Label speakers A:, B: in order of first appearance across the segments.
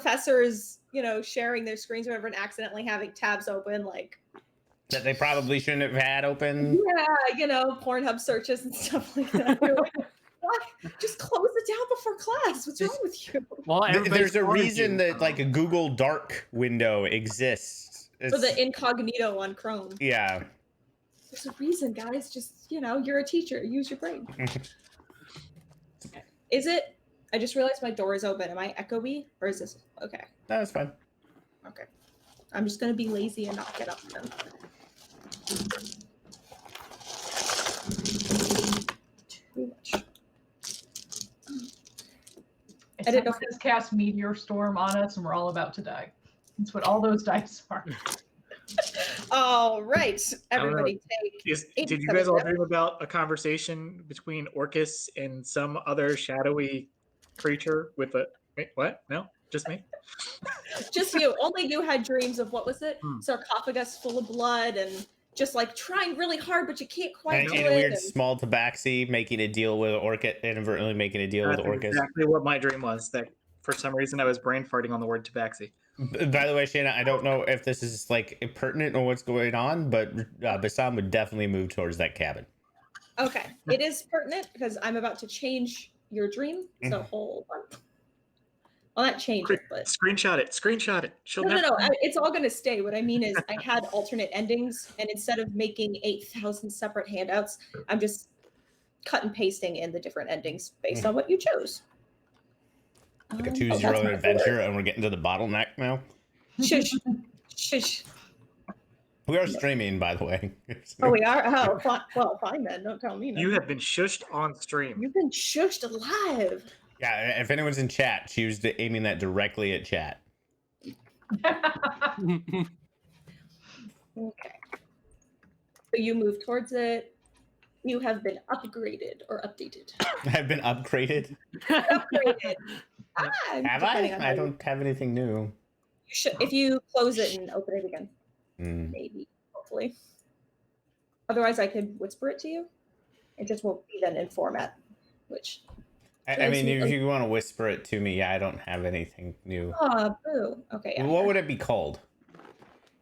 A: professors, sharing their screens or whatever and accidentally having tabs open, like
B: that they probably shouldn't have had open.
A: Yeah, Pornhub searches and stuff like that. You're like, what? Just close it down before class. What's wrong with you?
C: Well,
B: there's a reason that like a Google Dark window exists.
A: For the incognito on Chrome.
B: Yeah.
A: There's a reason, guys. Just, you're a teacher. Use your brain. Is it? I just realized my door is open. Am I echoey? Or is this? Okay.
B: No, it's fine.
A: Okay. I'm just going to be lazy and not get up then. Too much.
D: I didn't know if this cast Meteor Storm on us and we're all about to die. That's what all those dice are.
A: All right. Everybody take.
E: Did you guys all dream about a conversation between Orcus and some other shadowy creature with a... Wait, what? No? Just me?
A: Just you. Only you had dreams of, what was it? Sarcophagus full of blood and just like trying really hard, but you can't quite do it.
B: And a weird small tabaxi making a deal with Orcus, inadvertently making a deal with Orcus.
E: Exactly what my dream was. That for some reason I was brain farting on the word tabaxi.
B: By the way, Shayna, I don't know if this is like pertinent or what's going on, but Bassam would definitely move towards that cabin.
A: Okay, it is pertinent because I'm about to change your dream. So hold on. Well, not change it, but
E: screenshot it. Screenshot it.
A: No. It's all going to stay. What I mean is, I had alternate endings, and instead of making 8,000 separate handouts, I'm just cut and pasting in the different endings based on what you chose.
B: Like a choose your own adventure, and we're getting to the bottleneck now.
A: Shush, shush.
B: We are streaming, by the way.
A: Oh, we are. Oh, well, fine then. Don't tell me.
E: You have been shushed on stream.
A: You've been shushed live.
B: Yeah, if anyone's in chat, choose aiming that directly at chat.
A: Okay. So you move towards it. You have been upgraded or updated.
B: I've been upgraded.
A: Upgraded.
B: Have I? I don't have anything new.
A: You should, if you close it and open it again. Maybe, hopefully. Otherwise, I could whisper it to you. It just won't be then in format, which.
B: I mean, if you want to whisper it to me, yeah, I don't have anything new.
A: Oh, boo. Okay. Yeah,
B: what would it be called?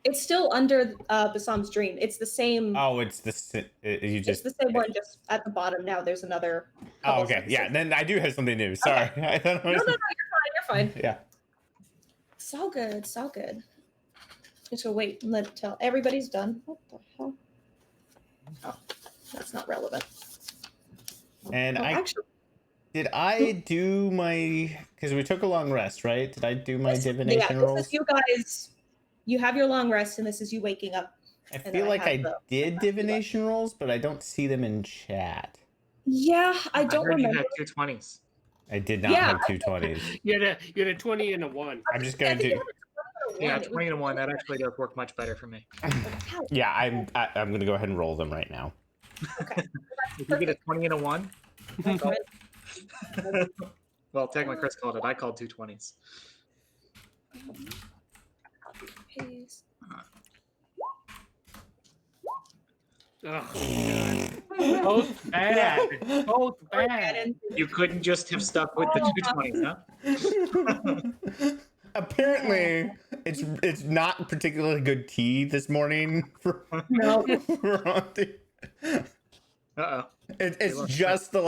A: It's still under Bassam's dream. It's the same.
B: Oh, it's the
A: It's the same one, just at the bottom now. There's another.
B: Oh, okay. Sentences. Yeah, then I do have something new. Sorry.
A: Okay. No, you're fine. You're fine.
B: Yeah.
A: So good. So good. Just go wait and let it tell. Everybody's done. What the hell? Oh, that's not relevant.
B: And did I do my, because we took a long rest, right? Did I do my divination rolls?
A: This is you guys. You have your long rest, and this is you waking up.
B: I feel like I did divination rolls, but I don't see them in chat.
A: Yeah, I don't remember.
E: You had 2 20s.
B: I did not have 2 20s.
C: You had a 20 and a 1.
B: I'm just going to do.
E: Yeah, 20 and a 1. That actually does work much better for me.
B: Yeah, I'm going to go ahead and roll them right now.
A: Okay.
E: If you get a 20 and a 1. Well, technically Chris called it. I called 2 20s.
A: Paste.
C: Both bad. Both bad.
E: You couldn't just have stuck with the 2 20s, huh?
B: Apparently, it's not particularly good tea this morning for Auntie.
E: Uh-oh.
B: It's just the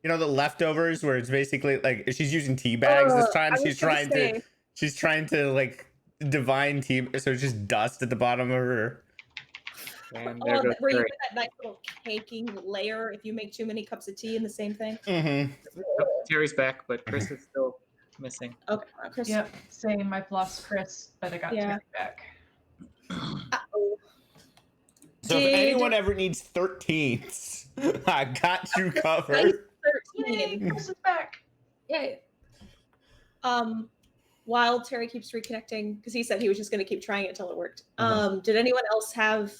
B: the leftovers where it's basically like she's using tea bags this time. She's trying to like divine tea, so it's just dust at the bottom of her.
E: And
A: where you put that nice little caking layer if you make too many cups of tea in the same thing.
B: Mm-hmm.
E: Terry's back, but Chris is still missing.
A: Okay, Chris.
D: Yep, same. I've lost Chris, but I got Terry back.
A: Uh-oh.
B: So if anyone ever needs 13s, I got you covered.
A: 13.
D: Chris is back.
A: Yay. While Terry keeps reconnecting, because he said he was just going to keep trying it until it worked. Did anyone else have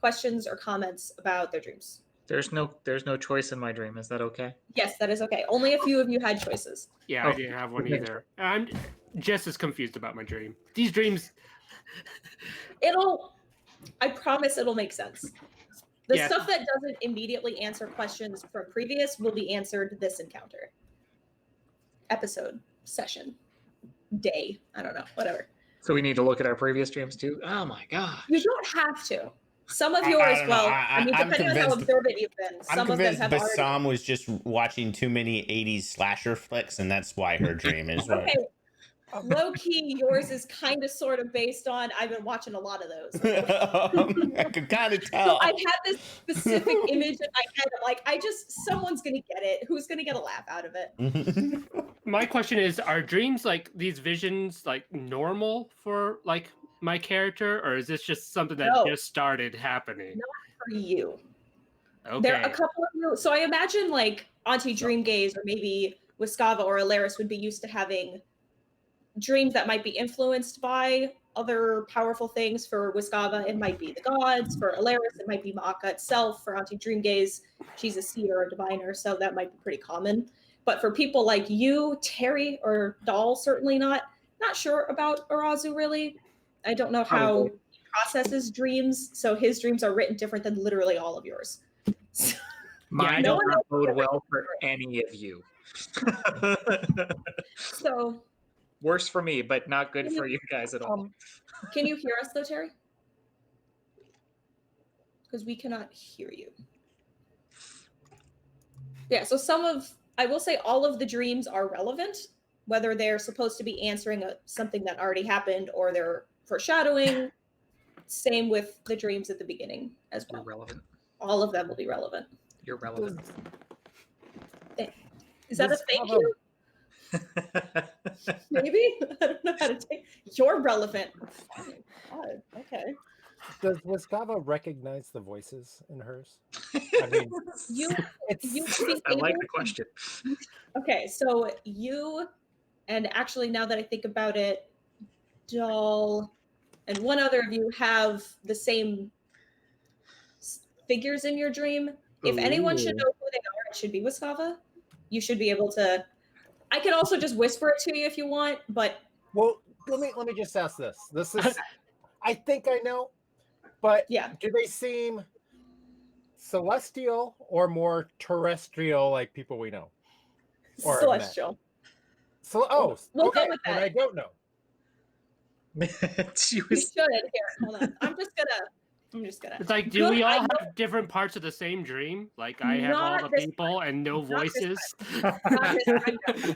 A: questions or comments about their dreams?
E: There's no choice in my dream. Is that okay?
A: Yes, that is okay. Only a few of you had choices.
C: Yeah, I didn't have one either. I'm just as confused about my dream. These dreams.
A: I promise it'll make sense. The stuff that doesn't immediately answer questions from previous will be answered this encounter. Episode, session. day. I don't know, whatever.
E: So we need to look at our previous dreams too. Oh my god.
A: You don't have to. Some of
B: I
A: yours,
B: don't know.
A: well,
B: I'm
A: depending on how
B: convinced-
A: observant you've been,
B: I'm
A: some of them
B: convinced
A: have already.
B: Bassam was just watching too many 80s slasher flicks, and that's why her dream is what.
A: Okay, low key, yours is kind of sort of based on. I've been watching a lot of those.
B: I could kind of
A: So
B: tell.
A: I had this specific image in my head of like, someone's gonna get it. Who's gonna get a laugh out of it?
C: My question is, are dreams like these visions like normal for like my character, or is this just something that
A: No.
C: just started happening?
A: No. For you.
C: Okay.
A: There are a couple of you. So I imagine like Auntie Dreamgaze or maybe Wiskava or Alaris would be used to having dreams that might be influenced by other powerful things. For Wiskava, it might be the gods. For Alaris, it might be Ma'aka itself. For Auntie Dreamgaze, she's a seer or diviner, so that might be pretty common. But for people like you, Terry, or Doll, certainly not sure about Arazu really. I don't know how
E: Probably.
A: he processes dreams, so his dreams are written different than literally all of yours.
E: Mine
A: no
E: does
A: one
E: not
A: knows
E: bode
A: what
E: well
A: they're
E: for any of you.
A: So
E: Worse for me, but not good for you guys at all.
A: can you hear us though, Terry? Because we cannot hear you. Yeah, so I will say all of the dreams are relevant, whether they're supposed to be answering something that already happened or they're foreshadowing. Same with the dreams at the beginning as
E: You're
A: well.
E: relevant.
A: All of them will be relevant.
E: You're relevant.
A: Is that a
F: Does
A: thank
F: Scavo-
A: you? Maybe? I don't know how to take. You're relevant. Fine. God, okay.
F: Does Wiskava recognize the voices in hers? I mean,
A: You
F: it's
A: speak
E: I like
A: English?
E: the question.
A: Okay, so you, and actually now that I think about it, Doll, and one other of you have the same figures in your dream. If anyone should know who they are, it should be Wiskava. You should be able to. I can also just whisper it to you if you want, but
F: well. Let me just ask this. This is, I think I know, but
A: yeah.
F: do they seem celestial or more terrestrial, like people we know? Or have met?
A: Celestial.
F: So,
A: We'll go
F: okay,
A: with
F: then
A: that.
F: I don't know.
E: She
A: You
E: was
A: should. Here, hold on. I'm just gonna.
C: It's like, do
A: Good,
C: we all
A: I know-
C: have different parts of the same dream? Like I have all
A: Not
C: the
A: this
C: people and no
A: Not this
C: voices.
A: Not this time, no.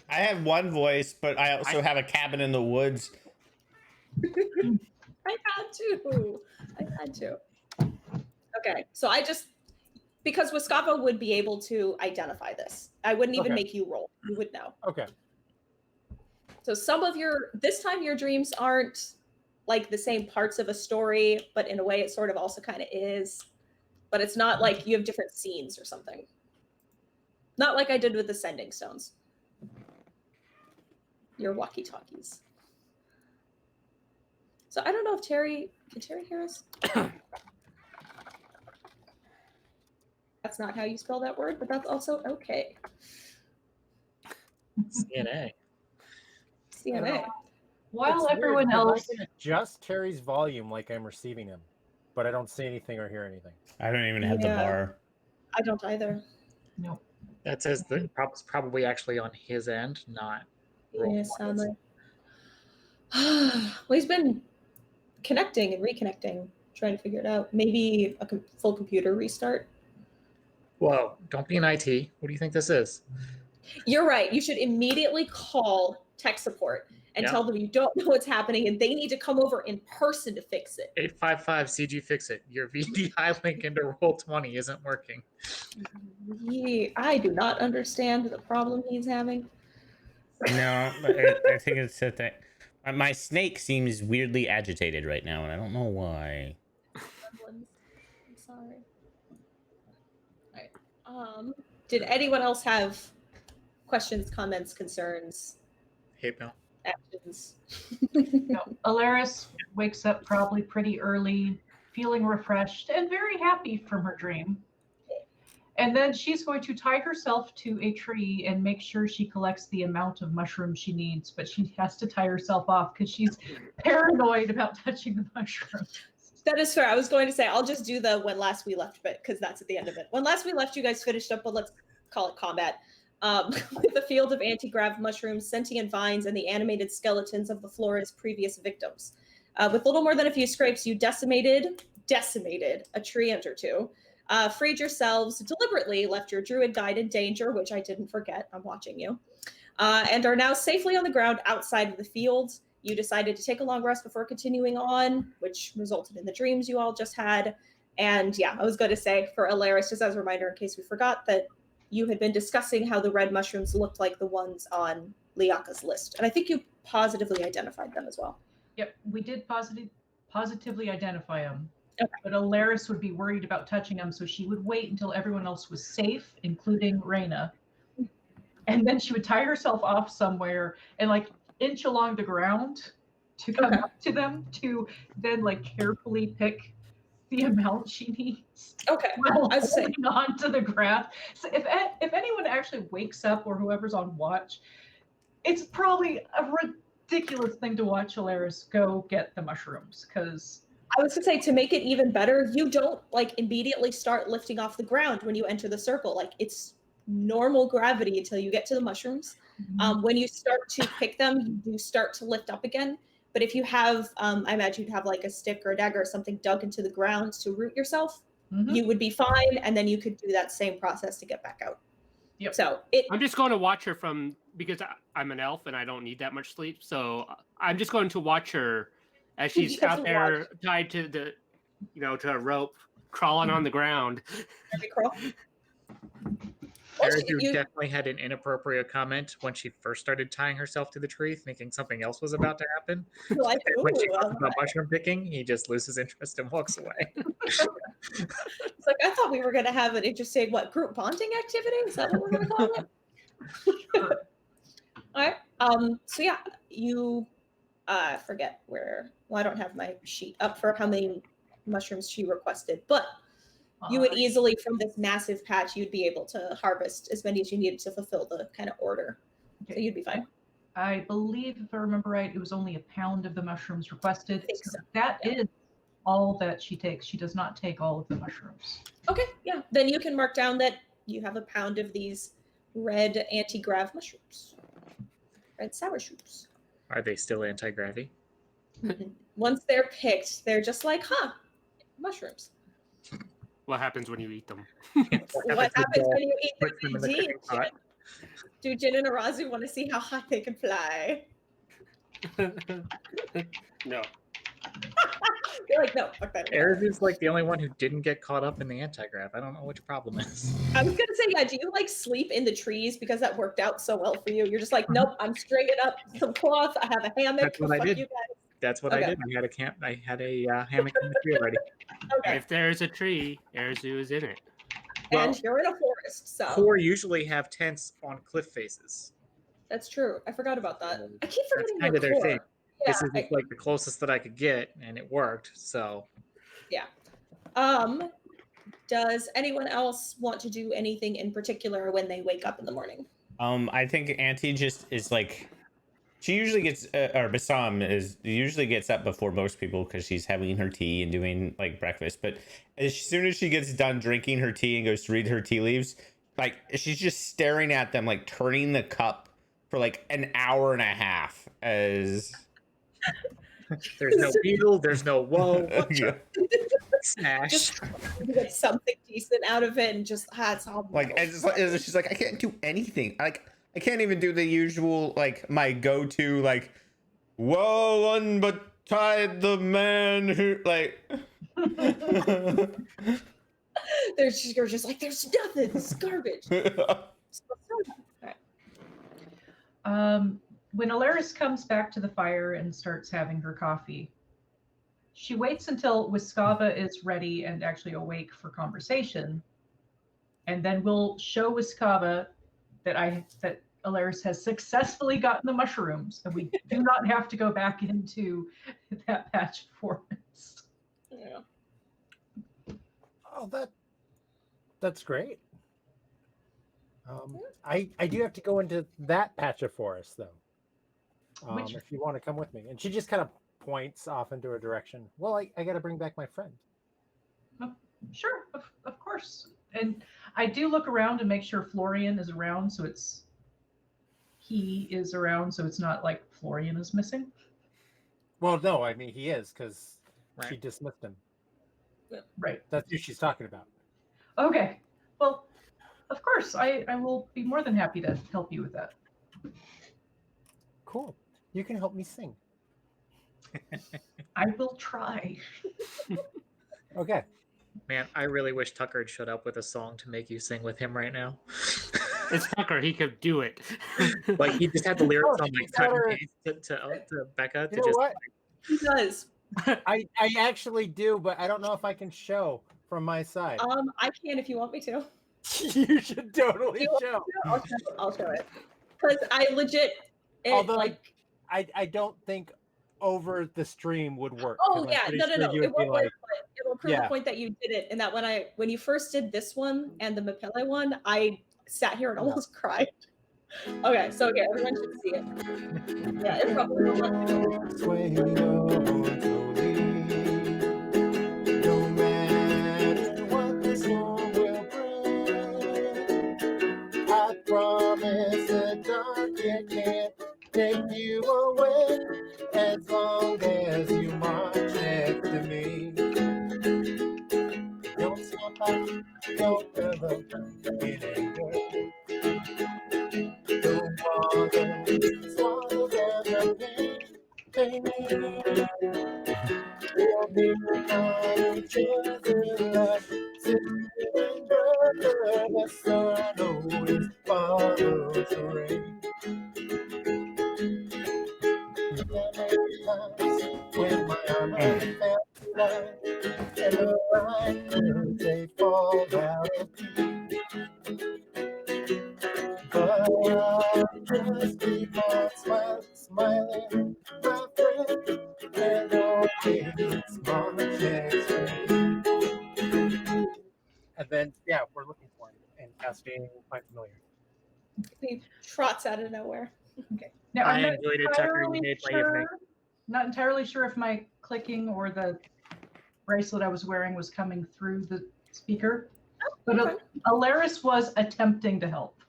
B: I have one voice, but I also have a cabin in the woods.
A: I had to. Okay, so because Wiskava would be able to identify this. I wouldn't even
F: Okay.
A: make you roll. You would know.
F: Okay.
A: So this time your dreams aren't like the same parts of a story, but in a way it sort of also kind of is. But it's not like you have different scenes or something. Not like I did with the Sending Stones. Your walkie-talkies. So I don't know if can Terry hear us? That's not how you spell that word, but that's also okay.
E: CNA.
A: CNA.
D: While
F: It's weird,
D: everyone
F: 'cause
D: else,
F: I can adjust Terry's volume like I'm receiving him, but I don't see anything or hear anything.
B: I don't even have the
A: Yeah.
B: bar.
A: I don't either.
D: no,
E: That says the problem's probably actually on his end, not roll
A: Yeah,
E: twice.
A: sadly. Well, he's been connecting and reconnecting, trying to figure it out. Maybe a full computer restart.
E: Whoa, don't be an IT. What do you think this is?
A: You're right. You should immediately call tech support and
E: Yeah.
A: tell them you don't know what's happening and they need to come over in person to fix it.
E: 855 CG fix it. Your VDI link into Roll20 isn't working.
A: I do not understand the problem he's having.
B: No, but I think it's a thing. My snake seems weirdly agitated right now, and I don't know why.
A: I'm sorry. All right. Did anyone else have questions, comments, concerns,
E: Hey, Bill.
A: actions?
D: no. Alaris wakes up probably pretty early, feeling refreshed and very happy from her dream. And then she's going to tie herself to a tree and make sure she collects the amount of mushrooms she needs. But she has to tie herself off because she's paranoid about touching the mushrooms.
A: That is fair. I was going to say I'll just do the when last we left bit because that's at the end of it. When last we left, you guys finished up, but let's call it combat. with a field of anti-grav mushrooms, sentient vines, and the animated skeletons of the flora's previous victims. With little more than a few scrapes, you decimated a treant or two, freed yourselves, deliberately left your druid guide in danger, which I didn't forget. I'm watching you. And are now safely on the ground outside of the field. You decided to take a long rest before continuing on, which resulted in the dreams you all just had. And yeah, I was going to say for Alaris, just as a reminder, in case we forgot, that you had been discussing how the red mushrooms looked like the ones on Liaka's list. And I think you positively identified them as well.
D: Yep, we did positively identify them.
A: Okay.
D: But Alaris would be worried about touching them, so she would wait until everyone else was safe, including Reyna. And then she would tie herself off somewhere and like inch along the ground to come up to them to then like carefully pick the amount she needs.
A: Okay.
D: While
A: I was saying,
D: holding on to the grass. So if anyone actually wakes up or whoever's on watch, it's probably a ridiculous thing to watch Alaris go get the mushrooms, because
A: I was gonna say, to make it even better, you don't like immediately start lifting off the ground when you enter the circle. Like it's normal gravity until you get to the mushrooms. When you start to pick them, you do start to lift up again. But if you have, I imagine you'd have like a stick or a dagger or something dug into the ground to root yourself, you would be fine, and then you could do that same process to get back out.
D: Yep.
A: So
C: I'm just going to watch her because I'm an elf and I don't need that much sleep. So I'm just going to watch her as she's out there tied to the, to a rope, crawling on the ground.
A: crawl.
E: Arizu definitely had an inappropriate comment when she first started tying herself to the tree, thinking something else was about to happen.
A: Like,
E: When she talks about mushroom picking, he just loses interest and walks away.
A: It's like, I thought we were going to have an interesting, group bonding activity? Is that what we're going to call it? All right. So yeah, you forget where, I don't have my sheet up for how many mushrooms she requested, but you would easily, from this massive patch, you'd be able to harvest as many as you needed to fulfill the kind of order. So you'd be fine.
D: I believe, if I remember right, it was only a pound of the mushrooms requested.
A: So.
D: That is all that she takes. She does not take all of the mushrooms.
A: Okay, yeah. Then you can mark down that you have a pound of these red anti-grav mushrooms. Red sour shoots.
E: Are they still anti-gravity?
A: Once they're picked, they're just like, mushrooms.
C: What happens when you eat them?
A: What happens when you eat
E: Put them in the cooking pot.
A: Do Jin and Arazu want to see how high they can fly?
C: No.
A: You're like, no, fuck that.
E: Arizu's like the only one who didn't get caught up in the anti-grav. I don't know what your problem is.
A: I was gonna say, yeah, do you like sleep in the trees because that worked out so well for you? You're just like, nope, I'm straighting up some cloth. I have a hammock.
E: That's what I
A: Fuck
E: did.
A: you guys.
E: That's what I did. I had a hammock in the tree already.
A: Okay.
C: If there's a tree, Arizu is in it.
A: And you're in a forest, so
E: Core usually have tents on cliff faces.
A: that's true. I forgot about that. I keep
E: That's
A: forgetting
E: kind of their
A: core.
E: thing.
A: Yeah,
E: This is just like the closest that I could get, and it worked. So
A: does anyone else want to do anything in particular when they wake up in the morning?
B: I think Auntie just is like, she usually gets, or Bassam usually gets up before most people because she's having her tea and doing like breakfast. But as soon as she gets done drinking her tea and goes to read her tea leaves, like she's just staring at them, like turning the cup for like an hour and a half as
E: there's no beetle, there's no whoa,
B: yeah.
E: smash.
A: Just to get something decent out of it and just it's all
B: Like, and she's like, I can't do anything. Like, I can't even do the usual, like, my go-to, like, woe unbetide the man who, like.
A: You're just like, there's nothing. It's garbage.
D: When Alaris comes back to the fire and starts having her coffee, she waits until Wiskava is ready and actually awake for conversation, and then we'll show Wiskava that Alaris has successfully gotten the mushrooms, and we do not have to go back into that patch of forest.
A: Yeah.
F: Oh, that's great. I do have to go into that patch of forest though. If you want to come with me. And she just kind of points off into a direction. Well, I got to bring back my friend.
D: Sure, of course. And I do look around and make sure Florian is around, so he is around, so it's not like Florian is missing.
F: Well, no, I mean he is because she
E: Right.
F: dismissed him.
D: Right.
F: That's who she's talking about.
D: Okay. Well, of course, I will be more than happy to help you with that.
F: Cool. You can help me sing.
D: I will try.
F: Okay.
E: Man, I really wish Tucker had showed up with a song to make you sing with him right now.
C: It's Tucker. He could do it.
E: Like he just had the lyrics
F: Oh,
E: on like
F: she's
E: cut
F: better.
E: and paste to Becca to
F: You know
E: just
F: what?
A: He does.
F: I actually do, but I don't know if I can show from my side.
A: I can if you want me to.
F: You should totally show.
A: I'll show it. Because I legit,
F: Although
A: like,
F: I don't think over the stream would work.
A: oh
F: 'cause I'm
A: yeah,
F: pretty
A: no,
F: sure
A: no,
F: you
A: it
F: would be
A: won't work,
F: like,
A: but it will prove
F: Yeah.
A: the point that you did it. And that when you first did this one and the Mapele one, I sat here and
F: Yeah.
A: almost cried. Okay, so yeah, everyone should see it. Yeah, it's probably
F: sway on slowly. No matter what this one will bring, I promise the dark it can't take you away as long as you march next to me. Don't stop out, don't ever get angry. Don't bother, swallow the pain. We'll be on each other like singing brother. The sun always follows the rain. When my armor fell light and the right words they fall out of key, but I'll just keep on smiling, my friend, and always march next to me. And then, yeah, we're looking for him and casting Find Familiar.
A: he trots out of nowhere.
D: Now,
E: I
D: I'm not
E: enjoyed it, Tucker. You
D: entirely
E: made my evening.
D: not entirely sure if my clicking or the bracelet I was wearing was coming through the speaker, but
A: Okay.
D: Alaris was attempting to help.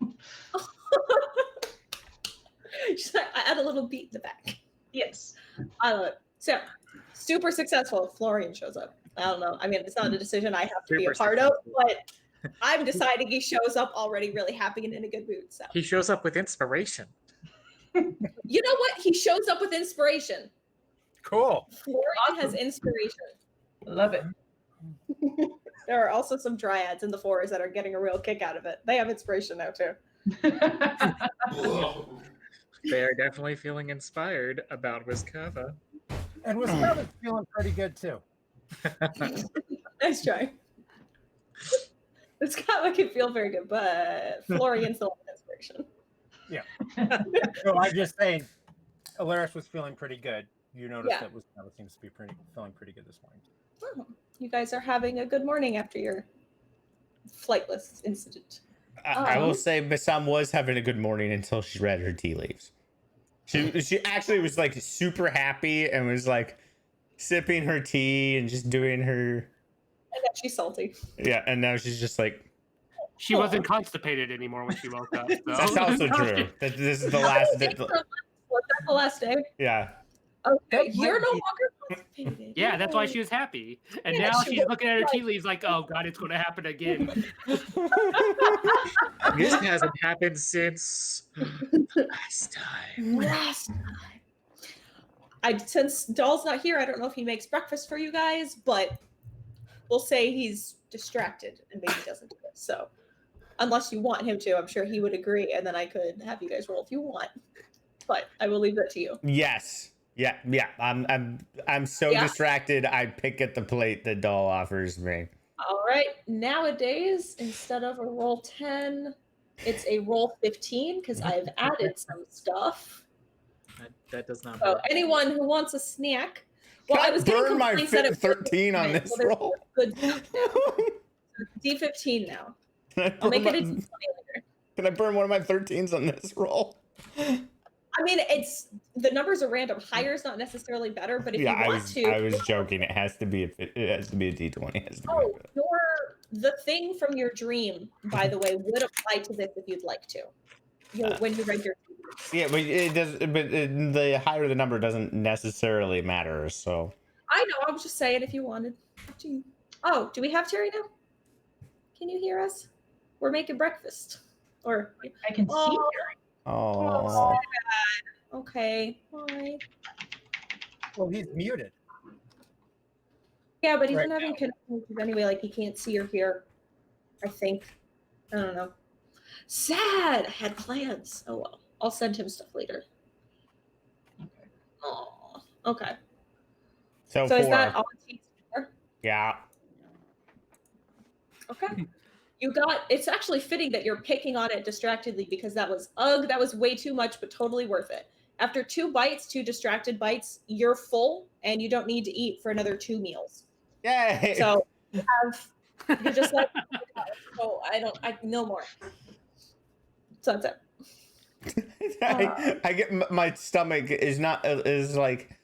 A: She's like, I add a little beat in the back.
D: Yes.
A: I love it. So, super successful. Florian shows up. I don't know. I mean, it's not a decision I have to be a
E: Super
A: part of,
E: successful.
A: but I'm deciding he shows up already really happy and in a good mood. So,
E: He shows up with inspiration.
A: you know what? He shows up with inspiration.
F: Cool.
A: Florian has inspiration.
D: Love it.
A: There are also some dryads in the forest that are getting a real kick out of it. They have inspiration now too.
E: They are definitely feeling inspired about Wiskava.
F: And Wisconsin's feeling pretty good too.
A: Nice try. It's kind of can feel very good, but Florian's the one with inspiration.
F: No, I'm just saying, Alaris was feeling pretty good. You noticed
A: Yeah.
F: that Wisconsin seems to be feeling pretty good this morning.
A: Oh, you guys are having a good morning after your flightless incident.
B: I will say Bassam was having a good morning until she read her tea leaves. She actually was like super happy and was like sipping her tea and just doing her
A: And then she's salty.
B: and now she's just like
C: She wasn't constipated anymore when she woke up. So.
B: that's also true. That this is the last
A: Was that the last day?
B: yeah.
A: Okay,
F: That
A: you're no
F: might be-
A: longer constipated.
C: Yeah, that's why
A: Yay.
C: she was happy. And
A: Yeah,
C: now
A: she
C: she's
A: was
C: looking at her
A: like-
C: tea leaves like, oh god, it's going to happen again.
E: This hasn't happened since last time.
A: Last time. Since Doll's not here, I don't know if he makes breakfast for you guys, but we'll say he's distracted and maybe doesn't do it. So unless you want him to, I'm sure he would agree, and then I could have you guys roll if you want. But I will leave that to you.
B: Yes. Yeah. I'm so
A: Yeah.
B: distracted I pick at the plate that Doll offers me.
A: All right. Nowadays, instead of a roll 10, it's a roll 15 because I've added some stuff.
E: That does not
A: So
E: work.
A: anyone who wants a snack. Well,
B: Can
A: I was getting
B: burn my
A: complaints that it
B: 13 on
A: wasn't
B: this
A: so there's
B: roll.
A: Good D15 now.
B: Can
A: I'll
B: I
A: make it a
B: burn
A: D20 later.
B: Can I burn one of my 13s on this roll?
A: I mean, it's the numbers are random. Higher is not necessarily better, but if
B: Yeah,
A: you
B: I
A: want
B: was
A: to,
B: joking. It has to be a D20. It has to be a
A: oh, the thing from your dream, by the way, would apply to this if you'd like to. When you read your
B: Yeah, but it does. But the higher the number doesn't necessarily matter. So
A: I know. I was just saying if you wanted. Oh, do we have Terry now? Can you hear us? We're making breakfast. Or
D: I can see Terry.
B: oh,
A: okay. Bye.
F: Well, he's muted.
A: Yeah, but he's
F: Right
A: not having connections anyway. Like he can't see or hear. I think. I don't know. Sad. I had plans. Oh well. I'll send him stuff later.
D: Okay.
A: Oh. Okay.
B: so
A: So is
B: 4.
A: that all it takes?
B: Yeah.
A: Okay. You got. It's actually fitting that you're picking on it distractedly because that was that was way too much, but totally worth it. After 2 bites, 2 distracted bites, you're full and you don't need to eat for another 2 meals.
B: Yay.
A: So you're just like, so I no more. So that's it.
B: I get my stomach is not is like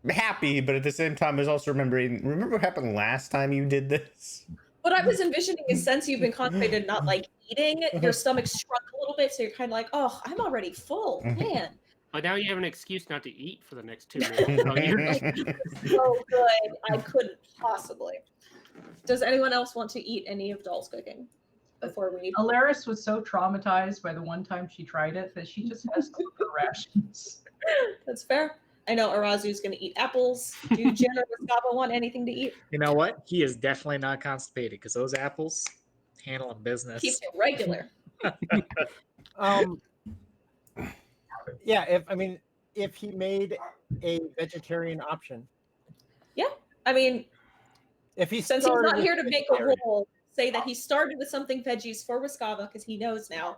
B: happy, but at the same time is also remembering. Remember what happened last time you did this?
A: What I was envisioning is since you've been concentrated not like eating, your stomach shrunk a little bit, so you're kind of like, oh, I'm already full, man.
C: But now you have an excuse not to eat for the next 2 minutes. So you're
A: So good, I couldn't possibly. Does anyone else want to eat any of Doll's cooking before we?
D: Alaris was so traumatized by the one time she tried it that she just has super rations.
A: That's fair. I know Arazu's going to eat apples. Do Jen or Gustavo want anything to eat?
E: You know what? He is definitely not constipated because those apples handling business.
A: Keep it regular.
F: Yeah, if he made a vegetarian option,
A: I mean,
F: if he
A: since he's
F: started
A: not
F: with
A: here to make a
F: vegetarian-
A: rule, say that he started with something veggies for Wascava because he knows now.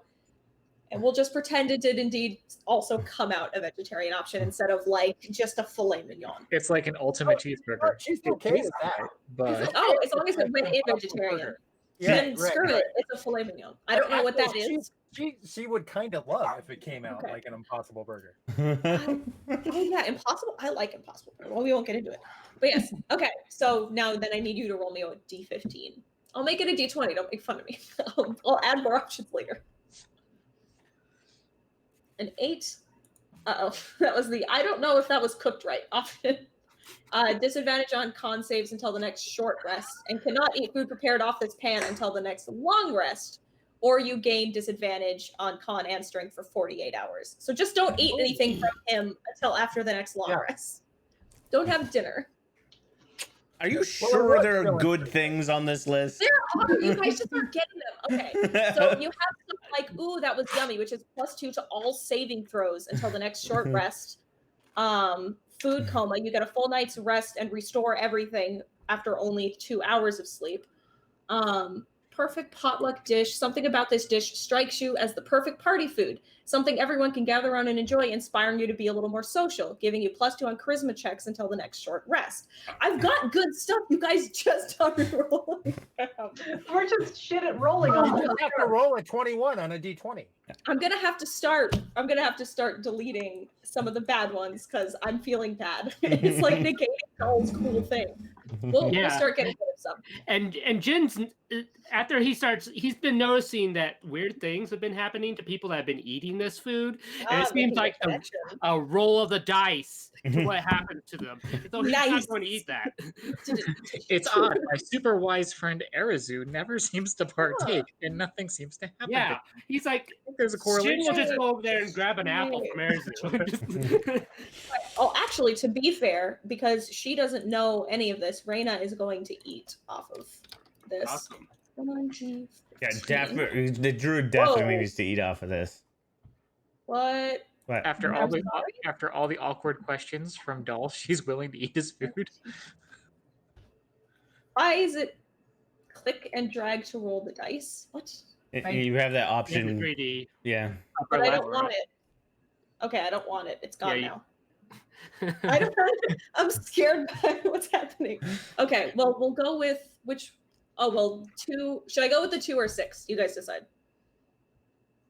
A: And we'll just pretend it did indeed also come out a vegetarian option instead of like just a filet mignon.
E: It's like an ultimate cheeseburger.
F: He's
E: It
F: okay
E: tastes
F: with that.
E: alright, but
A: Oh, as long as it went in vegetarian. Then screw it. It's a filet mignon. I don't know what that is.
F: She would kind of love if it came out
A: Okay.
F: like an Impossible Burger.
A: Oh yeah, Impossible. I like Impossible. Well, we won't get into it. But yes. Okay. So now then I need you to roll me a D15. I'll make it a D20. Don't make fun of me. I'll add more options later. An 8. Uh-oh. That was the I don't know if that was cooked right option. Disadvantage on con saves until the next short rest, and cannot eat food prepared off this pan until the next long rest, or you gain disadvantage on con and strength for 48 hours. So just don't eat anything from him until after the next long rest. Don't have dinner.
B: Are you sure there are good things on this list?
A: There are. You guys just aren't getting them. Okay. So you have stuff like, ooh, that was yummy, which is +2 to all saving throws until the next short rest. Food coma. You get a full night's rest and restore everything after only 2 hours of sleep. Perfect potluck dish. Something about this dish strikes you as the perfect party food. Something everyone can gather around and enjoy, inspiring you to be a little more social, giving you +2 on charisma checks until the next short rest. I've got good stuff. You guys just aren't rolling.
D: We're just shit at rolling on
F: You have to roll a 21 on a D20.
A: I'm gonna have to start deleting some of the bad ones because I'm feeling bad. It's like negating Doll's cool thing. We'll start getting rid of some.
C: And Jin's after he's been noticing that weird things have been happening to people that have been eating this food, and it seems like a roll of the dice to what happened to them. So he's
A: Nice.
C: not going to eat that.
E: it's odd. My super wise friend Arazu never seems to partake, and nothing seems to happen.
C: Yeah, he's like,
E: I think there's a
C: Jin
E: correlation.
C: will just go over there and grab an apple from Arizu.
A: Oh, actually, to be fair, because she doesn't know any of this, Raina is going to eat off of this.
C: Awesome.
A: Come on, G.
B: Yeah, definitely. The druid definitely
A: Whoa.
B: needs to eat off of this.
A: What?
B: What?
E: After
A: I'm
E: all the awkward questions from Doll, she's willing to eat his food.
A: Why is it click and drag to roll the dice? What?
B: You have that
C: In
B: option.
C: 3D.
B: Yeah.
A: But
E: Upper
A: I
E: left.
A: don't want it. Okay, I don't want it. It's gone
C: Yeah,
A: now. I don't. I'm scared by what's happening. Okay, well, we'll go with which. Oh well, 2. Should I go with the 2 or 6? You guys decide.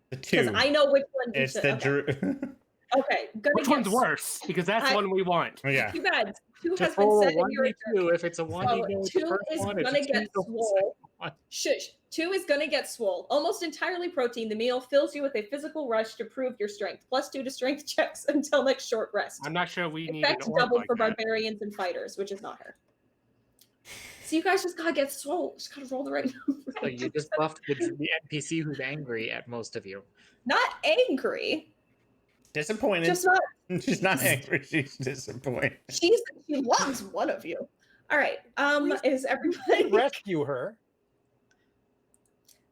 B: The
A: Because
B: 2.
A: I know which one.
B: It's the druid.
A: Okay, gonna
C: Which
A: get
C: one's worse? Because that's
A: I-
C: the one we want.
B: Yeah.
A: Too bad. 2 has
E: Just
A: been
E: roll a
A: set in your
E: 1d2. If it's a 1,
A: So
E: you go with
A: 2
E: the first
A: is
E: one. If
A: gonna
E: it's
A: get
E: 2, go with the
A: swole.
E: second one.
A: Shush. 2 is gonna get swole. Almost entirely protein. The meal fills you with a physical rush to prove your strength. +2 to strength checks until next short rest.
C: I'm not sure we need an
A: Effect
C: orc
A: double
C: like
A: for
C: that.
A: barbarians and fighters, which is not her. So you guys just gotta get swole. Just gotta roll the right number.
E: So you just buffed the NPC who's angry at most of you.
A: Not angry.
B: Disappointed.
A: Just not.
B: She's not angry. She's disappointed.
A: She loves one of you. All right. Is everybody?
F: Rescue her.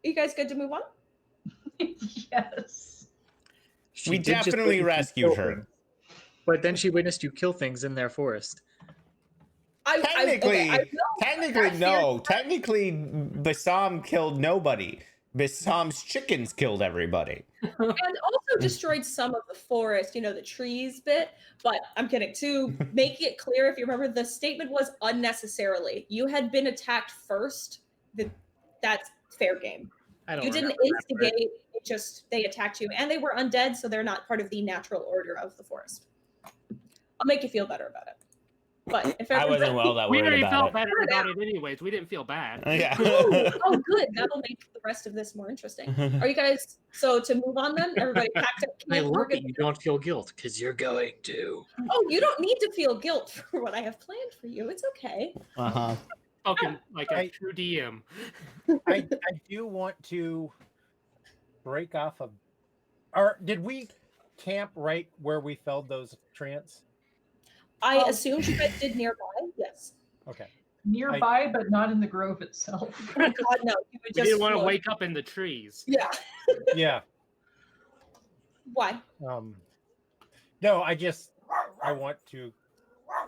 A: You guys good to move on?
D: Yes.
E: She
B: We
E: did just
B: definitely
E: witness you
B: rescued
E: kill
B: her.
E: things. But then she witnessed you kill things in their forest.
B: Technically,
A: I will.
B: technically,
A: That
B: no. Technically, Bassam killed nobody. Bassam's chickens killed everybody.
A: And also destroyed some of the forest, the trees bit. But I'm kidding. To make it clear, if you remember, the statement was unnecessarily. You had been attacked first. That's fair game.
E: I don't
A: You didn't
E: remember that part.
A: instigate. It just they attacked you, and they were undead, so they're not part of the natural order of the forest. I'll make you feel better about it. But if
B: I wasn't
A: everybody-
B: well that
C: We
B: worried
C: already
B: about
C: felt
B: it.
C: better about it anyways. We didn't feel bad.
B: Yeah.
A: Oh, good. That'll make the rest of this more interesting. Are you guys so to move on then? Everybody packed up.
E: I
A: We're
E: love
A: good.
E: that you don't feel guilt because you're going to.
A: Oh, you don't need to feel guilt for what I have planned for you. It's okay.
B: Uh-huh.
C: Spoken like a
F: I-
C: true DM.
F: I do want to break off a. Or did we camp right where we felled those treants?
A: I assumed you guys did nearby. Yes.
F: Okay.
D: Nearby, but not in the grove itself.
A: Oh God, no. You would
C: We
A: just
C: didn't want to
A: float.
C: wake up in the trees.
A: Yeah.
F: Yeah.
A: Why?
F: No, I want to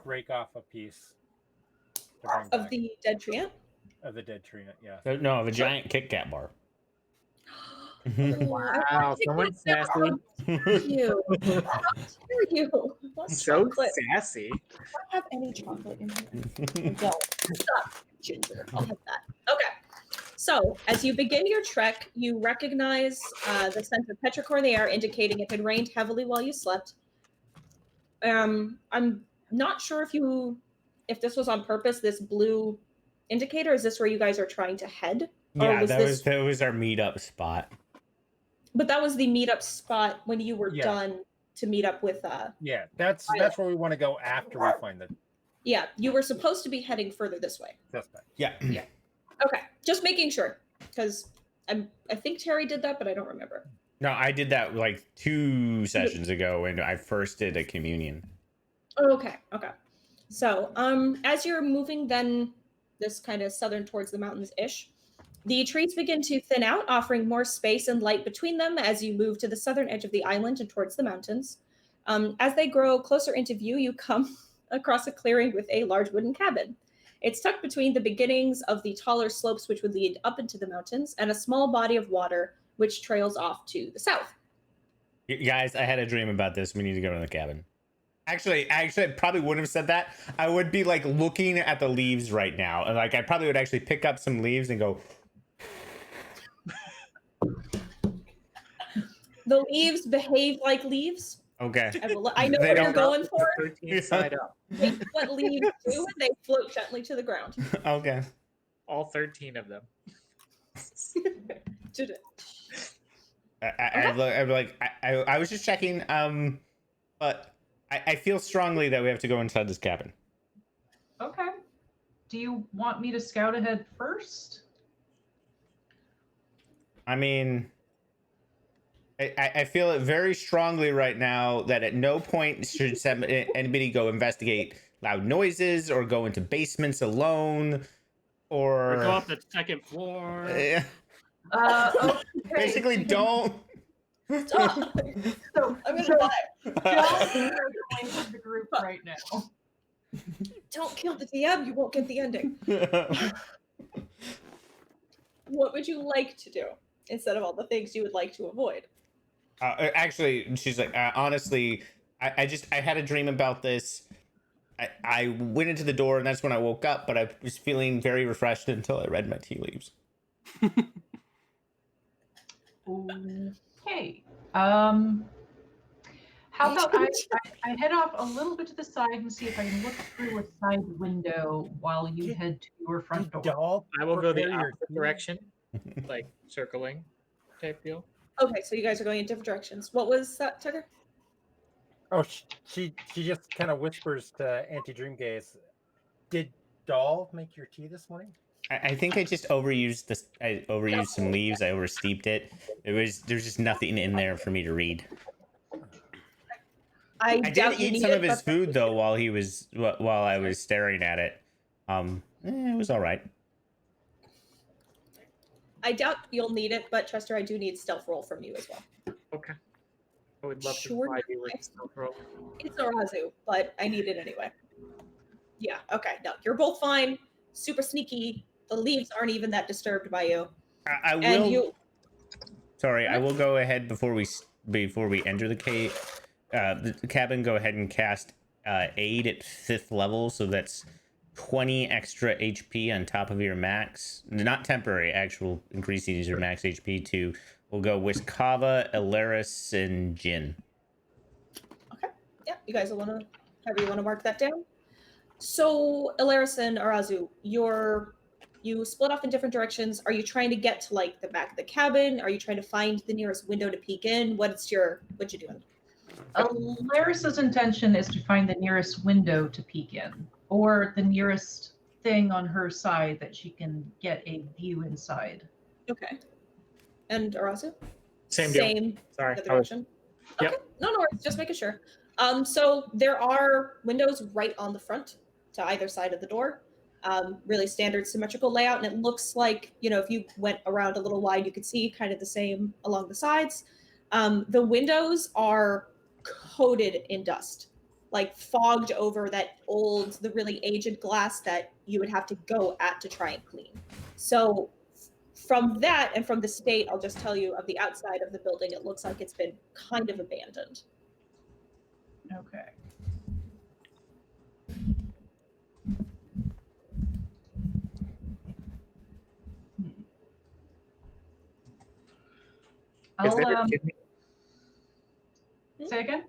F: break off a piece to bring
A: Of
F: back
A: the dead treant?
F: of the dead treant. Yeah.
B: No, of a giant Kit Kat bar.
E: Wow, someone's sassy.
A: You. How dare you? What's
E: So
A: chocolate?
E: sassy.
A: I don't have any chocolate in here. I don't. Stop, ginger. I'll have that. Okay. So, as you begin your trek, you recognize the scent of petrichor in the air, indicating it had rained heavily while you slept. I'm not sure if this was on purpose. This blue indicator, is this where you guys are trying to head? Or
B: Yeah,
A: was
B: that
A: this-
B: was our meetup spot.
A: But that was the meetup spot when you were
F: Yeah.
A: done to meet up with.
F: Yeah. That's where we want to go after we find the
A: Yeah, you were supposed to be heading further this way.
F: suspect.
B: Yeah.
A: Okay, just making sure, because I think Terry did that, but I don't remember.
B: No, I did that like 2 sessions ago when I first did a communion.
A: Oh, okay. So, as you're moving, then this kind of southern towards the mountains ish, the trees begin to thin out, offering more space and light between them as you move to the southern edge of the island and towards the mountains. As they grow closer into view, you come across a clearing with a large wooden cabin. It's tucked between the beginnings of the taller slopes which would lead up into the mountains and a small body of water which trails off to the south.
B: You guys, I had a dream about this. We need to go to the cabin. Actually, I probably wouldn't have said that. I would be like looking at the leaves right now, and like I probably would actually pick up some leaves and go.
A: The leaves behave like leaves.
B: Okay.
A: I know
B: They
A: what you're
B: don't-
A: going for.
E: 13 side up.
A: They, what leaves do, and they float gently to the ground.
B: Okay.
E: All 13 of them.
A: Did it?
B: I was just checking. But I feel strongly that we have to go inside this cabin.
D: Okay. Do you want me to scout ahead first?
B: I mean, I feel it very strongly right now that at no point should anybody go investigate loud noises or go into basements alone
C: Or
B: or
C: go up the second floor.
B: Eh,
D: Okay.
B: basically don't.
A: Stop.
D: So,
A: I'm gonna
D: so
A: lie.
D: Joe, you're going with the group right now.
A: Don't kill the DM. You won't get the ending. What would you like to do instead of all the things you would like to avoid?
B: Actually, she's like, honestly, I had a dream about this. I went into the door and that's when I woke up, but I was feeling very refreshed until I read my tea leaves.
D: Okay. How about I head off a little bit to the side and see if I can look through a side window while you head to your front door.
F: Doll,
E: I will go the
F: prepare your
E: opposite
F: tea.
E: direction, like circling type deal.
A: Okay, so you guys are going in different directions. What was that, Tucker?
F: Oh, she just kind of whispers to Auntie Dreamgaze, "Did Doll make your tea this morning?"
B: I think I just overused this. I overused some leaves. I oversteeped it. There's just nothing in there for me to read. I did eat some of his food though while I was staring at it. It was all right.
A: I doubt you'll need it, but Chester, I do need stealth roll from you as well.
E: Okay. I would love to
A: Sure.
E: provide you with stealth roll.
A: It's Arazu, but I need it anyway. Yeah, okay. No, you're both fine. Super sneaky. The leaves aren't even that disturbed by you.
B: I will.
A: And you
B: Sorry, I will go ahead before we enter the cave. The cabin. Go ahead and cast aid at 5th level, so that's 20 extra HP on top of your max. Not temporary, actual increasing your max HP to. We'll go Wiskava, Alaris, and Jin.
A: Okay. Yeah, you guys will wanna however you want to mark that down. So Alaris and Arazu, you split off in different directions. Are you trying to get to like the back of the cabin? Are you trying to find the nearest window to peek in? What you doing?
D: Alaris's intention is to find the nearest window to peek in, or the nearest thing on her side that she can get a view inside.
A: Okay. And Arazu?
E: Same deal.
A: Same
E: Sorry.
A: other
E: I was-
A: direction.
E: Yep.
A: Okay. No worries. Just making sure. So there are windows right on the front to either side of the door. Really standard symmetrical layout, and it looks like, if you went around a little wide, you could see kind of the same along the sides. The windows are coated in dust, like fogged over the really aged glass that you would have to go at to try and clean. So from that and from the state, I'll just tell you, of the outside of the building, it looks like it's been kind of abandoned.
D: Okay.
E: Is there a
D: I'll
E: chimney?
D: say again.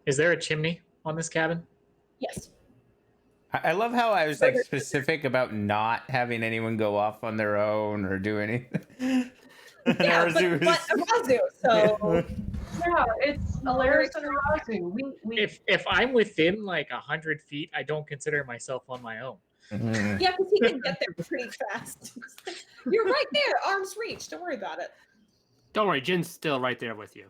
E: Is there a chimney on this cabin?
A: Yes.
B: I love how I was like specific about not having anyone go off on their own or do anything.
A: Yeah, but Arazu, so
D: Yeah, it's Alaris and Arazu. We
E: If I'm within like 100 feet, I don't consider myself on my own.
B: Mhm.
A: yeah, because he can get there pretty fast. You're right there, arm's reach. Don't worry about it.
C: Don't worry, Jin's still right there with you.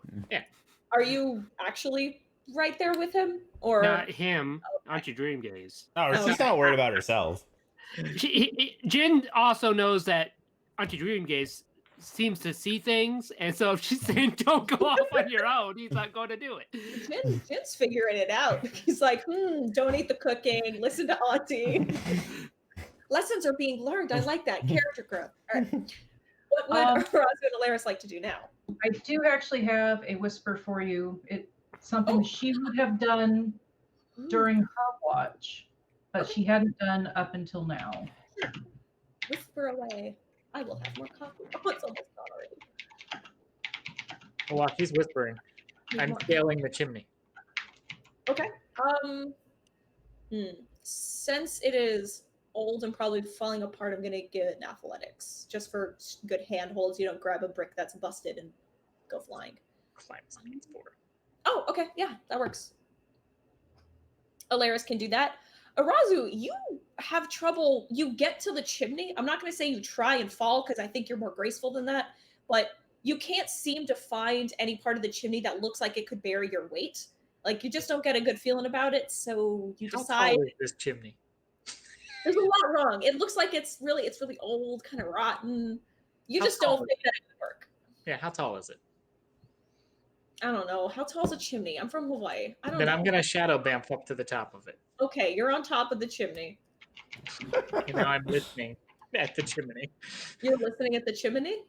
A: Are you actually right there with him, or
C: Not him, aren't you, Dreamgaze?
B: No, she's not worried about herself.
C: Jin also knows that Auntie Dreamgaze seems to see things, and so if she's saying don't go off on your own, he's not going to do it.
A: Jin's figuring it out? He's like, don't eat the cooking. Listen to Auntie. Lessons are being learned. I like that character growth. All right. What would Arazu and Alaris like to do now?
D: I do actually have a whisper for you. It's something she would have done during her watch, but she hadn't done up until now.
A: Whisper away. I will have more coffee. Oh, it's almost gone already.
E: While she's whispering, I'm scaling the chimney.
A: Okay. Since it is old and probably falling apart, I'm gonna give it an athletics, just for good handholds. You don't grab a brick that's busted and go flying.
E: Climb science 4.
A: Oh, okay, yeah, that works. Alaris can do that. Arazu, you have trouble. You get to the chimney. I'm not gonna say you try and fall because I think you're more graceful than that, but you can't seem to find any part of the chimney that looks like it could bear your weight. Like, you just don't get a good feeling about it, so you
E: How
A: decide.
E: tall is this chimney?
A: There's a lot wrong. It looks like it's really old, kind of rotten. You
E: How
A: just don't
E: tall
A: think that it would work.
E: Yeah, how tall is it?
A: I don't know. How tall is a chimney? I'm from Hawaii. I don't
E: Then
A: know.
E: I'm gonna shadow bamf up to the top of it.
A: Okay, you're on top of the chimney.
E: You know, I'm listening at the chimney.
A: You're listening at the chimney?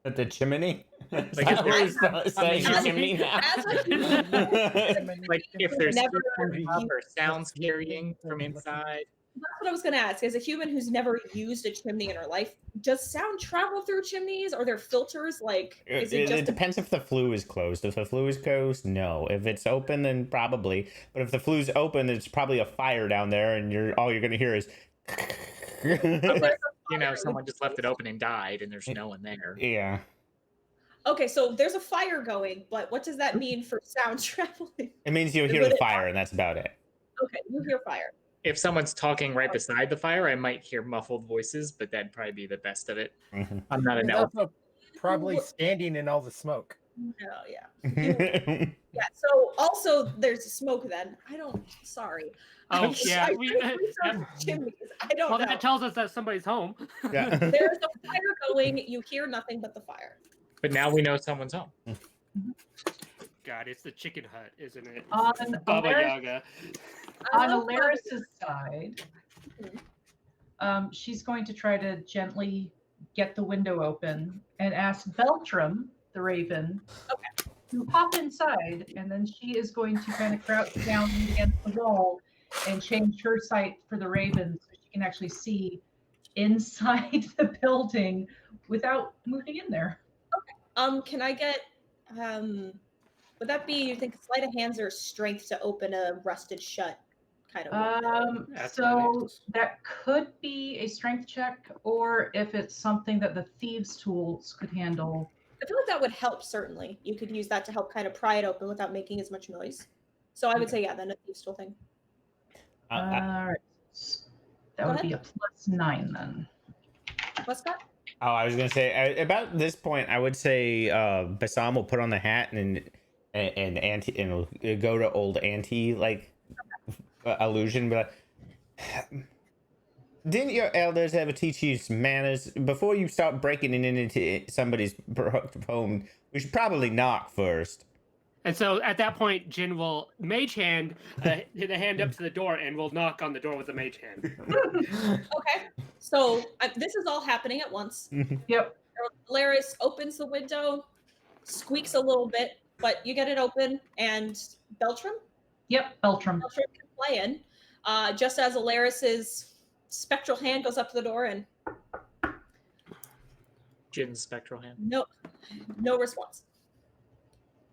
B: At the chimney? Is
E: Like,
B: that
E: if
B: what you're saying
A: As-
B: chimney now?
A: as a human,
E: Like if there's
A: Never
E: speakers
A: you-
E: up or sounds carrying from inside.
A: That's what I was going to ask. As a human who's never used a chimney in her life, does sound travel through chimneys? Are there filters? Like, is it just
B: It depends if the flue is closed. If the flue is closed, no. If it's open, then probably. But if the flue's open, there's probably a fire down there, and all you're gonna hear is.
E: Unless, someone just left it open and died, and there's no one there.
B: Yeah.
A: Okay, so there's a fire going, but what does that mean for sound traveling?
B: It means you'll hear the fire, and that's about it.
A: Okay, you hear fire.
E: If someone's talking right beside the fire, I might hear muffled voices, but that'd probably be the best of it.
B: Mhm.
E: I'm not an
F: He's
E: elf.
F: also probably standing in all the smoke.
A: No, yeah. Yeah, so also there's smoke then. Sorry.
C: Oh, yeah.
A: Chimneys. I don't
C: Well,
A: know.
C: that tells us that somebody's home.
B: Yeah.
A: There's a fire going, you hear nothing but the fire.
E: But now we know someone's home.
C: God, it's the chicken hut, isn't it?
D: On
C: Baba
D: Alaris-
C: Yaga.
D: On
A: love
D: Alaris's side, she's going to try to gently get the window open and ask Beltram, the raven, to hop inside. And then she is going to kind of crouch down against the wall and change her sight for the raven so she can actually see inside the building without moving in there.
A: Can I get would that be, you think, sleight of hands or strength to open a rusted shut kind of window?
D: So
C: Athletics.
D: that could be a strength check, or if it's something that the thieves' tools could handle.
A: I feel like that would help, certainly. You could use that to help kind of pry it open without making as much noise. So I would say, yeah, then a thieves' tool thing.
D: All right. That
A: Go
D: would be a +9 then.
A: What's that?
B: Oh, I was gonna say about this point, I would say Bassam will put on the hat and anti and go to old anti illusion, but didn't your elders ever teach you some manners before you start breaking into somebody's home? We should probably knock first.
C: And so at that point, Jin will mage hand the hand up to the door and will knock on the door with the mage hand.
A: Okay. So this is all happening at once.
D: Yep.
A: Alaris opens the window, squeaks a little bit, but you get it open, and Beltram
D: Yep, Beltram.
A: can play in. Just as Alaris's spectral hand goes up to the door, and
E: Jin's spectral hand.
A: no response.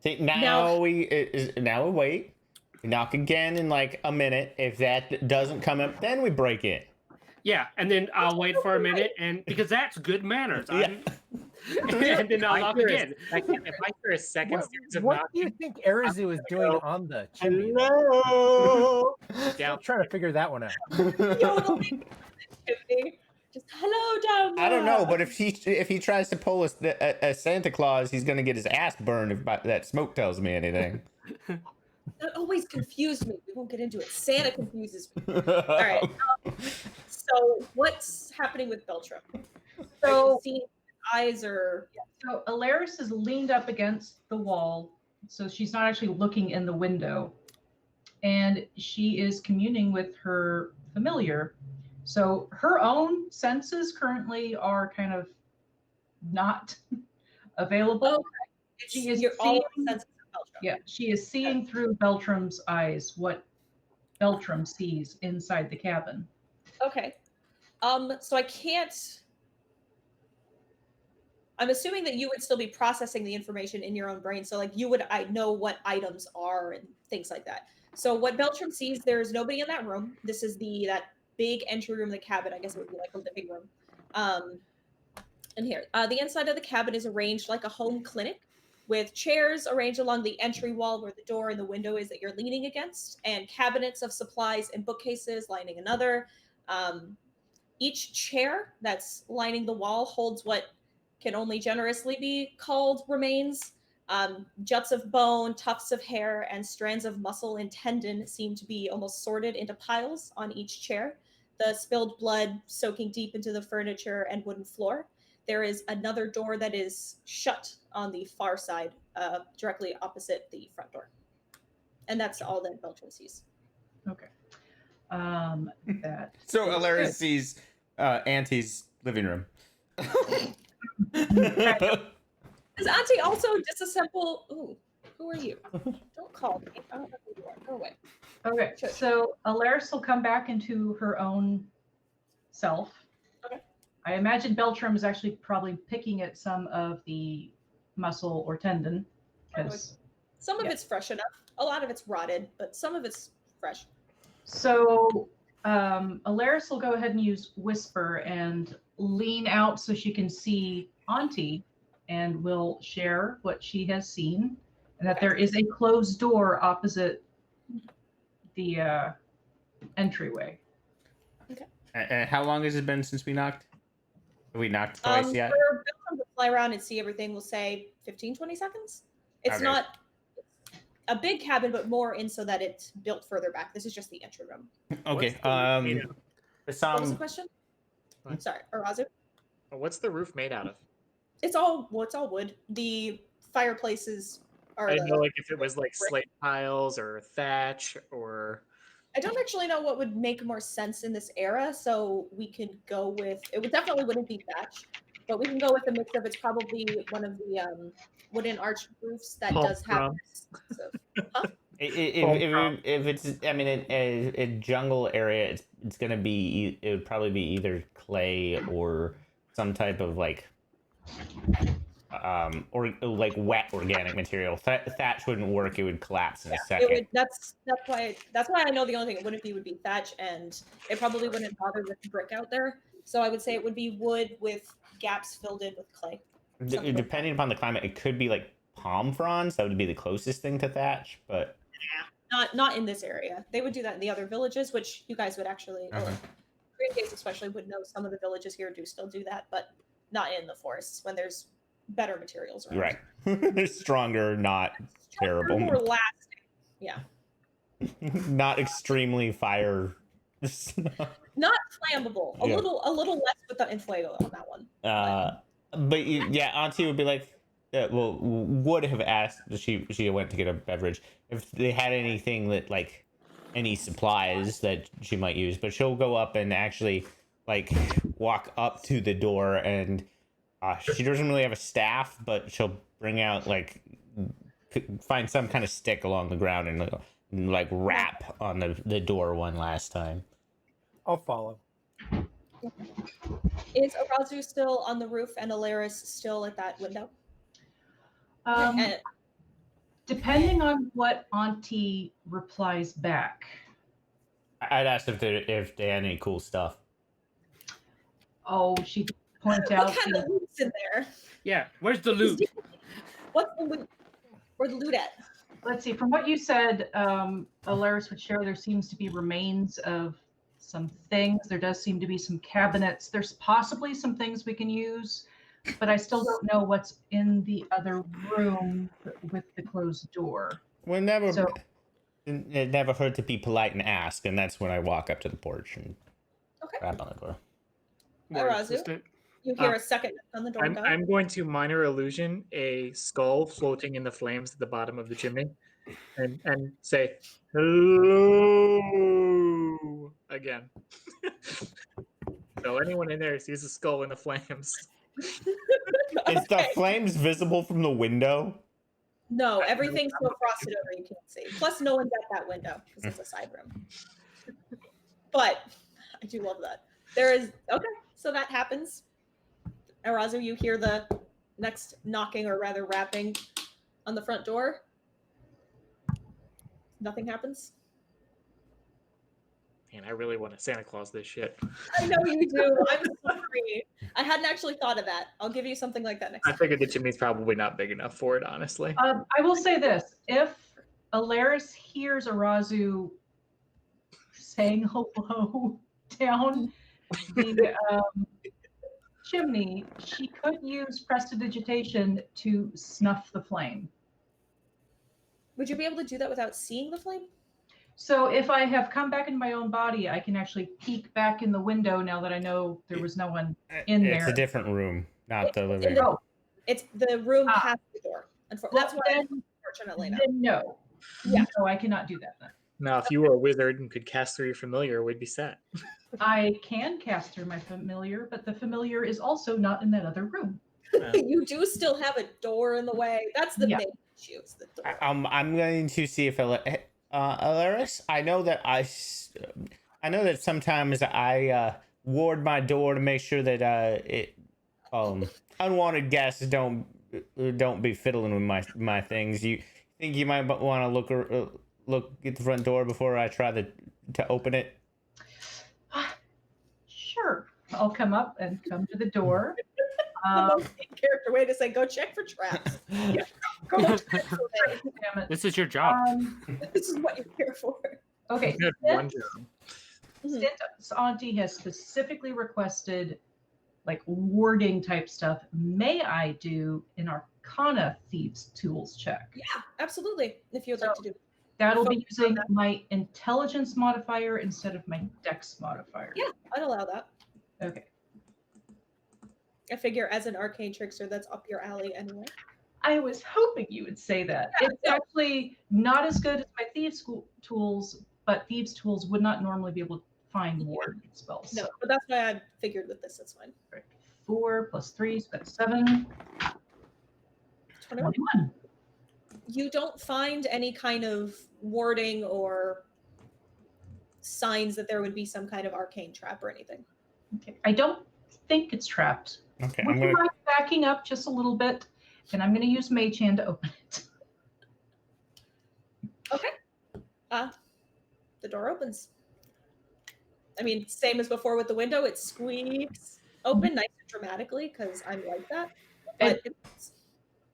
B: See, now we wait. We knock again in like a minute. If that doesn't come up, then we break in.
C: Yeah, and then I'll wait for a minute, and because that's good manners.
B: Yeah.
C: And then I'll knock again.
E: If I hear a second series of
F: What do you
E: knocking,
F: think Arizu is doing on the chimney?
B: Hello.
E: down,
F: I'm trying to figure that one out.
A: Yodeling. Just hello down there.
B: I don't know, but if he tries to pull a Santa Claus, he's gonna get his ass burned if that smoke tells me anything.
A: That always confused me. We won't get into it. Santa confuses me. All right. So what's happening with Beltram?
D: So,
A: See, eyes are
D: so Alaris is leaned up against the wall, so she's not actually looking in the window. And she is communing with her familiar. So her own senses currently are kind of not available. She is
A: you're all
D: seeing-
A: senses of Beltram.
D: Yeah, she is seeing through Beltram's eyes what Beltram sees inside the cabin.
A: Okay. So I can't. I'm assuming that you would still be processing the information in your own brain. So like I know what items are and things like that. So what Beltram sees, there's nobody in that room. This is that big entry room of the cabin. I guess it would be like a living room. And here, the inside of the cabin is arranged like a home clinic, with chairs arranged along the entry wall where the door and the window is that you're leaning against, and cabinets of supplies and bookcases lining another. Each chair that's lining the wall holds what can only generously be called remains. Juts of bone, tufts of hair, and strands of muscle and tendon seem to be almost sorted into piles on each chair, the spilled blood soaking deep into the furniture and wooden floor. There is another door that is shut on the far side, directly opposite the front door. And that's all that Beltram sees.
D: Okay. That
B: So
D: is
B: Alaris
D: good.
B: sees Auntie's living room.
A: Does Auntie also disassemble? Ooh, Who are you? Don't call me. I don't know who you are. Go away.
D: Okay,
A: Sure.
D: so Alaris will come back into her own self.
A: Okay.
D: I imagine Beltram is actually probably picking at some of the muscle or tendon. Because
A: Some of
D: Yeah.
A: it's fresh enough. A lot of it's rotted, but some of it's fresh.
D: so Alaris will go ahead and use Whisper and lean out so she can see Auntie, and will share what she has seen, and that there is a closed door opposite the entryway.
B: And how long has it been since we knocked? Have we knocked twice yet?
A: For Beltram to fly around and see everything, we'll say 15, 20 seconds. It's
B: Okay.
A: not a big cabin, but more in so that it's built further back. This is just the entry room.
B: Okay.
E: What's the roof made out of?
A: What was the
B: Some
A: question?
E: What?
A: Sorry, Arazu.
E: What's the roof made out of?
A: It's all wood. The fireplaces are.
E: I didn't
A: the-
E: know like if it was like
A: brick.
E: slate tiles or thatch or
A: I don't actually know what would make more sense in this era, so we could go with it. Would definitely wouldn't be thatch, but we can go with a mix of. It's probably one of the wooden arch roofs that
E: Pulp
A: does have.
E: drum.
A: So, huh?
B: if it's I mean a jungle area, it's gonna be it would probably be either clay or some type of like or like wet organic material. Thatch wouldn't work; it would collapse in a
A: It
B: second.
A: would. That's why I know the only thing it wouldn't be would be thatch, and it probably wouldn't bother with brick out there. So I would say it would be wood with gaps filled in with clay. something.
B: Depending upon the climate, it could be like palm fronds. That would be the closest thing to thatch, but
A: Not in this area. They would do that in the other villages, which you guys would actually.
B: Uh-huh.
A: Green Gates especially would know some of the villages here do still do that, but not in the forests when there's better materials around.
B: right, they're stronger, not
A: Stronger,
B: terrible.
A: more lasting. Yeah.
B: not extremely fire.
A: Not flammable. A
B: Yeah.
A: little less with the Infuego on that one.
B: But yeah, Auntie would be like, would have asked. She went to get a beverage if they had anything that like any supplies that she might use. But she'll go up and actually like walk up to the door, and she doesn't really have a staff, but she'll bring out like find some kind of stick along the ground and like rap on the door one last time.
F: I'll follow.
A: Is Arazu still on the roof and Alaris still at that window? And-
D: Depending on what Auntie replies back.
B: I'd asked if they had any cool stuff.
D: Oh, she did point out.
A: what kind of loot's in there?
C: Yeah, where's the loot?
A: What's the loot? Where's the loot at?
D: Let's see, from what you said, Alaris would share there seems to be remains of some things. There does seem to be some cabinets. There's possibly some things we can use, but I still don't know what's in the other room with the closed door.
B: Well, never.
D: So-
B: It never hurt to be polite and ask, and that's when I walk up to the porch and
A: Okay.
B: rap on the door.
C: More
A: Arazu?
C: assistant.
A: You hear a second knock on the door. Guy.
E: I'm going to minor illusion a skull floating in the flames at the bottom of the chimney and say hello again. So anyone in there sees a skull in the flames.
B: Is the
A: Okay.
B: flames visible from the window?
A: No, everything's so frosted over you can't see. Plus, no one's at that window because it's a side room. But I do love that. There is okay, so that happens. Arazu, you hear the next knocking or rather rapping on the front door. Nothing happens.
E: Man, I really want to Santa Claus this shit.
A: I know you do. I'm sorry. I hadn't actually thought of that. I'll give you something like that next
E: I
A: time.
E: figured the chimney's probably not big enough for it, honestly.
D: I will say this: if Alaris hears Arazu saying hello down the chimney, she could use prestidigitation to snuff the flame.
A: Would you be able to do that without seeing the flame?
D: So if I have come back in my own body, I can actually peek back in the window now that I know there was no one in
B: It's
D: there.
B: a different room, not the living room.
D: No,
A: It's the room
D: Ah.
A: past the door. That's why,
D: then,
A: unfortunately, no.
D: then no.
A: Yeah.
D: No, I cannot do that then.
E: Now, if you were a wizard and could cast through your familiar, we'd be set.
D: I can cast through my familiar, but the familiar is also not in that other room.
A: You do still have a door in the way. That's the
D: Yeah.
A: main Shields the door.
B: I'm going to see if Alaris. I know that I know that sometimes I ward my door to make sure that unwanted guests don't be fiddling with my things. You think you might want to look at the front door before I try to open it?
D: Sure. I'll come up and come to the door.
A: The most in-character way to say, go check for traps.
D: Yeah.
A: Go check for traps.
D: Damn it.
C: This is your job.
A: This is what you're here for.
D: Okay.
E: You had one job.
D: Since Auntie has specifically requested like warding type stuff, may I do an Arcana Thieves Tools check?
A: Yeah, absolutely. If you would like to do.
D: That'll be using my intelligence modifier instead of my dex modifier.
A: Yeah, I'd allow that.
D: Okay.
A: I figure as an arcane trickster, that's up your alley anyway.
D: I was hoping you would say that.
A: Yeah,
D: It's actually not as good as my Thieves Tools, but Thieves Tools would not normally be able to find ward spells.
A: No, but that's why I figured with this, it's fine.
D: Right. 4 + 3, so that's 7.
A: 21.
D: 21.
A: You don't find any kind of warding or signs that there would be some kind of arcane trap or anything.
D: Okay. I don't think it's trapped.
B: Okay,
D: Would you mind backing up just a little bit? And I'm going to use Mage Hand to open it.
A: Okay. The door opens. I mean, same as before with the window, it squeaks open nice and dramatically because I'm like that. But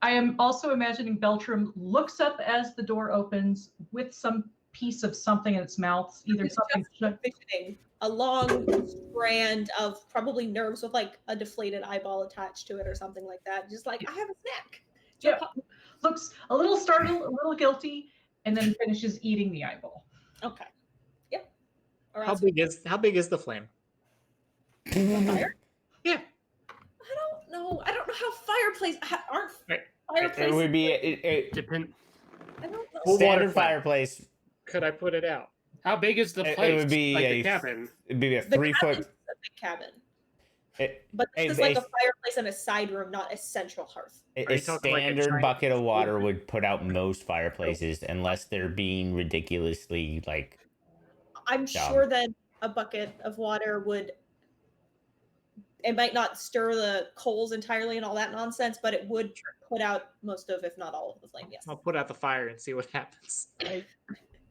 D: I am also imagining Beltram looks up as the door opens with some piece of something in its mouth, either something.
A: envisioning a long strand of probably nerves with like a deflated eyeball attached to it or something like that. Just like, I have a snack.
D: Yeah. Looks a little startled, a little guilty, and then finishes eating the eyeball.
A: Okay. Yep. Or
E: How
A: else
E: big is the flame?
A: fire?
E: Yeah.
A: I don't know. I don't know how fireplace aren't
E: Right.
A: fireplaces.
B: It would be
C: Depend.
A: I don't know.
E: Well,
B: standard
E: water flame.
B: fireplace.
E: Could I put it out?
C: How big is the
B: It
C: place?
B: would be
C: like
B: a
C: the cabin.
B: It'd be a
A: The
B: 3
A: cabin's
B: foot.
A: a big cabin.
B: It,
A: But this
B: Hey,
A: is like
B: they-
A: a fireplace and a side room, not a central hearth.
B: a
E: Are you talking like a
B: standard
E: giant
B: bucket of water
E: cauldron?
B: would put out most fireplaces unless they're being ridiculously like.
A: I'm
B: Dumb.
A: sure that a bucket of water would. It might not stir the coals entirely and all that nonsense, but it would put out most of, if not all of the flame. Yes.
E: I'll put out the fire and see what happens.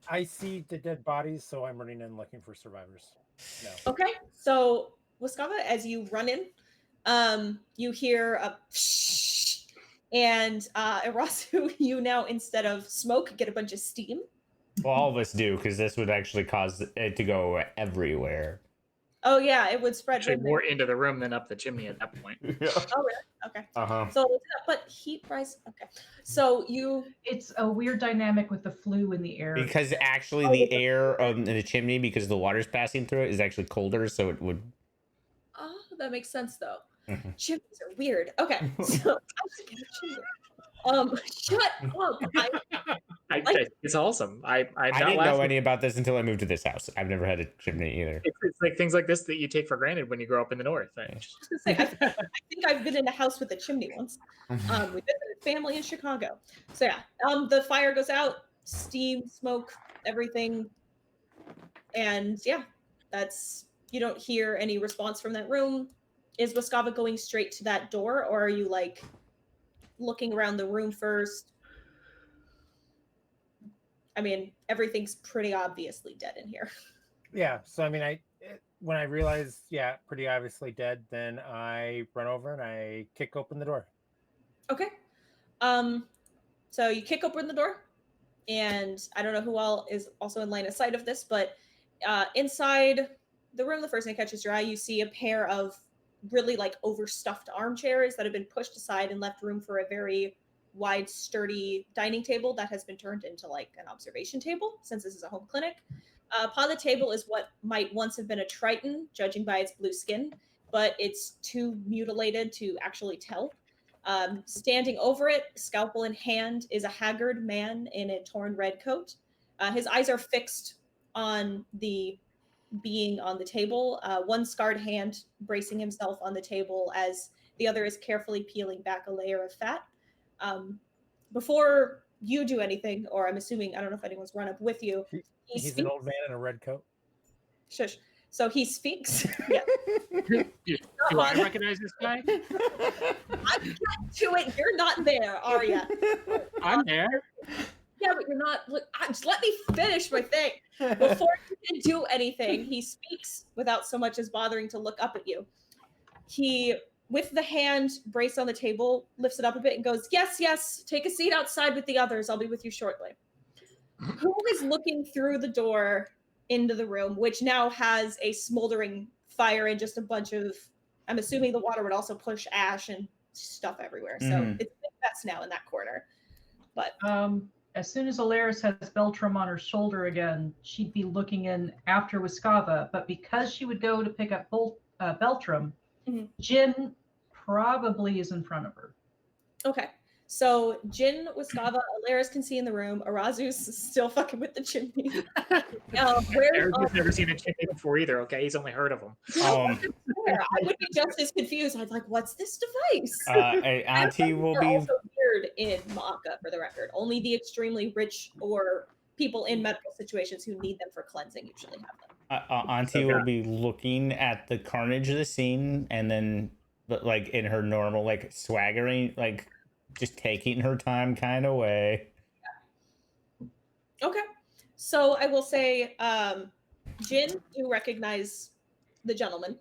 F: I see the dead bodies, so I'm running in looking for survivors. No.
A: Okay, so Waskava, as you run in, you hear a and Irasu, you now instead of smoke get a bunch of steam.
B: Well, all of us do because this would actually cause it to go everywhere.
A: Oh yeah, it would spread.
E: Actually,
A: wouldn't it?
E: more into the room than up the chimney at that point.
A: Oh really? Okay.
B: Uh-huh.
A: So, but heat rise. Okay. So you.
D: It's a weird dynamic with the flu in the air.
B: Because actually,
A: Oh,
B: the
A: yeah.
B: air in the chimney, because the water's passing through it, is actually colder, so it would.
A: Oh, that makes sense though.
B: Mhm.
A: Chimneys are weird. Okay. So shut up.
E: It's awesome. I'm
B: I
E: not
B: didn't know
E: laughing.
B: any about this until I moved to this house. I've never had a chimney either.
E: It's like things like this that you take for granted when you grow up in the north.
A: I was gonna say, I think I've been in a house with a chimney once. We visited family in Chicago. So yeah, the fire goes out, steam, smoke, everything, and yeah, that's you don't hear any response from that room. Is Waskava going straight to that door, or are you like looking around the room first? I mean, everything's pretty obviously dead in here.
F: Yeah, so I mean, when I realized, yeah, pretty obviously dead, then I run over and I kick open the door.
A: Okay. So you kick open the door, and I don't know who all is also in line of sight of this, but inside the room, the first thing that catches your eye, you see a pair of really like overstuffed armchairs that have been pushed aside and left room for a very wide, sturdy dining table that has been turned into like an observation table since this is a home clinic. Upon the table is what might once have been a Triton, judging by its blue skin, but it's too mutilated to actually tell. Standing over it, scalpel in hand, is a haggard man in a torn red coat. His eyes are fixed on the being on the table, one scarred hand bracing himself on the table as the other is carefully peeling back a layer of fat. Before you do anything, or I'm assuming, I don't know if anyone's run up with you.
F: He's an old man in a red coat.
A: Shush. So he speaks. Yeah.
C: Do I recognize this guy?
A: I'm getting to it. You're not there, are you?
C: I'm there.
A: Yeah, but you're not. Look, just let me finish my thing. Before you can do anything, he speaks without so much as bothering to look up at you. He, with the hand braced on the table, lifts it up a bit and goes, "Yes, yes, take a seat outside with the others. I'll be with you shortly." Who is looking through the door into the room, which now has a smoldering fire and just a bunch of, I'm assuming the water would also push ash and stuff everywhere. So
B: Mhm.
A: it's a big mess now in that corner. But
D: As soon as Alaris has Beltram on her shoulder again, she'd be looking in after Wiskava, but because she would go to pick up Beltram,
A: Mhm.
D: Jin probably is in front of her.
A: okay. So Jin, Wiskava, Alaris can see in the room. Arazu's still fucking with the chimney. Where's
E: Eric's never seen a chimney before either. Okay, he's only heard of them.
A: I would be just as confused. I'd like, what's this device?
B: Auntie will
A: They're
B: be.
A: also weird in Maka, for the record. Only the extremely rich or people in medical situations who need them for cleansing usually have them.
B: Auntie will be looking at the carnage of the scene, and then, but like in her normal, like swaggering, like just taking her time kind of way.
A: Okay. So I will say, Jin, you recognize the gentleman.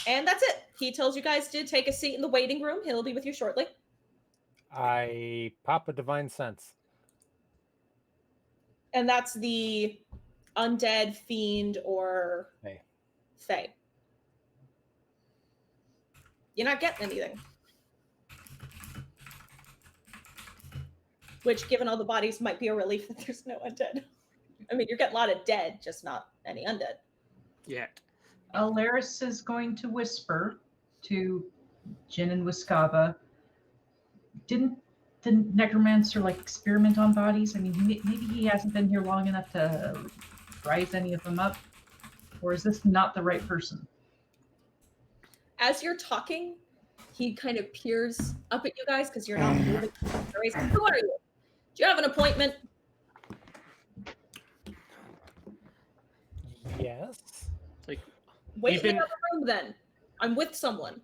A: And that's it. He tells you guys to take a seat in the waiting room. He'll be with you shortly.
F: I pop a divine sense.
A: And that's the undead, fiend, or
F: Hey.
A: fae. You're not getting anything. Which, given all the bodies, might be a relief that there's no undead. I mean, you're getting a lot of dead, just not any undead.
C: Yet.
D: Alaris is going to whisper to Jin and Wiskava, didn't the necromancer like experiment on bodies? I mean, maybe he hasn't been here long enough to rise any of them up, or is this not the right person?
A: As you're talking, he kind of peers up at you guys because you're not moving. Who are you? Do you have an appointment?
F: Yes.
C: Like,
A: Wait
C: We've
A: in
C: been-
A: the other room then. I'm with someone.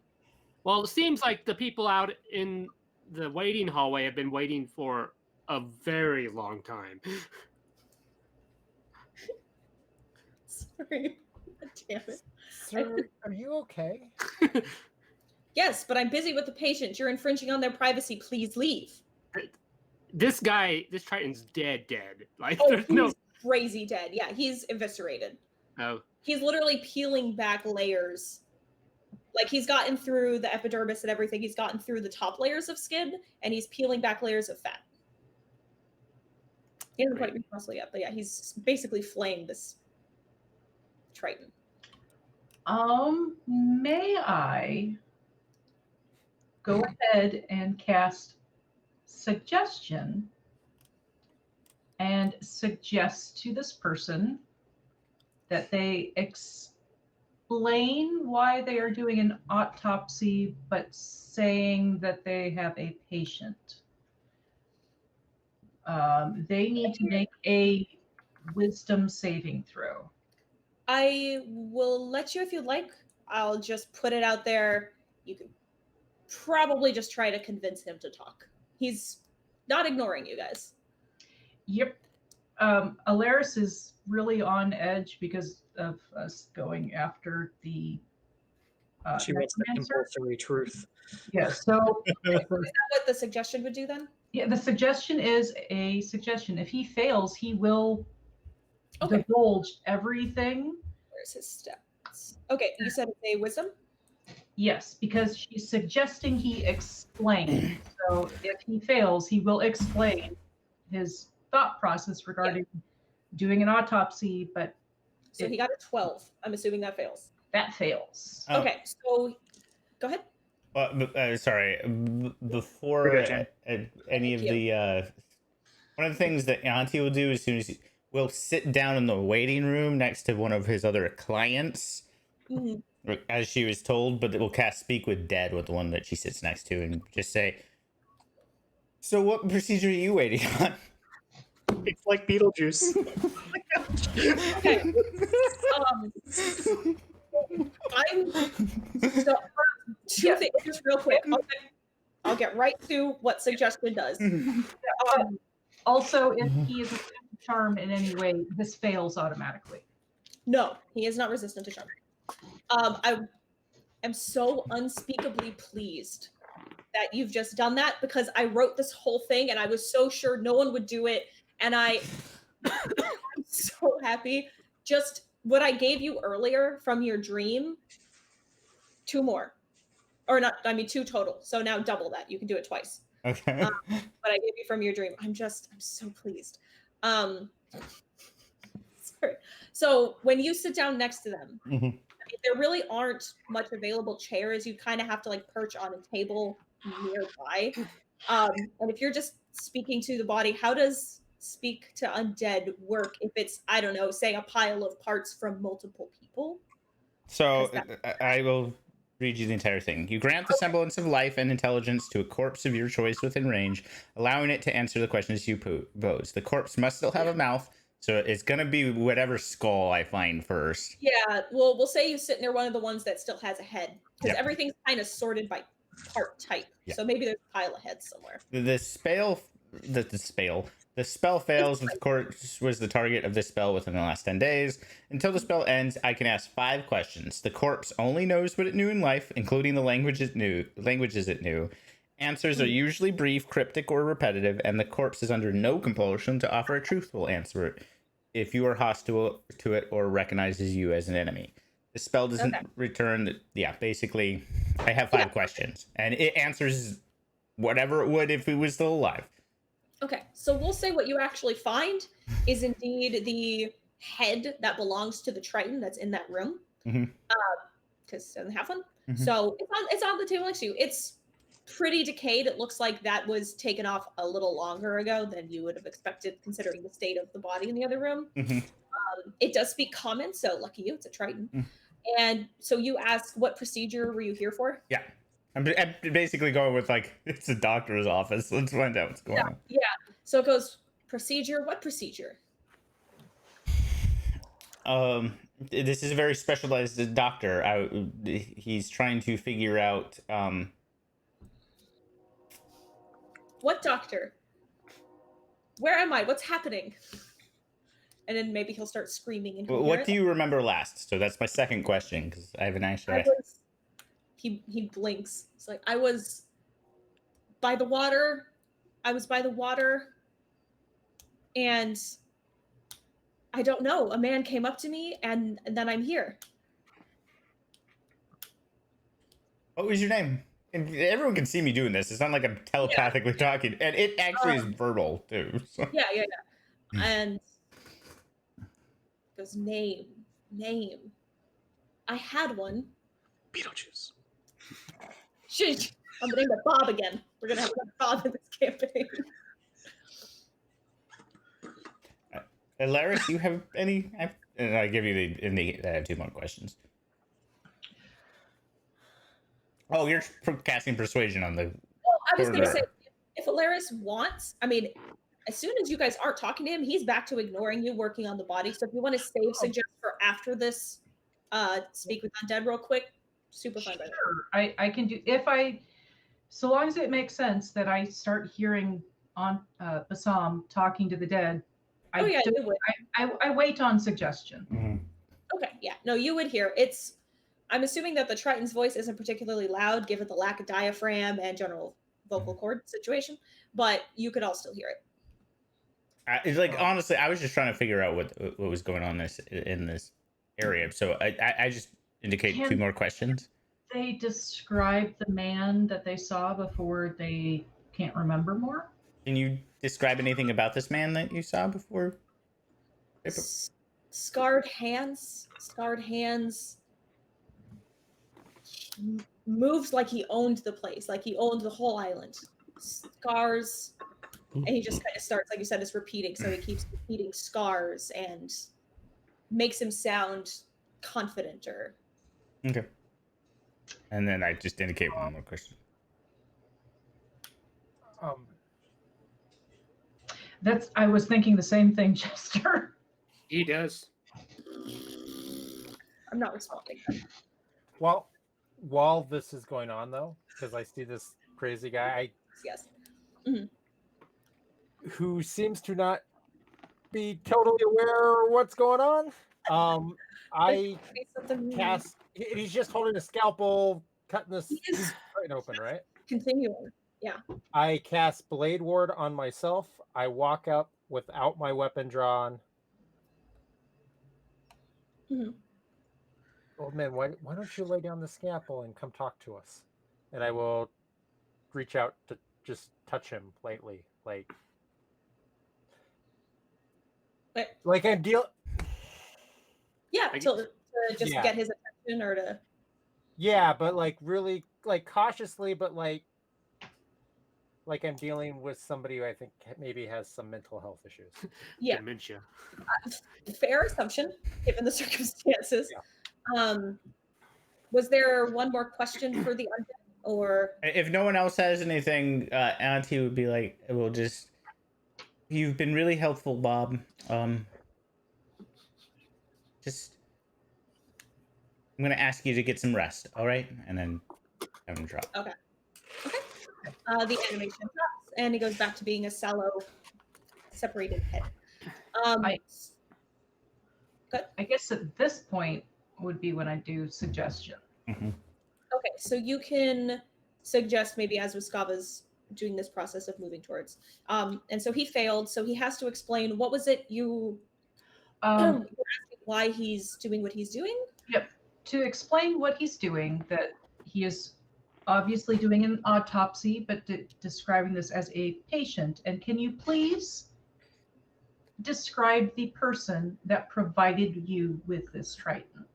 C: well, it seems like the people out in the waiting hallway have been waiting for a very long time.
A: Sorry. Damn it.
F: Sir, are you okay?
A: Yes, but I'm busy with the patient. You're infringing on their privacy. Please leave.
C: This guy, this Triton's dead. Like,
A: Oh,
C: there's no.
A: he's crazy dead. Yeah, he's eviscerated.
C: Oh,
A: He's literally peeling back layers. Like, he's gotten through the epidermis and everything. He's gotten through the top layers of skin, and he's peeling back layers of fat. He hasn't quite been muscle yet, but yeah, he's basically flaying this Triton.
D: May I go ahead and cast suggestion and suggest to this person that they explain why they are doing an autopsy, but saying that they have a patient. They need to make a wisdom saving throw.
A: I will let you if you'd like. I'll just put it out there. You could probably just try to convince him to talk. He's not ignoring you guys.
D: Yep. Alaris is really on edge because of us going after the
E: She wants the
D: necromancer.
E: compulsory truth.
D: Yeah, so
A: Is that what the suggestion would do then?
D: yeah, the suggestion is a suggestion. If he fails, he will
A: Okay.
D: divulge everything.
A: Where's his stats? Okay, you said it's a wisdom?
D: Yes, because she's suggesting he explain. So if he fails, he will explain his thought process regarding doing an autopsy, but
A: So he got a 12. I'm assuming that fails.
D: that fails.
B: Oh.
A: Okay, so go ahead.
B: Sorry. Before
E: You're good, Jen.
B: any of
A: Thank
B: the one of the things that Auntie will do as soon as we'll sit down in the waiting room next to one of his other clients,
A: Mhm.
B: as she was told, but it will cast Speak with Dead with the one that she sits next to, and just say, So what procedure are you waiting on?
E: It's like Beetlejuice.
A: Okay. I'm so two things just real quick. I'll get right to what suggestion does.
D: Also, if he is resistant to charm in any way, this fails automatically.
A: No, he is not resistant to charm. I am so unspeakably pleased that you've just done that because I wrote this whole thing and I was so sure no one would do it. And I'm so happy. Just what I gave you earlier from your dream, 2 more. Or not, I mean, 2 total. So now double that. You can do it twice.
B: Okay.
A: What I gave you from your dream. I'm so pleased. Sorry. So when you sit down next to them,
B: Mhm.
A: I mean, there really aren't much available chairs. You kind of have to like perch on a table nearby. And if you're just speaking to the body, how does speak to undead work if it's, I don't know, say a pile of parts from multiple people?
B: So
A: How's
B: I will read you the entire thing. You grant the semblance of life and intelligence to a corpse of your choice within range, allowing it to answer the questions you pose. The corpse must still have a mouth, so it's gonna be whatever skull I find first.
A: Yeah, well, we'll say you sit near one of the ones that still has a head, because
B: Yep.
A: everything's kind of sorted by part type.
B: Yep.
A: So maybe there's a pile of heads somewhere.
B: The spell fails if the corpse was the target of this spell within the last 10 days. Until the spell ends, I can ask 5 questions. The corpse only knows what it knew in life, including the languages it knew. Answers are usually brief, cryptic, or repetitive, and the corpse is under no compulsion to offer a truthful answer if you are hostile to it or recognizes you as an enemy. The spell doesn't return. Basically, I have 5 questions, and it answers whatever it would if it was still alive.
A: Okay, so we'll say what you actually find is indeed the head that belongs to the Triton that's in that room.
B: Mhm.
A: Because it doesn't have one.
B: Mhm.
A: So it's on the table next to you. It's pretty decayed. It looks like that was taken off a little longer ago than you would have expected, considering the state of the body in the other room.
B: Mhm.
A: It does speak common, so lucky you, it's a Triton. And so you ask, what procedure were you here for?
B: Yeah. I'm basically going with like, it's a doctor's office. Let's find out what's going on.
A: Yeah. So it goes, procedure, what procedure?
B: This is a very specialized doctor. He's trying to figure out
A: What doctor? Where am I? What's happening? And then maybe he'll start screaming. And
B: what do you remember last? So that's my second question because I haven't actually.
A: He blinks. It's like, I was by the water. I was by the water. And I don't know. A man came up to me and then I'm here.
B: What was your name? And everyone can see me doing this. It's not like I'm telepathically talking. And it actually is verbal too. So.
A: Yeah. And goes, name. I had one.
E: Beetlejuice.
A: Shit. I'm gonna name it Bob again. We're gonna have Bob in this campaign.
B: Laris, you have any? And I give you I have 2 more questions. Oh, you're casting persuasion on the.
A: Well, I was gonna
B: Corridor.
A: say, if Alaris wants, I mean, as soon as you guys aren't talking to him, he's back to ignoring you, working on the body. So if you want to save suggest for after this, speak with Undead real quick, super fun. By
D: Sure, I can do so long as it makes sense that I start hearing on Bassam talking to the dead. I
A: Oh yeah,
D: don't-
A: you would.
D: I wait on suggestion.
B: Mhm.
A: Okay, yeah, no, you would hear. I'm assuming that the Triton's voice isn't particularly loud, given the lack of diaphragm and general vocal cord situation, but you could all still hear it.
B: It's like honestly, I was just trying to figure out what was going on in this area. So I just indicate 2 more questions.
D: They describe the man that they saw before they can't remember more.
B: Can you describe anything about this man that you saw before?
A: Scarred hands. Moves like he owned the place, like he owned the whole island. Scars, and he just kind of starts, like you said, it's repeating. So he keeps repeating scars and makes him sound confidenter.
B: Okay. And then I just indicate 1 more question.
D: I was thinking the same thing, Chester.
C: He does.
A: I'm not responding.
G: Well, while this is going on, though, because I see this crazy guy
A: Yes.
G: who seems to not be totally aware of what's going on, I
A: Say something
G: cast. He's just holding a scalpel, cutting this
A: He is-
G: right open, right?
A: continuing.
G: I cast Blade Ward on myself. I walk up without my weapon drawn.
A: Mhm.
G: Old man, why don't you lay down the scalpel and come talk to us? And I will reach out to just touch him lightly,
A: Wait.
G: like I'm deal.
A: Yeah,
C: I
A: to just
G: Yeah.
A: get his attention or to.
G: Yeah, but like really, like cautiously, but like I'm dealing with somebody who I think maybe has some mental health issues.
A: Yeah.
C: Dementia.
A: Fair assumption, given the circumstances. Was there one more question for the undead, or
B: If no one else has anything, Auntie would be like, "We'll just. You've been really helpful, Bob. Just. I'm gonna ask you to get some rest, all right?" And then have him drop.
A: the animation drops and he goes back to being a sallow, separated head.
D: I guess at this point would be when I do suggestion.
B: Mhm.
A: Okay, so you can suggest maybe as Wiskava's doing this process of moving towards. And so he failed, so he has to explain what was it you
D: Um,
A: you're asking why he's doing what he's doing?
D: to explain what he's doing, that he is obviously doing an autopsy, but describing this as a patient. And can you please describe the person that provided you with this Triton?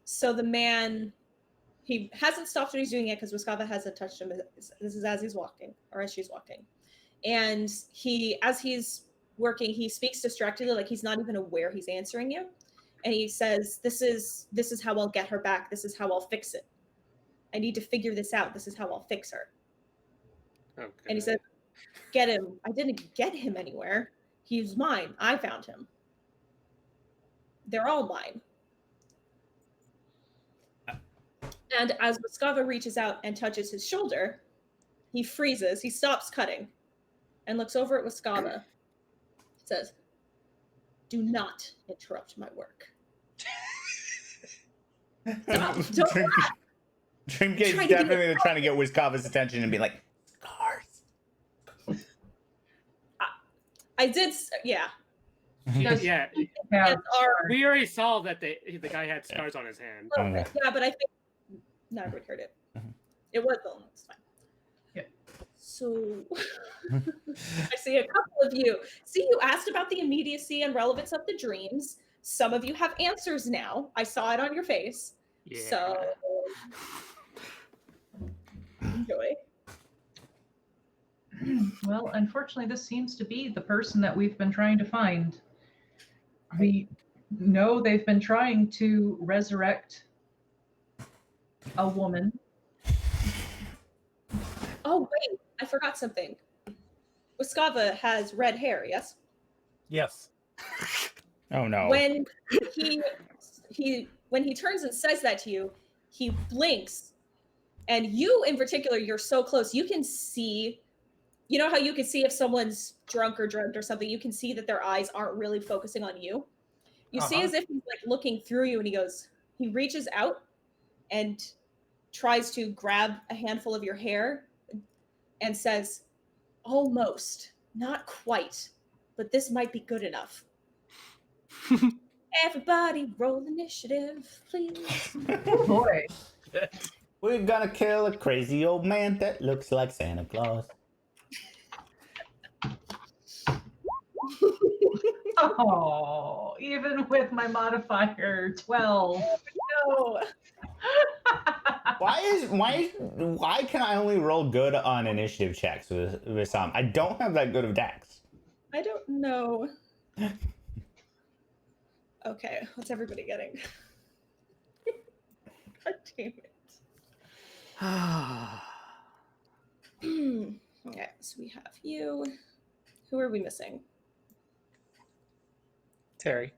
A: So the man, he hasn't stopped what he's doing yet because Wiskava hasn't touched him. This is as he's walking, or as she's walking. And as he's working, he speaks distractedly, like he's not even aware he's answering you. And he says, this is how I'll get her back. This is how I'll fix it. I need to figure this out. This is how I'll fix her.
C: Okay.
A: And he said, get him. I didn't get him anywhere. He's mine. I found him. They're all mine. And as Wiskava reaches out and touches his shoulder, he freezes. He stops cutting and looks over at Wiskava. Says, do not interrupt my work. Stop. Don't laugh.
B: Dreamgate's
A: Trying to get
B: definitely trying to get Wiskava's attention and be like, scars.
A: I did, yeah.
D: Does
C: Yeah,
D: he have
A: That's our,
C: we already saw that the guy had scars on his hand.
B: Okay.
A: yeah, but I think not everyone heard it.
B: Mhm.
A: It was the it's fine.
D: Yeah.
A: So I see a couple of you. See, you asked about the immediacy and relevance of the dreams. Some of you have answers now. I saw it on your face.
C: Yeah.
A: So enjoy.
D: Well, unfortunately, this seems to be the person that we've been trying to find. We know they've been trying to resurrect a woman.
A: Oh wait, I forgot something. Wiskava has red hair, yes?
G: Yes.
B: Oh no.
A: When he turns and says that to you, he blinks, and you in particular, you're so close, you can see. You know how you can see if someone's drunk or drugged or something, you can see that their eyes aren't really focusing on you. You see as if he's like looking through you, and he reaches out and tries to grab a handful of your hair and says, almost, not quite, but this might be good enough. Everybody roll initiative, please.
D: Oh boy.
B: We're gonna kill a crazy old man that looks like Santa Claus.
D: Oh, even with my modifier 12.
A: No.
B: Why can I only roll good on initiative checks with some? I don't have that good of dex.
A: I don't know. Okay, what's everybody getting? God damn it. Okay, so we have you. Who are we missing?
E: Terry.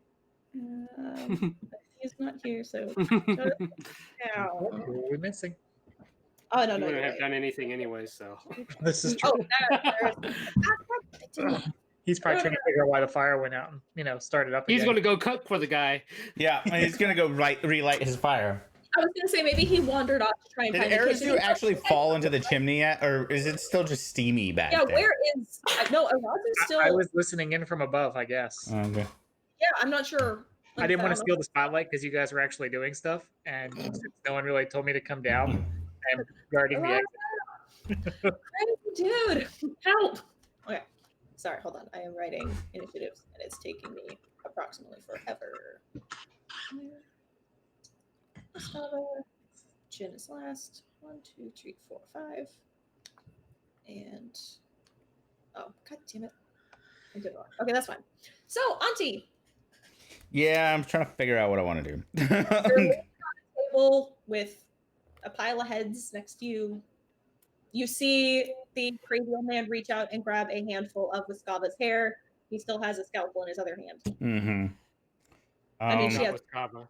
A: He's not here, so now.
E: Who are we missing?
A: Oh no,
C: You
A: no,
C: wouldn't
A: you're
C: have
A: right.
C: done anything anyway, so.
E: This is true.
A: Oh, there.
E: He's probably trying to figure out why the fire went out and, you know, started up again.
C: He's going to go cook for the guy.
B: Yeah, he's gonna go relight his fire.
A: I was gonna say maybe he wandered off to try and
B: Did
A: find the kitchen.
B: Arisu actually fall into the chimney yet, or is it still just steamy back
A: Yeah,
B: there?
A: where is? No, Arazu's still.
E: I was listening in from above, I guess.
B: Okay.
A: Yeah, I'm not sure.
E: I didn't want to
A: don't
E: steal the spotlight because you guys were actually doing stuff, and since no one really told me to come down, I'm guarding the
A: know.
E: exit.
A: Crazy dude, help! Okay, sorry, hold on. I am writing initiatives, and it's taking me approximately forever. Jin is last. 1, 2, 3, 4, 5. And oh, god damn it! I did wrong. Okay, that's fine. So, Auntie,
B: Yeah, I'm trying to figure out what I want to do.
A: you're laying on a table with a pile of heads next to you. You see the crazy old man reach out and grab a handful of Wiskava's hair. He still has a scalpel in his other hand.
B: Mm-hmm.
A: I mean,
B: Um,
A: she
C: Not
A: has-
C: with Kava.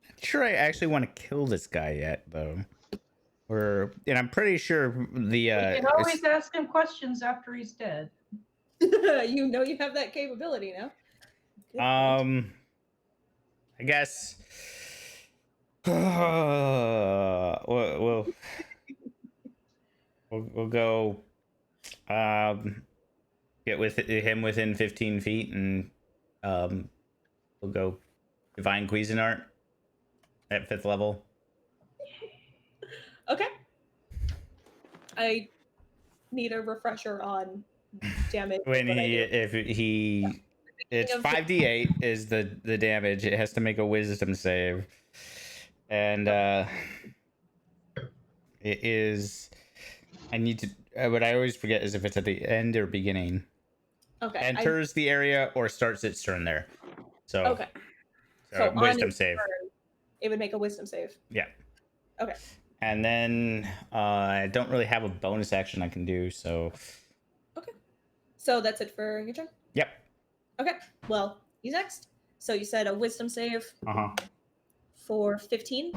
B: Not sure I actually want to kill this guy yet, though. And I'm pretty sure the
D: You can always ask him questions after he's dead.
A: You know you have that capability now. Good point.
B: I guess we'll go get with him within 15 feet, and we'll go Divine Cuisinart at 5th level.
A: Okay. I need a refresher on damage.
B: When
A: what I do.
B: it's 5d8 is the damage. It has to make a wisdom save, and it is. I need to. What I always forget is if it's at the end or beginning.
A: Okay.
B: Enters the area or starts its turn there. So
A: Okay.
B: so
A: on
B: wisdom
A: its
B: save.
A: turn, it would make a wisdom save.
B: Yeah.
A: Okay.
B: And then I don't really have a bonus action I can do. So
A: So that's it for your turn?
B: yep.
A: Okay. Well, he's next. So you said a wisdom save
B: Uh-huh.
A: for 15.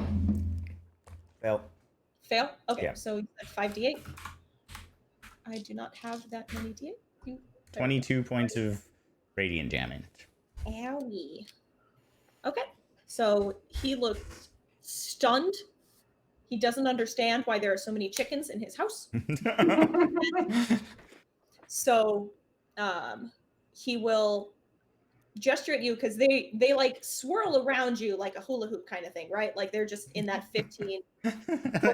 B: Well,
A: Fail? Okay.
B: Yeah.
A: So you said 5d8. I do not have that many d8.
B: 22 points of radiant damage.
A: Owie. Okay. So he looks stunned. He doesn't understand why there are so many chickens in his house. So he will gesture at you because they like swirl around you like a hula hoop kind of thing, right? Like they're just in that 15.
B: They're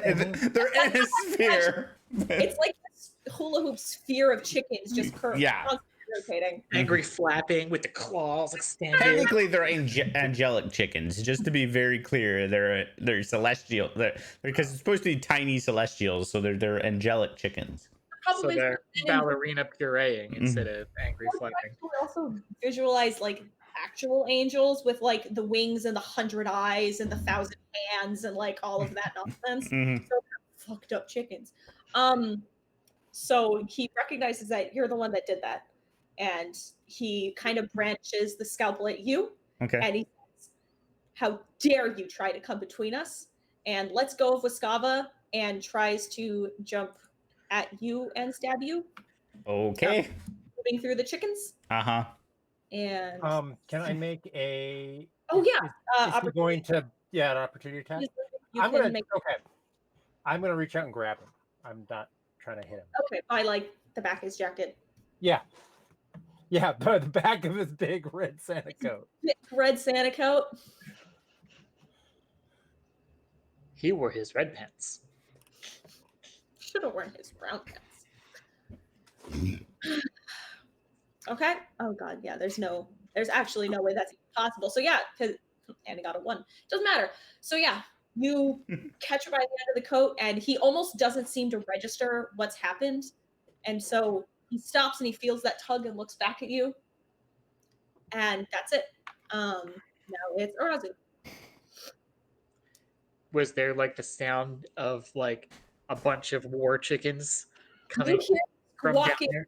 B: in a sphere.
A: It's like this hula hoop sphere of chickens just
B: Yeah.
A: constantly rotating.
E: Angry flapping with the claws extended.
B: Technically, they're angelic chickens. Just to be very clear, they're celestial. Because it's supposed to be tiny celestials, so they're angelic chickens.
E: So
A: Probably
E: they're ballerina pureeing instead of angry flapping.
A: I also visualize like actual angels with like the wings and the 100 eyes and the 1,000 hands and like all of that nonsense.
B: Mhm.
A: So fucked up chickens. So he recognizes that you're the one that did that, and he kind of branches the scalpel at you,
B: Okay.
A: and he says, "How dare you try to come between us?" And lets go of Wiskava and tries to jump at you and stab you,
B: Okay.
A: moving through the chickens.
B: Uh-huh.
A: And
G: Can I make a?
A: oh yeah,
G: Is he going to? Yeah, an opportunity attack.
A: you
G: I'm
A: can
G: gonna
A: make
G: okay. I'm gonna reach out and grab him. I'm not trying to hit him.
A: okay by like the back of his jacket.
G: Yeah, yeah, the back of his big red Santa coat.
A: Red Santa coat.
E: He wore his red pants.
A: Should have worn his brown pants. Okay. Oh god, yeah. There's actually no way that's possible. So yeah, because Annie got a 1. Doesn't matter. So yeah, you catch her by the end of the coat, and he almost doesn't seem to register what's happened, and so he stops and he feels that tug and looks back at you, and that's it. Now it's Arazu.
E: Was there like the sound of like a bunch of war chickens coming
A: hear
E: from down
A: squawking
E: there.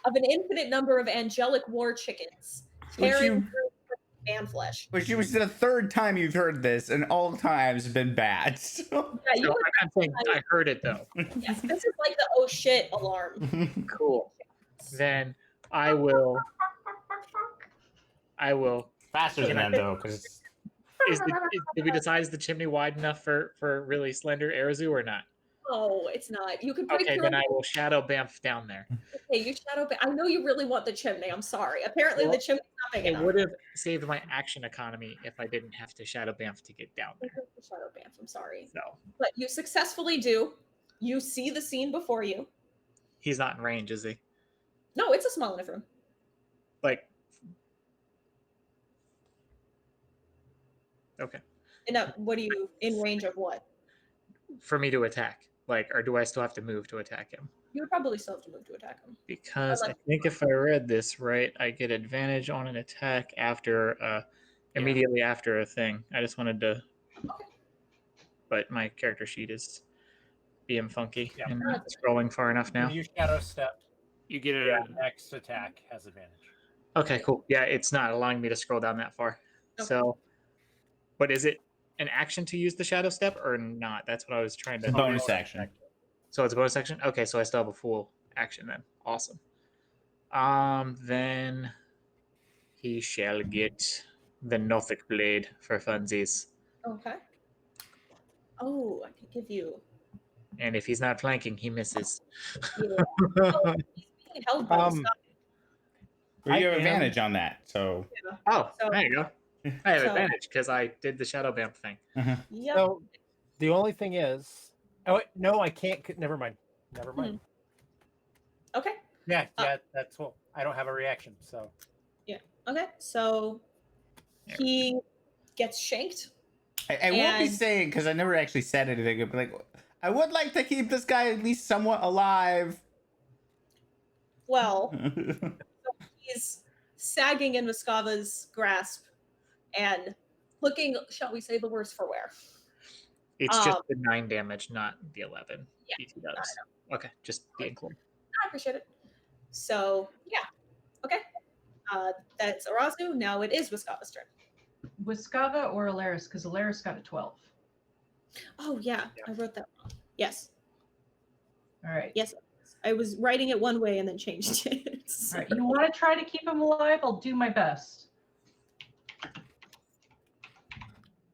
A: of an infinite number of angelic war chickens
B: Would
A: tearing
B: you-
A: through man flesh.
B: Which was the third time you've heard this, and all times have been bad. So.
A: Yeah, you
E: No,
A: would,
E: I'm saying I heard it though.
A: yes, this is like the oh shit alarm.
E: Cool. Then I will.
B: Faster than that though, because
E: Did we decide is the chimney wide enough for really slender Arazu or not?
A: Oh, it's not. You could break
E: Okay,
A: through.
E: then I will shadow bamf down there.
A: Okay, you shadow. I know you really want the chimney. I'm sorry. Apparently,
E: Well,
A: the chimney's not big
E: It
A: enough.
E: would have saved my action economy if I didn't have to shadow bamf to get down there.
A: Shadow Bamf. I'm sorry,
E: So
A: but you successfully do. You see the scene before you.
E: he's not in range, is he?
A: No, it's a small enough room.
E: Like, okay,
A: And what do you in range of? What
E: for me to attack, like, or do I still have to move to attack him?
A: you would probably still have to move to attack him.
E: Because I
A: like-
E: think if I read this right, I get advantage on an attack after immediately after a thing. I just wanted to, but my character sheet is being funky
G: Yeah.
E: and not scrolling far enough now.
G: When you shadow step,
C: You get a
G: the next attack has advantage.
E: Okay, cool. Yeah, it's not allowing me to scroll down that far.
A: Okay.
E: So, but is it an action to use the shadow step or not? That's what I was trying to.
B: It's a bonus action.
E: So it's a bonus action. Okay, so I still have a full action then. Awesome. Then he shall get the Nothic blade for funsies,
A: Okay. Oh, I could give you.
E: and if he's not flanking, he misses.
A: Oh, he's being held by the
G: Um,
A: Scott.
B: Well, you
G: I
B: have
G: am-
B: advantage on that, so.
E: Oh,
A: So-
E: there you go. I have
A: So-
E: advantage because I did the shadow bamf thing.
A: Yep.
G: So the only thing is, oh wait, no, I can't. Never mind. Never mind.
A: Okay.
G: Yeah, that's cool. I don't have a reaction, so
A: Okay. So
E: There
A: he gets shanked.
B: I will be
A: And-
B: saying, because I never actually said anything, but like, I would like to keep this guy at least somewhat alive.
A: Well, he's sagging in Muskava's grasp and looking, shall we say, the worse for wear.
E: It's just the 9 damage, not the 11.
A: Yeah,
E: PT does. Okay, just being clear.
A: I appreciate it. So, yeah. Okay. That's Arazu. Now it is Muskava's turn.
D: Wiskava or Alaris? Because Alaris got a 12.
A: Oh, yeah. I wrote that wrong. Yes.
D: All right.
A: Yes. I was writing it one way and then changed it.
D: All right. You want to try to keep him alive? I'll do my best.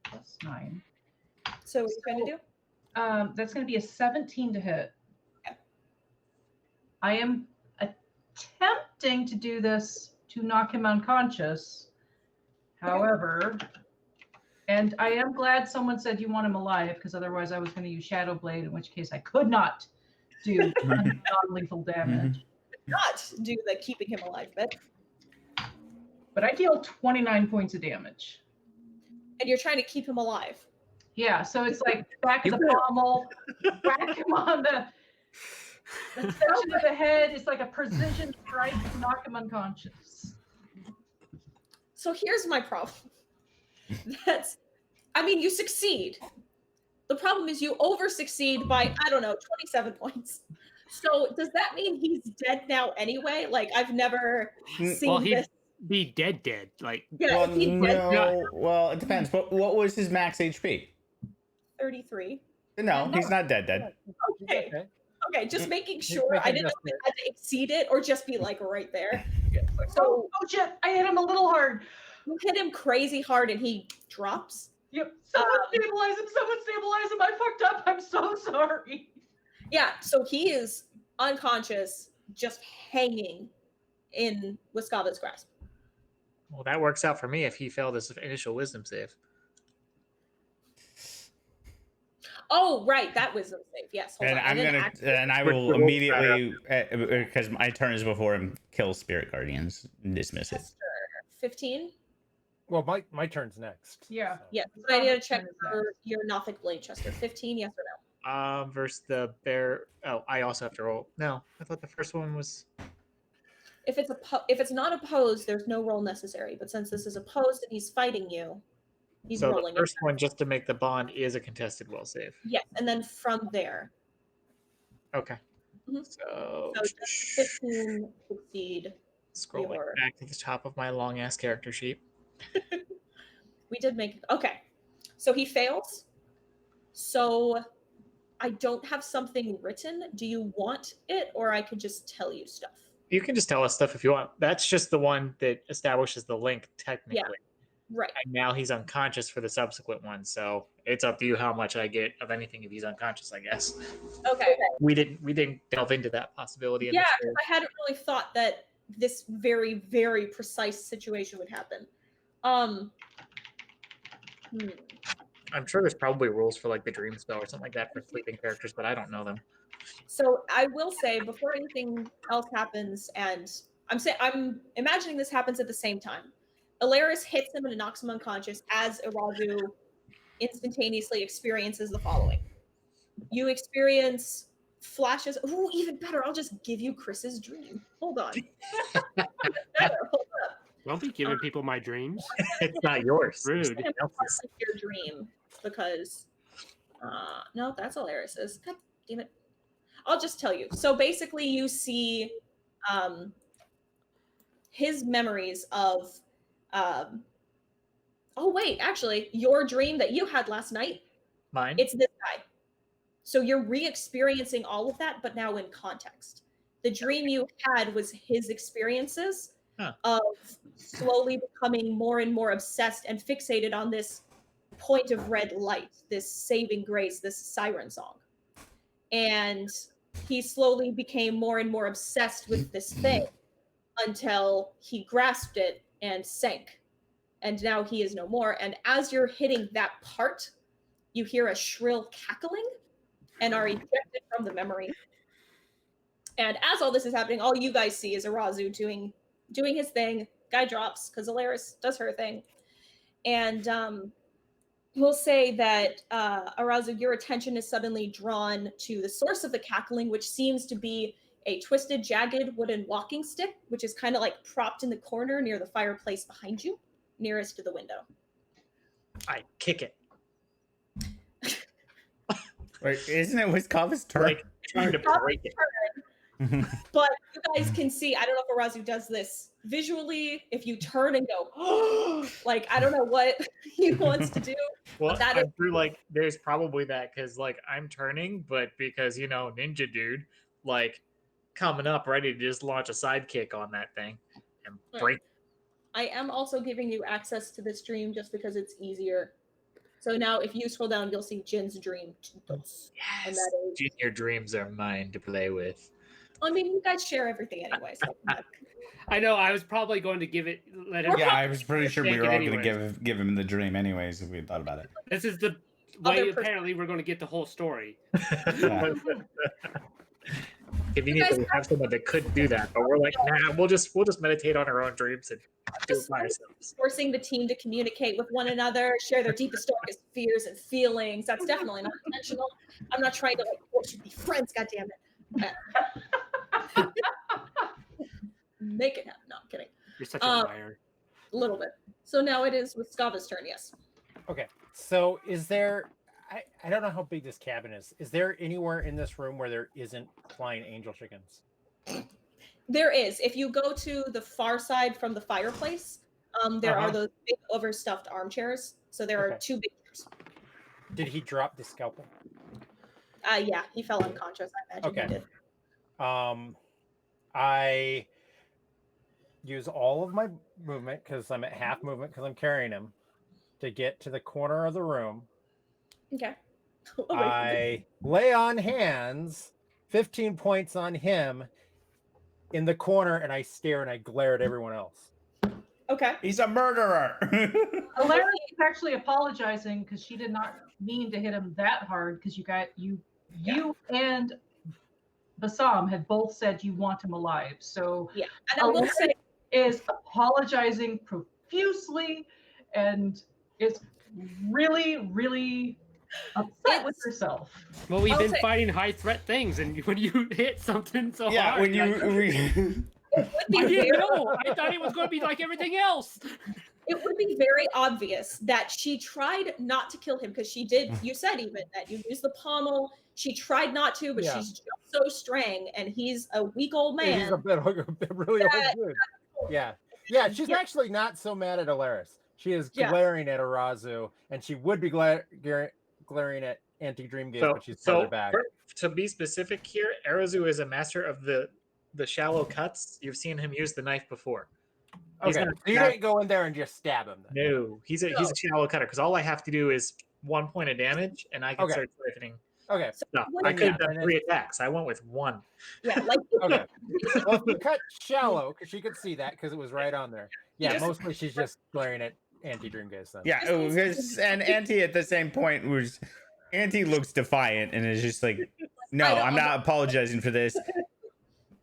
D: +9.
A: So, what are you trying to do?
D: That's going to be a 17 to hit.
A: Okay.
D: I am attempting to do this to knock him unconscious. However, and I am glad someone said you want him alive, because otherwise I was going to use Shadow Blade, in which case I could not do non-lethal damage.
A: Not do the keeping him alive bit.
D: But I deal 29 points of damage.
A: And you're trying to keep him alive.
D: Yeah, so it's like back of the pommel, whack him on the section of the head. It's like a precision strike to knock him unconscious.
A: So here's my problem. I mean, you succeed. The problem is you over succeed by, I don't know, 27 points. So does that mean he's dead now anyway? Like, I've never seen
C: Well, he'd
A: this.
C: be dead. Like,
A: Yeah,
B: Well,
A: is he dead?
B: no, well, it depends. What was his max HP?
A: 33.
B: No, he's not dead.
A: Okay.
G: okay.
A: Okay, just making
G: Just
A: sure.
G: making
A: I didn't know
G: just
A: if I had to exceed it or just be like right there.
D: Oh,
A: So
D: oh shit, I hit him a little hard.
A: you hit him crazy hard and he drops.
D: Yep. Someone stabilize him. Someone stabilize him. I fucked up. I'm so sorry.
A: Yeah, so he is unconscious, just hanging in Wiskava's grasp.
E: Well, that works out for me if he failed his initial wisdom save.
A: Oh, right, that wisdom save. Yes, hold
B: And
A: on. I
B: I'm
A: didn't
B: gonna,
A: act-
B: and I
E: We're
B: will
E: both
B: immediately, because my turn is before him, kill Spirit Guardians, and dismiss it.
A: Chester, 15.
G: Well, my turn's next.
D: Yeah.
G: so.
A: Yes, but I need to
D: Wiskava's
A: check
D: turn is
A: for your Nothic Blade, Chester. 15, yes or no?
E: Versus the bear. Oh, I also have to roll. No, I thought the first one was.
A: If it's not opposed, there's no roll necessary. But since this is opposed and he's fighting you, he's
E: So
A: rolling
E: the first
A: it.
E: one, just to make the bond, is a contested will save.
A: Yes, and then from there.
E: Okay.
A: Mhm.
E: So,
A: So just 15 succeed.
E: scrolling
A: your-
E: back to the top of my long ass character sheet.
A: We did make okay. So he fails. So I don't have something written. Do you want it, or I could just tell you stuff?
E: You can just tell us stuff if you want. That's just the one that establishes the link technically.
A: Right.
E: And now he's unconscious for the subsequent one. So it's up to you how much I get of anything if he's unconscious, I guess.
A: Okay.
E: We didn't delve into that possibility.
A: Yeah, because I hadn't really thought that this very, very precise situation would happen.
E: I'm sure there's probably rules for like the dream spell or something like that for sleeping characters, but I don't know them.
A: So I will say before anything else happens, and I'm imagining this happens at the same time. Alaris hits him and knocks him unconscious as Irazu instantaneously experiences the following. You experience flashes. Ooh, even better. I'll just give you Chris's dream. Hold on. Better. Hold up.
C: Don't be giving people my dreams.
E: It's not yours.
C: Rude.
E: It's someone else's.
A: Your dream because no, that's Alaris's. God damn it. I'll just tell you. So basically you see his memories of oh wait, actually, your dream that you had last night,
E: Mine.
A: it's this guy. So you're re-experiencing all of that, but now in context. The dream you had was his experiences of slowly becoming more and more obsessed and fixated on this point of red light, this saving grace, this siren song. And he slowly became more and more obsessed with this thing until he grasped it and sank. And now he is no more. And as you're hitting that part, you hear a shrill cackling and are ejected from the memory. And as all this is happening, all you guys see is Irazu doing his thing. Guy drops because Alaris does her thing. And we'll say that Irazu, your attention is suddenly drawn to the source of the cackling, which seems to be a twisted, jagged wooden walking stick, which is kind of like propped in the corner near the fireplace behind you, nearest to the window.
E: I kick it.
B: Wait, isn't it Wiskava's turn?
E: Like trying to break it.
A: But you guys can see, I don't know if Irazu does this visually, if you turn and go, oh, like, I don't know what he wants to do.
E: Well,
A: that
E: I'm
A: is-
E: through, like, there's probably that because, like, I'm turning, but because, ninja dude, like, coming up ready to just launch a sidekick on that thing and break.
A: I am also giving you access to this dream just because it's easier. So now if you scroll down, you'll see Jin's dream. And
E: Yes,
A: that is,
E: your dreams are mine to play with.
A: I mean, you guys share everything anyway. So
C: I know. I was probably going to let him.
B: Yeah, I was pretty sure we
C: Take
B: were
C: it
B: all going to
C: anyways.
B: give him the dream anyways if we thought about it.
C: This is the
A: Other
C: way.
A: person-
C: Apparently, we're going to get the whole story.
B: Yeah.
E: Conveniently, we have someone that could do that, but we're like, nah, we'll just meditate on our own dreams and do it by ourselves.
A: forcing the team to communicate with one another, share their deepest, darkest fears and feelings. That's definitely not intentional. I'm not trying to force you to be friends, goddammit. Make it happen. No, I'm kidding.
C: You're such a liar.
A: A little bit. So now it is with Skava's turn, yes.
G: Okay. So is there I don't know how big this cabin is. Is there anywhere in this room where there isn't flying angel chickens?
A: There is. If you go to the far side from the fireplace, there are those big overstuffed armchairs. So there are
G: Okay.
A: two big chairs.
G: Did he drop the scalpel?
A: Yeah, he fell unconscious. I imagine he
G: Okay.
A: did.
G: I use all of my movement because I'm at half movement because I'm carrying him to get to the corner of the room.
A: Okay.
G: I lay on hands, 15 points on him in the corner, and I stare and I glare at everyone else.
A: Okay.
B: He's a murderer.
D: Alaris is actually apologizing because she did not mean to hit him that hard because you and Bassam had both said you want him alive. So
A: Yeah. And I will
D: Alaris
A: say,
D: is apologizing profusely and is really, really upset with herself.
C: Well, we've
A: I'll
C: been
A: say-
C: fighting high threat things, and when you hit something so
B: yeah,
C: hard,
B: when you
C: like,
A: it would be
C: I didn't
A: very-
C: know. I thought it was going to be like everything else.
A: it would be very obvious that she tried not to kill him because she did. You said even that you used the pommel. She tried not to, but she's just so strong, and he's a weak old man.
G: He's a bit really old dude. Yeah. Yeah, she's actually not so mad at Alaris. She is glaring at Arazu, and she would be glaring at Anti-Dream Gaze, but she's further back.
E: To be specific here, Arazu is a master of the shallow cuts. You've seen him use the knife before.
G: Okay, so you didn't go in there and just stab him. Then.
E: No, he's a shallow cutter because all I have to do is 1 point of damage, and I can start siphoning.
G: Okay.
E: No, I could have done 3 attacks. I went with 1.
A: Yeah, like
G: okay. Well, if you cut shallow, because she could see that because it was right on there. Yeah, mostly she's just glaring at Anti-Dream Gaze then.
B: Yeah, and Anti at the same point was Anti looks defiant and is just like, no, I'm not apologizing for this.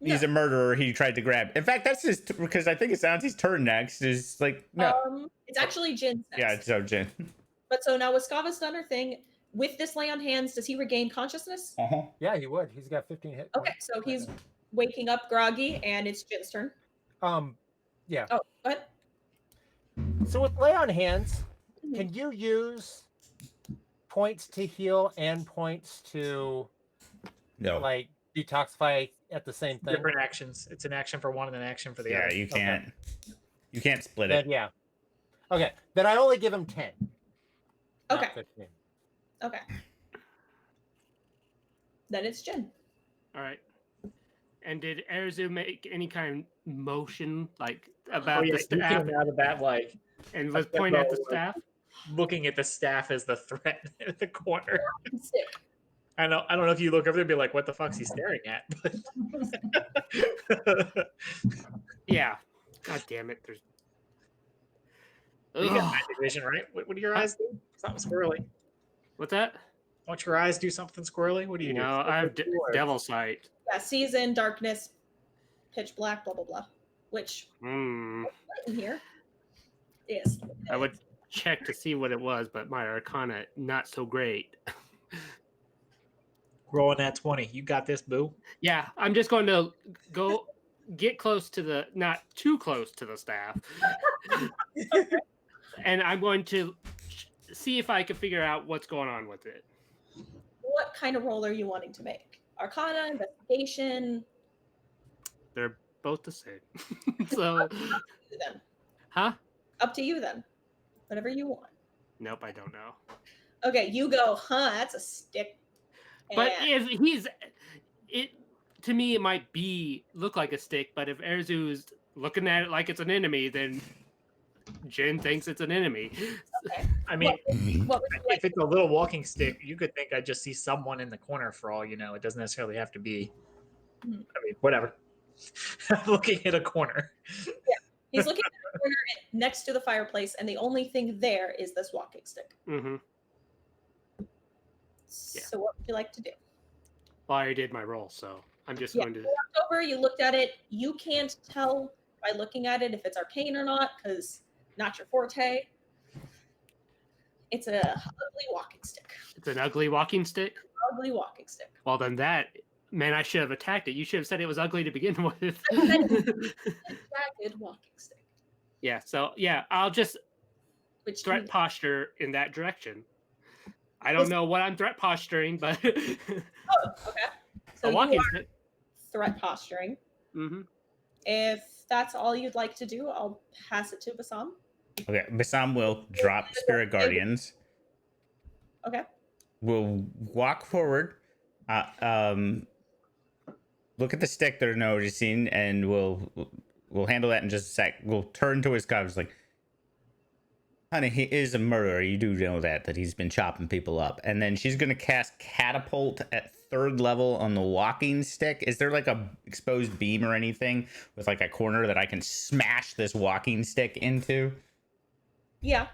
B: He's a murderer. He tried to grab. In fact, that's just because I think it's Auntie's turn next. Is like no.
A: It's actually Jin's next.
B: Yeah, it's so Jin.
A: But so now Waskava's done her thing. With this lay on hands, does he regain consciousness?
G: Yeah, he would. He's got 15 hit.
A: Okay, so he's waking up groggy, and it's Jin's turn.
G: Yeah.
A: Oh, go ahead.
G: So with lay on hands, can you use points to heal and points to like detoxify at the same thing?
E: Different actions. It's an action for one and an action for the other.
B: Yeah, you can't. Okay. You can't split
G: then,
B: it.
G: Yeah. Okay. Then I only give him 10.
A: Okay. Okay. Then it's Jin.
C: All right. And did Arazu make any kind of motion like about the staff?
E: Out of that, like,
C: and was pointing at the staff.
E: Looking at the staff as the threat in the corner. I don't know if you look over there and be like, what the fuck's he staring at? But
C: yeah. God damn it. There's
E: you got magic vision, right? What do your eyes do? Something squirrely.
C: What's that?
E: Don't your eyes do something squirrely? What do you do?
C: No, I have devil sight.
A: Yeah, season, darkness, pitch black, blah blah blah. Which in here is.
C: I would check to see what it was, but my Arcana not so great.
E: Rolling at 20. You got this, boo.
C: Yeah, I'm just going to go get close to the, not too close to the staff. And I'm going to see if I can figure out what's going on with it.
A: What kind of roll are you wanting to make? Arcana, investigation?
C: They're both the same. So,
A: then.
C: Huh?
A: Up to you then. Whatever you want.
C: Nope, I don't know.
A: Okay, you go, that's a stick.
C: But if it to me it might look like a stick, but if Arazu's looking at it like it's an enemy, then Jin thinks it's an enemy.
A: Okay.
E: I mean, if it's a little walking stick, you could think I just see someone in the corner for all you know. It doesn't necessarily have to be. I mean, whatever. Looking at a corner.
A: Yeah, he's looking at a corner next to the fireplace, and the only thing there is this walking stick.
C: Mm-hmm.
A: So what would you like to do?
C: Well, I already did my roll, so I'm just going to.
A: You walked over, you looked at it. You can't tell by looking at it if it's arcane or not, because not your forte. It's a ugly walking stick.
C: It's an ugly walking stick?
A: Ugly walking stick.
C: Well, then man, I should have attacked it. You should have said it was ugly to begin with.
A: Jagged walking stick.
C: Yeah, so yeah, I'll just threat posture in that direction. I don't know what I'm threat posturing, but
A: okay. So
C: walking
A: you are
C: stick.
A: Threat posturing.
C: Mm-hmm.
A: If that's all you'd like to do, I'll pass it to Bassam.
B: Okay, Bassam will drop Spirit Guardians.
A: Okay.
B: We'll walk forward. Look at the stick they're noticing, and we'll handle that in just a sec. We'll turn to his guys like, honey, he is a murderer. You do know that he's been chopping people up. And then she's gonna cast Catapult at 3rd level on the walking stick. Is there like a exposed beam or anything with like a corner that I can smash this walking stick into?
A: Yeah.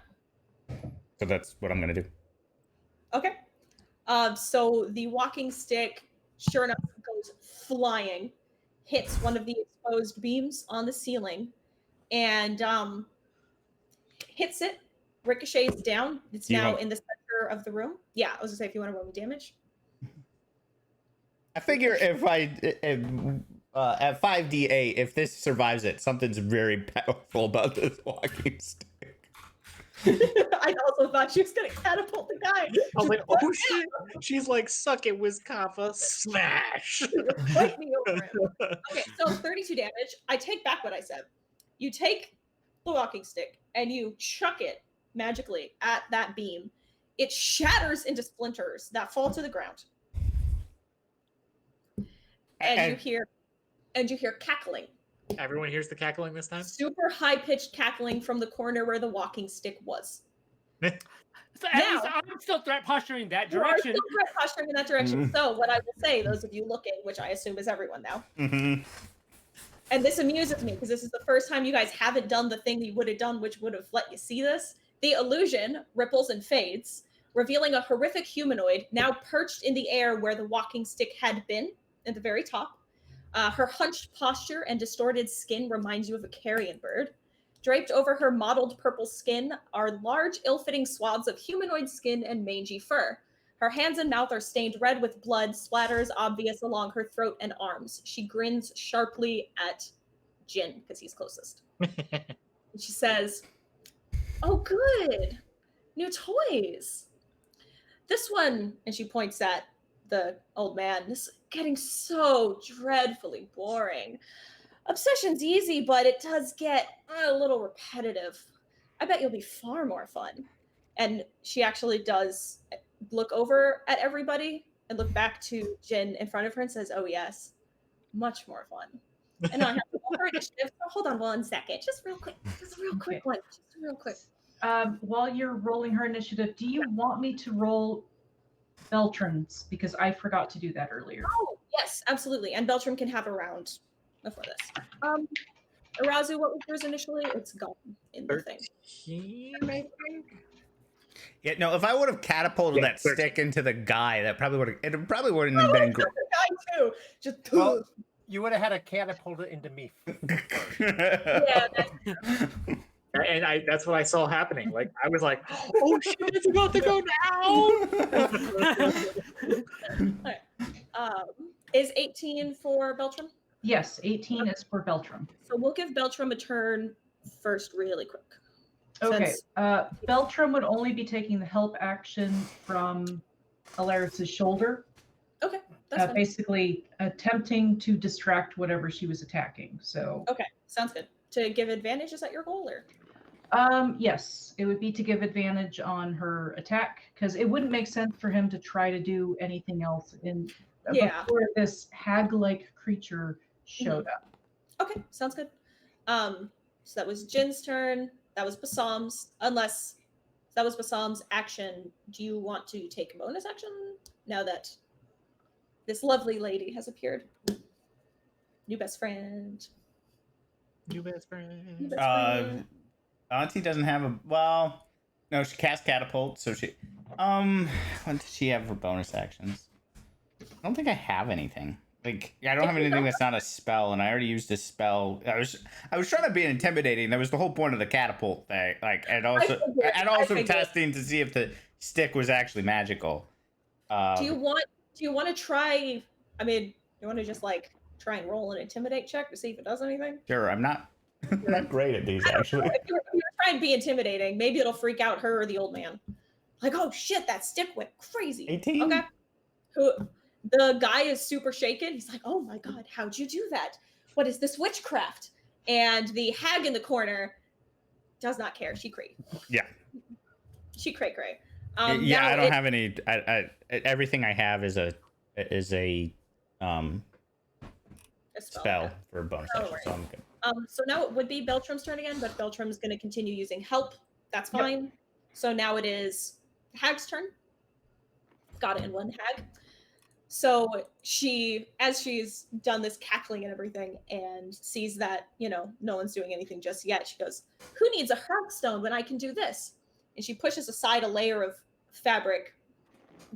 B: So that's what I'm gonna do.
A: Okay. So the walking stick, sure enough, goes flying, hits one of the exposed beams on the ceiling, and hits it, ricochets down. It's now in the center of the room. Yeah, I was gonna say if you want to roll me damage.
B: I figure if at 5d8, if this survives it, something's very powerful about this walking stick.
A: I also thought she was gonna catapult the guy.
E: I was like, oh shit. She's like, suck it, Wiskava. Smash.
A: Put me over him. Okay, so 32 damage. I take back what I said. You take the walking stick and you chuck it magically at that beam. It shatters into splinters that fall to the ground. And you hear cackling.
E: Everyone hears the cackling this time?
A: Super high-pitched cackling from the corner where the walking stick was.
C: So at least I'm still threat posturing that direction.
A: You are still threat posturing in that direction. So what I will say, those of you looking, which I assume is everyone now, and this amuses me because this is the first time you guys haven't done the thing you would have done, which would have let you see this. The illusion ripples and fades, revealing a horrific humanoid now perched in the air where the walking stick had been, at the very top. Her hunched posture and distorted skin reminds you of a carrion bird. Draped over her mottled purple skin are large, ill-fitting swaths of humanoid skin and mangy fur. Her hands and mouth are stained red with blood, splatters obvious along her throat and arms. She grins sharply at Jin, because he's closest. She says, "Oh, good. New toys. This one," and she points at the old man, "this is getting so dreadfully boring. Obsession's easy, but it does get a little repetitive. I bet you'll be far more fun." And she actually does look over at everybody and look back to Jin in front of her and says, "Oh yes, much more fun." And I have to roll her initiative. So hold on 1 second, just real quick one, just real quick.
D: While you're rolling her initiative, do you want me to roll Beltran's? Because I forgot to do that earlier.
A: Oh yes, absolutely. And Beltram can have a round before this. Arazu, what was yours initially? It's gone in the thing.
E: 13, I think.
B: Yeah, no, if I would have catapulted that stick into the guy, that probably wouldn't have been great.
A: Guy too. Just
G: Well, you would have had to catapult it into me.
A: yeah.
E: And that's what I saw happening. Like I was like, oh shit, it's about to go down.
A: Is 18 for Beltram?
D: Yes, 18 is for Beltram.
A: So we'll give Beltram a turn first really quick.
D: Okay, Beltram would only be taking the help action from Alaris's shoulder.
A: Okay, that's fine.
D: Basically attempting to distract whatever she was attacking. So
A: okay, sounds good. To give advantage, is that your goal or?
D: Yes, it would be to give advantage on her attack because it wouldn't make sense for him to try to do anything else before this hag-like creature showed up.
A: Okay, sounds good. So that was Jin's turn. That was Basam's. Unless that was Basam's action, do you want to take a bonus action now that this lovely lady has appeared? New best friend.
E: New best friend.
A: New best friend.
B: Auntie doesn't have a no, she cast catapult, so she what does she have for bonus actions? I don't think I have anything. Like I don't have anything that's not a spell, and I already used a spell. I was trying to be intimidating. That was the whole point of the catapult thing. Like and also testing to see if the stick was actually magical.
A: Do you want to try? I mean, you want to just like try and roll an intimidate check to see if it does anything?
B: Sure, I'm not great at these actually.
A: If you try and be intimidating, maybe it'll freak out her or the old man. Like, oh shit, that stick went crazy.
B: 18.
A: Okay. The guy is super shaken. He's like, oh my god, how'd you do that? What is this witchcraft? And the hag in the corner does not care. She cray.
B: Yeah.
A: She cray.
B: Yeah, I don't have any. Everything I have is a spell for bonus action, so I'm good.
A: So now it would be Beltram's turn again, but Beltram's going to continue using help. That's fine. Yep. So now it is the hag's turn. Got it in one hag. So as she's done this cackling and everything and sees that, no one's doing anything just yet, she goes, who needs a hearthstone when I can do this? And she pushes aside a layer of fabric,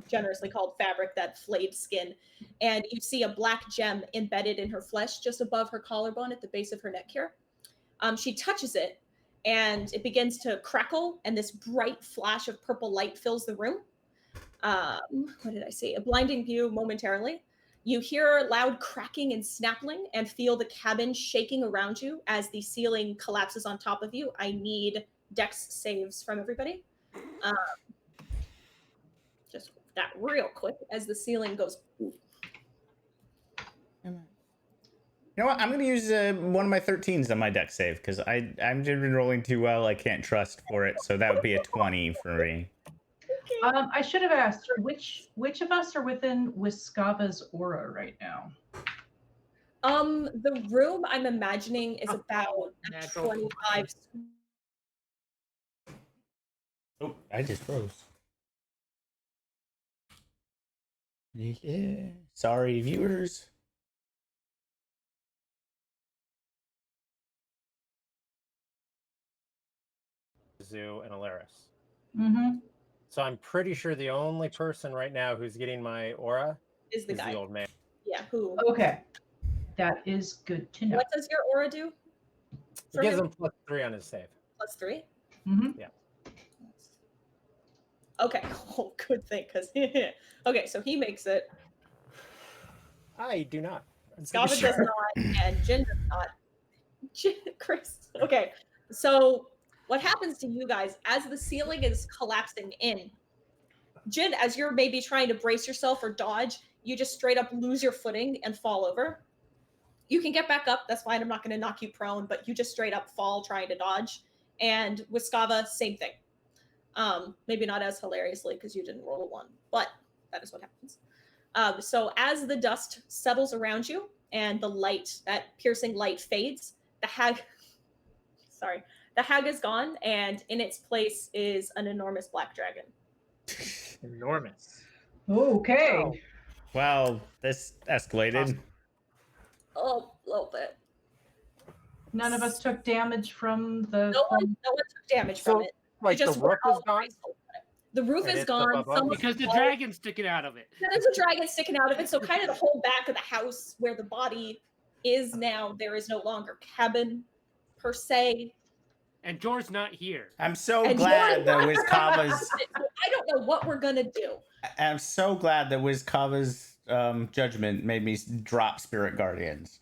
A: generously called fabric, that flayed skin. And you see a black gem embedded in her flesh just above her collarbone at the base of her neck here. She touches it and it begins to crackle, and this bright flash of purple light fills the room. What did I say? A blinding view momentarily. You hear loud cracking and snapping and feel the cabin shaking around you as the ceiling collapses on top of you. I need dex saves from everybody. Just that real quick as the ceiling goes.
B: You know what? I'm going to use one of my 13s on my deck save because I'm been rolling too well. I can't trust for it. So that would be a 20 for me.
D: I should have asked which of us are within Wiskava's aura right now.
A: The room I'm imagining is about
C: natural
A: 25.
B: Oh, I just froze. Yeah. Sorry, viewers.
G: Zoo and Alaris.
D: Mm-hmm.
G: So I'm pretty sure the only person right now who's getting my aura
A: Is the
G: is
A: guy.
G: the old man.
A: Yeah, who?
D: Okay, that is good to know.
A: What does your aura do?
G: It gives him +3 on his save.
A: +3?
D: Mm-hmm.
G: Yeah.
A: Okay. Oh, good thing, because okay, so he makes it.
G: I do not.
A: Skava does not, and Jin does not. Chris. Okay, so what happens to you guys as the ceiling is collapsing in? Jin, as you're maybe trying to brace yourself or dodge, you just straight up lose your footing and fall over. You can get back up. That's fine. I'm not going to knock you prone, but you just straight up fall trying to dodge. And with Skava, same thing. Maybe not as hilariously because you didn't roll a 1, but that is what happens. So as the dust settles around you and the light, that piercing light fades, the hag is gone, and in its place is an enormous black dragon.
E: Enormous.
D: Okay.
B: Well, this escalated.
A: Oh, a little bit.
D: None of us took damage from the.
A: No one took damage from it.
G: Like the
A: Just
G: roof
A: were
G: is
A: all
G: gone?
A: graceful. The roof
G: And
A: is
G: it's up
A: gone.
G: above?
A: Some of
C: because the
A: walls-
C: dragon's sticking out of it.
A: There's a dragon sticking out of it, so kind of the whole back of the house where the body is now, there is no longer cabin per se.
C: And Jor's not here.
B: I'm so
A: And
B: glad that
A: Jordan-
B: Wiskava's.
A: I don't know what we're gonna do.
B: I'm so glad that Wiskava's judgment made me drop Spirit Guardians.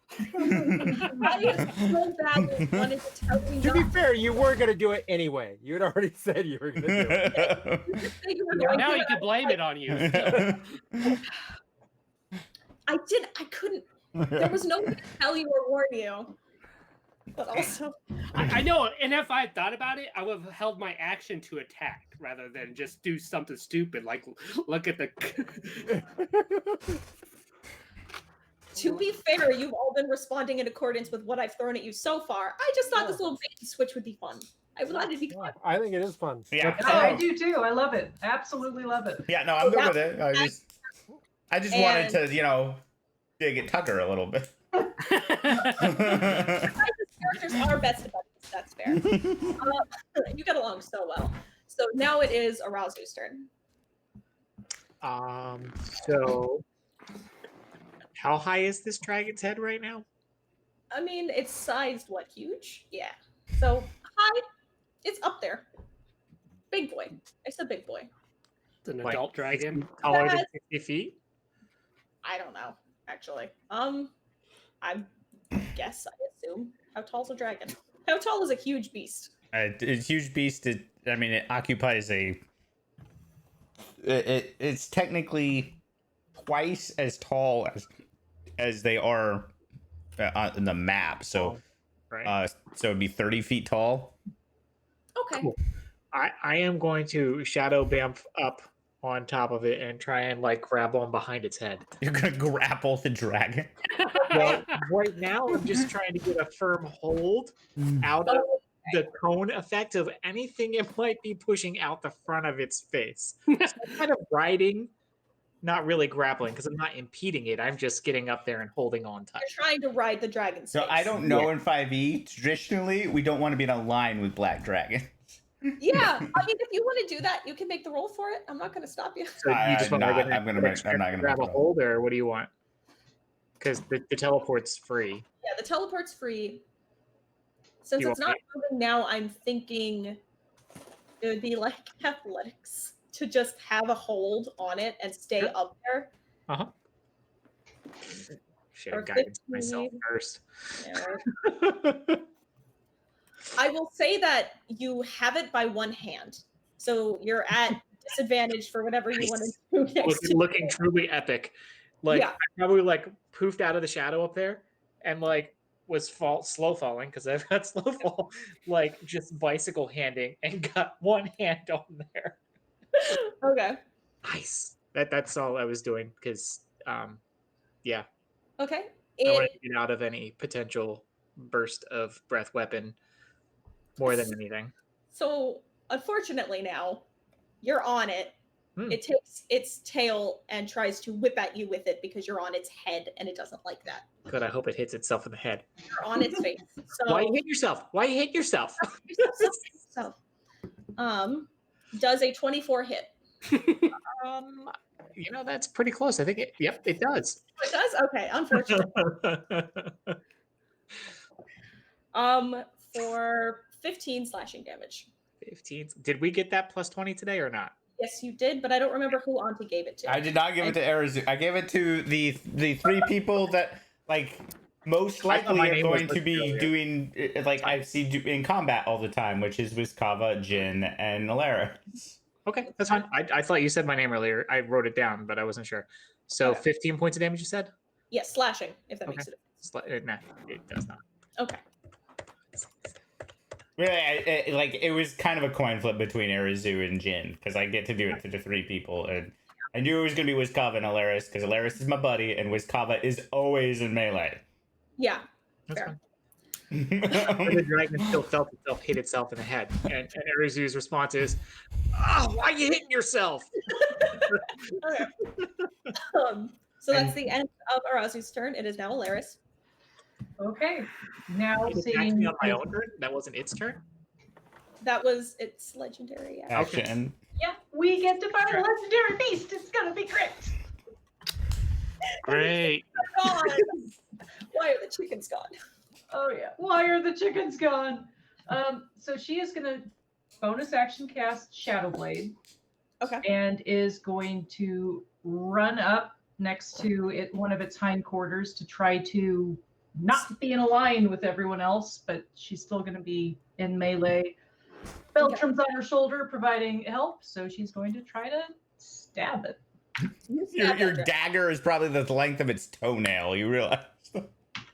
A: I so badly wanted to tell you
G: To be
A: not
G: fair, you were going to do it anyway. You had already said you were going to do it.
A: to say you were going
C: Now
A: to,
C: you can blame it on you.
A: I couldn't. There was no way to tell you or warn you. But also,
C: I know, and if I had thought about it, I would have held my action to attack rather than just do something stupid like look at the.
A: to be fair, you've all been responding in accordance with what I've thrown at you so far. I just thought this little bait and switch would be fun. I thought it'd be fun.
G: I think it is fun.
B: Yeah.
D: Oh, I do too. I love it. Absolutely love it.
B: Yeah, no, I'm good with it. I just wanted to, dig at Tucker a little bit.
A: Characters are best of buddies. That's fair. You get along so well. So now it is Arazu's turn.
E: So how high is this dragon's head right now?
A: I mean, it's sized what, huge? Yeah. So high, it's up there. Big boy. I said big boy.
C: It's an
E: Like,
C: adult dragon.
E: Taller than
A: That-
E: 60 feet?
A: I don't know, actually. I guess I assume. How tall's a dragon? How tall is a huge beast?
B: It's a huge beast. It occupies it's technically twice as tall as they are on the map. So,
E: Right.
B: so it'd be 30 feet tall.
A: Okay.
E: Cool. I am going to shadow bamf up on top of it and try and grab on behind its head.
B: You're gonna grapple the dragon.
E: Well, right now I'm just trying to get a firm hold out of the cone effect of anything it might be pushing out the front of its face. So I'm kind of riding, not really grappling because I'm not impeding it. I'm just getting up there and holding on tight.
A: You're trying to ride the dragon's
B: So
A: face.
B: I don't know in 5e. Traditionally, we don't want to be in a line with black dragon.
A: Yeah, I mean, if you want to do that, you can make the roll for it. I'm not going to stop you.
E: So you just want
B: I'm
E: to
B: not gonna make
E: grab a
B: it.
E: hold, or what do you want? Because the teleport's free.
A: Yeah, the teleport's free. Since
E: You
A: it's
E: want
A: not moving now, I'm thinking it would be like athletics to just have a hold on it and stay
E: Sure.
A: up there.
E: Should
A: Or
E: have guided myself
A: 15.
E: first.
A: Yeah, right. I will say that you have it by one hand, so you're at disadvantage for whatever you want to do next.
E: Looking truly epic. Like
A: Yeah.
E: I probably like poofed out of the shadow up there and like was slow falling because I've got slow fall, like just bicycle handing and got one hand on there.
A: Okay.
E: Nice. That's all I was doing because yeah.
A: Okay.
E: I wanted to get out of any potential burst of breath weapon more than anything.
A: So unfortunately now, you're on it.
E: Hmm.
A: It takes its tail and tries to whip at you with it because you're on its head and it doesn't like that.
E: Good. I hope it hits itself in the head.
A: You're on its face. So
E: Why you hit yourself? Why you hit yourself?
A: So, does a 24 hit?
E: You know, that's pretty close. I think yep, it does.
A: It does? Okay, unfortunately. For 15 slashing damage.
E: 15. Did we get that plus 20 today or not?
A: Yes, you did, but I don't remember who Auntie gave it to.
B: I did not give it to Arizu. I gave it to the three people that like most likely are going to be doing like I see in combat all the time, which is Wiskava, Jin, and Alaris.
E: Okay, that's fine. I thought you said my name earlier. I wrote it down, but I wasn't sure. So 15 points of damage, you said?
A: Yes, slashing, if that makes it.
E: Nah, it does not.
A: Okay.
B: Really, like it was kind of a coin flip between Arizu and Jin because I get to do it to the three people, and I knew it was going to be Wiskava and Alaris because Alaris is my buddy, and Wiskava is always in melee.
A: Yeah.
E: That's
A: Fair.
E: fine. The dragon still felt itself hit itself in the head, and Arizu's response is, "Oh, why are you hitting yourself?"
A: Okay. So that's the end of Arazu's turn. It is now Alaris.
D: Okay. Now
E: It attacked
D: seeing
E: me on my own turn. That wasn't its turn.
A: That was its legendary action.
B: Action.
D: Yeah, we get to find a legendary beast. It's gonna be great.
E: Great.
A: Gone. Why are the chickens gone?
D: Oh yeah. Why are the chickens gone? So she is gonna bonus action cast Shadow Blade.
A: Okay.
D: And is going to run up next to it, one of its hindquarters, to try to not be in a line with everyone else, but she's still going to be in melee. Beltram's on her shoulder providing help, so she's going to try to stab it.
B: Your dagger is probably the length of its toenail. You realize?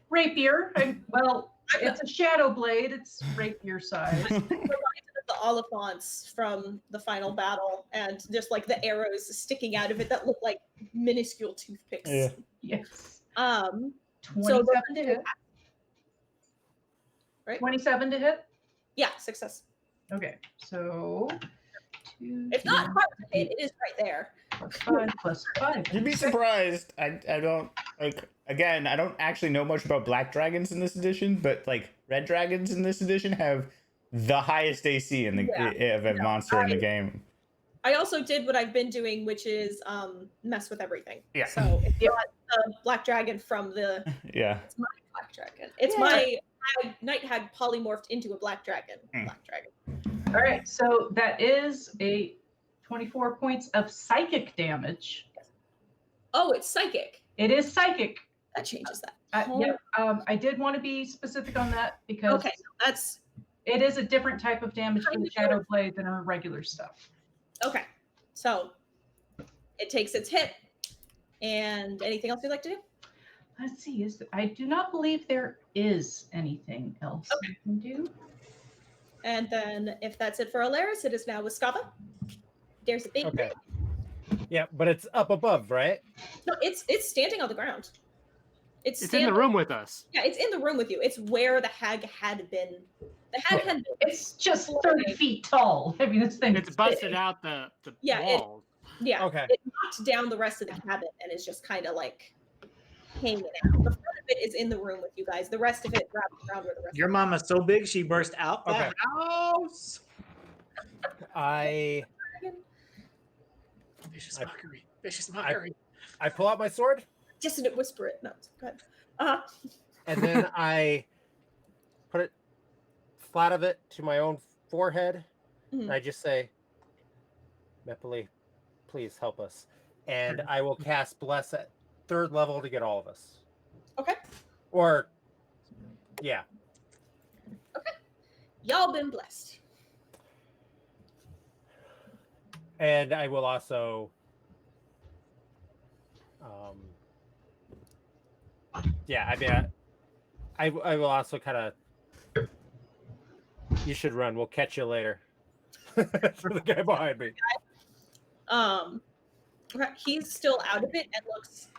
D: Rapier. Well, it's a shadow blade. It's rapier size.
A: The Oliphants from the final battle, and just like the arrows sticking out of it that look like minuscule toothpicks.
B: Yeah.
D: Yes.
A: 27
D: to hit.
A: Right?
D: 27 to hit?
A: Yeah, success.
D: Okay, so...
A: It's not quite a hit, it is right there.
D: 5 plus 5.
B: You'd be surprised. I don't like. Again, I don't actually know much about black dragons in this edition, but like red dragons in this edition have the highest AC in the of a monster in the game.
A: I also did what I've been doing, which is mess with everything.
B: Yeah.
A: So it's not the black dragon from the.
B: Yeah.
A: It's my black dragon. It's my night hag polymorphed into a black dragon. Black dragon.
D: All right, so that is a 24 points of psychic damage.
A: Oh, it's psychic.
D: It is psychic.
A: That changes that.
D: I did want to be specific on that because it is a different type of damage for the Shadow Blade than our regular stuff.
A: Okay, so it takes its hit. And anything else you'd like to do?
D: Let's see. I do not believe there is anything else I can do.
A: And then if that's it for Alaris, it is now Wiskava. There's a big
G: Okay. Yeah, but it's up above, right?
A: No, it's standing on the ground. It's
C: in the room with us.
A: Yeah, it's in the room with you. It's where the hag had been. The hag had been.
D: It's just 30 feet tall. I mean, this thing.
C: It's busted out the walls.
A: Okay. It knocked down the rest of the cabin and is just kind of like hanging out. The front of it is in the room with you guys. The rest of it wrapped around where the rest.
E: Your mama's so big she burst out the house. Vicious mockery. Vicious mockery.
G: I pull out my sword.
A: Dissonant whisper it. No, go ahead.
G: And then I put it flat of it to my own forehead. And I just say, Mepali, please help us. And I will cast Bless at 3rd level to get all of us.
A: Okay.
G: Or, yeah.
A: Okay. Y'all been blessed.
G: And I will also, yeah, I mean, I will also kind of. You should run. We'll catch you later. For the guy behind me.
A: He's still out of it and looks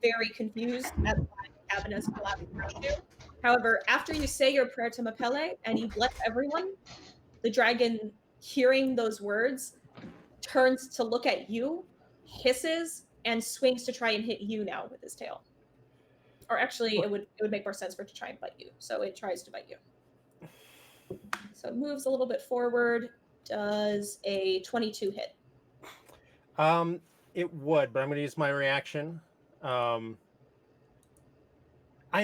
A: very confused at why the cabin has collapsed around you. However, after you say your prayer to Mapele and you bless everyone, the dragon, hearing those words, turns to look at you, hisses, and swings to try and hit you now with his tail. Or actually, it would make more sense for it to try and bite you. So it tries to bite you. So it moves a little bit forward. Does a 22 hit?
G: It would, but I'm going to use my reaction. I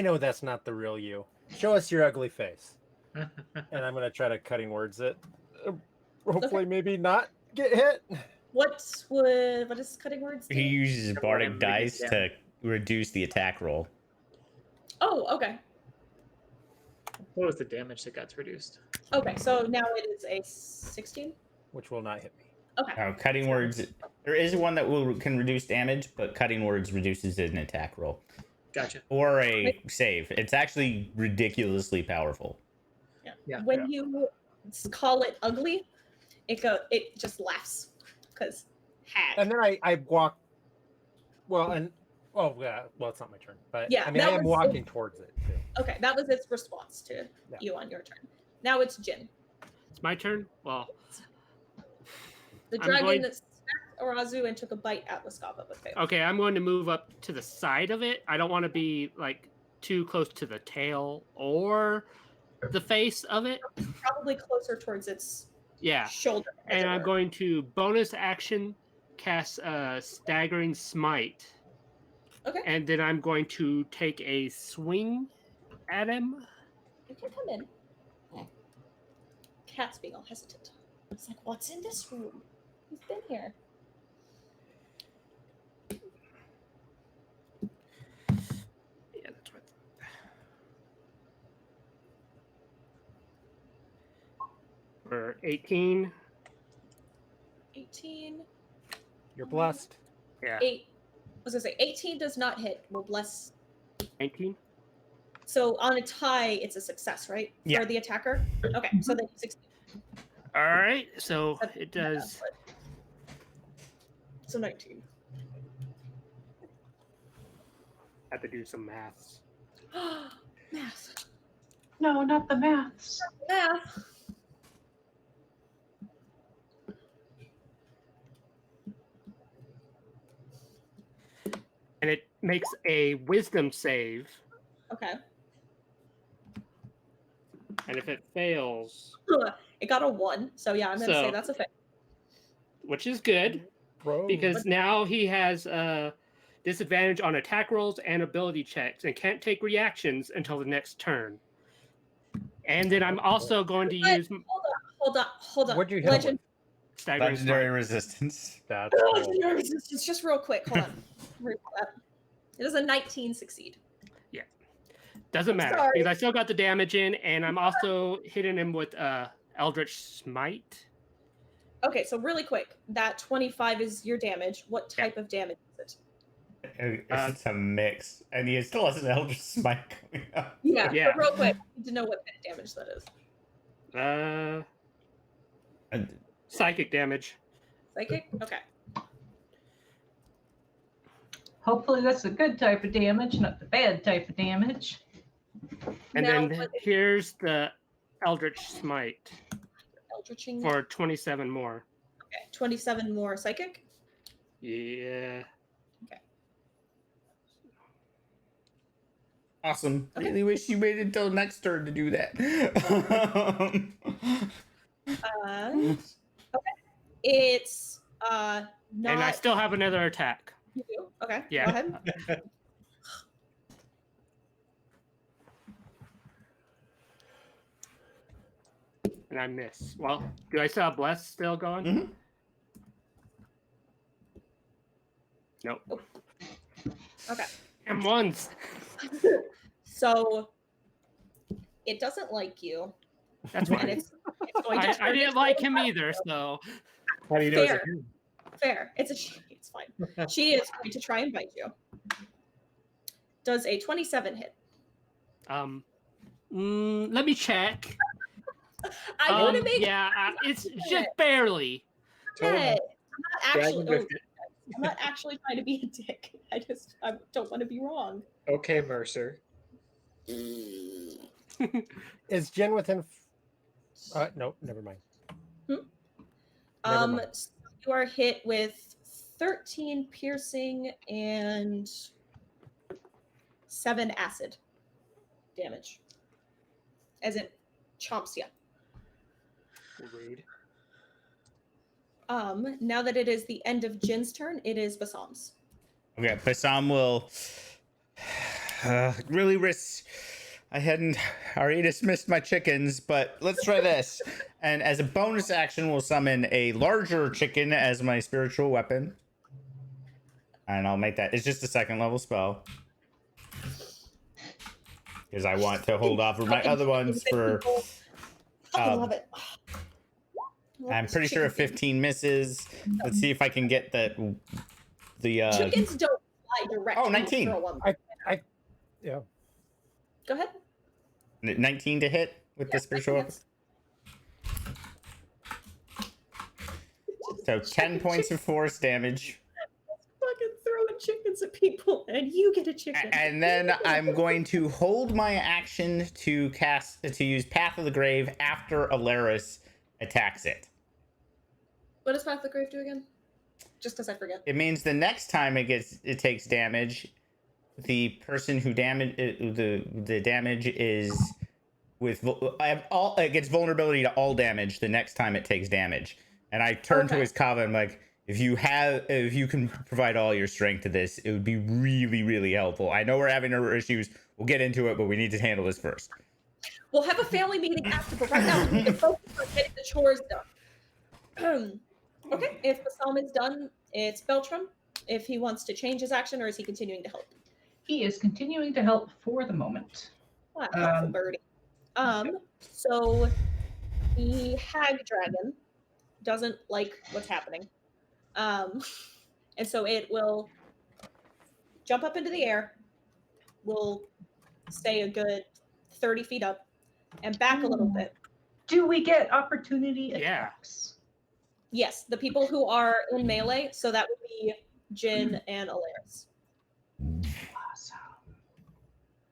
G: know that's not the real you. Show us your ugly face. And I'm going to try to cutting words it. Hopefully, maybe not get hit.
A: What does cutting words do?
B: He uses bardic dice to reduce the attack roll.
A: Oh, okay.
E: What was the damage that got reduced?
A: Okay, so now it is a 16.
G: Which will not hit me.
A: Okay.
B: Cutting words. There is one that can reduce damage, but cutting words reduces an attack roll.
E: Gotcha.
B: Or a save. It's actually ridiculously powerful.
E: Yeah.
A: When you call it ugly, it just laughs because hag.
G: And then I walk. Well, and yeah. Well, it's not my turn, but
A: Yeah,
G: I mean, I am walking towards it too.
A: Okay, that was its response to you on your turn. Now it's Jin.
C: It's my turn. Well,
A: The dragon that smacked Arazu and took a bite at Wascava, but failed.
C: okay, I'm going to move up to the side of it. I don't want to be like too close to the tail or the face of it.
A: Probably closer towards its shoulder.
C: And I'm going to bonus action cast Staggering Smite.
A: Okay.
C: And then I'm going to take a swing at him.
A: You can come in. Cat's being all hesitant. It's like, what's in this room? He's been here.
C: Yeah, that's right. For 18.
A: 18.
G: You're blessed.
C: Yeah.
A: 8. I was gonna say 18 does not hit. We'll bless.
C: 19.
A: So on a tie, it's a success, right?
B: Yeah.
A: For the attacker. Okay, so then 16.
C: All right, so it does.
A: So 19.
C: Have to do some maths.
A: Math.
D: No, not the maths.
A: Math.
C: And it makes a wisdom save.
A: Okay.
C: And if it fails,
A: It got a 1, so yeah, I'm gonna say that's a fail.
C: which is good,
G: Bro.
C: because now he has disadvantage on attack rolls and ability checks and can't take reactions until the next turn. And then I'm also going to use
A: Hold on.
G: What'd you hit him
A: Legend.
C: Staggering
B: Legendary
C: Smite.
B: resistance.
G: That's cool.
A: Legendary resistance. Just real quick. Hold on. It is a 19 succeed.
C: Doesn't matter
A: Sorry.
C: because I still got the damage in, and I'm also hitting him with Eldritch Smite.
A: Okay, so really quick, that 25 is your damage. What type of damage is it?
B: It's a mix. And he still has an Eldritch Smite coming up.
A: Yeah.
C: Yeah.
A: But real quick, I need to know what kind of damage that is.
C: Psychic damage.
A: Psychic? Okay.
D: Hopefully that's the good type of damage, not the bad type of damage.
C: And
A: Now,
C: then
A: what-
C: here's the Eldritch Smite
A: Eldritching.
C: for 27 more.
A: Okay, 27 more psychic.
C: Yeah.
B: Awesome.
A: Okay.
B: Really wish you waited until next turn to do that.
A: Okay. It's not.
C: And I still have another attack.
A: You do? Okay.
C: Yeah.
A: Go ahead.
C: And I miss. Well, do I still have Bless still going?
B: Mhm.
C: Nope.
A: Okay.
C: And ones.
A: So it doesn't like you.
C: That's
A: and
C: fine.
A: it's going to
C: I
A: turn
C: didn't
A: into
C: like
A: a
C: him
A: monster.
C: either, so
E: How do you know? It's a
A: Fair.
E: him?
A: Fair. It's fine. She is going to try and bite you. Does a 27 hit?
C: let me check.
A: I want to make
C: it's just barely.
A: it.
E: Dragon with it.
A: I'm not actually trying to be a dick. I don't want to be wrong.
E: Okay, Mercer.
G: Is Jin within? No, never mind. Never mind.
A: So you are hit with 13 piercing and 7 acid damage. As it chomps you.
E: Rude.
A: Now that it is the end of Jin's turn, it is Basam's.
B: Okay, Bassam will really risk. I hadn't already dismissed my chickens, but let's try this. And as a bonus action, we'll summon a larger chicken as my spiritual weapon. And I'll make that. It's just a 2nd level spell. Because I want to hold off for my other ones for.
A: I love it.
B: I'm pretty sure a 15 misses. Let's see if I can get the
A: chickens don't fly directly.
B: Oh, 19.
G: Yeah.
A: Go ahead.
B: 19 to hit with the spiritual weapon. So 10 points of force damage.
A: Fucking throwing chickens at people, and you get a chicken.
B: And then I'm going to hold my action to use Path of the Grave after Alaris attacks it.
A: What does Path of the Grave do again? Just because I forget.
B: It means the next time it takes damage, the person who the damage is with it gets vulnerability to all damage the next time it takes damage. And I turn to his Kava and I'm like, if you can provide all your strength to this, it would be really, really helpful. I know we're having our issues. We'll get into it, but we need to handle this first.
A: We'll have a family meeting after, but right now we need to focus on getting the chores done. Okay, if Bassam is done, it's Beltram. If he wants to change his action, or is he continuing to help?
D: He is continuing to help for the moment.
A: Ah, helpful birdie. So the hag dragon doesn't like what's happening. And so it will jump up into the air, will stay a good 30 feet up, and back a little bit.
D: Do we get opportunity attacks?
A: Yes, the people who are in melee, so that would be Jin and Alaris.
D: Awesome.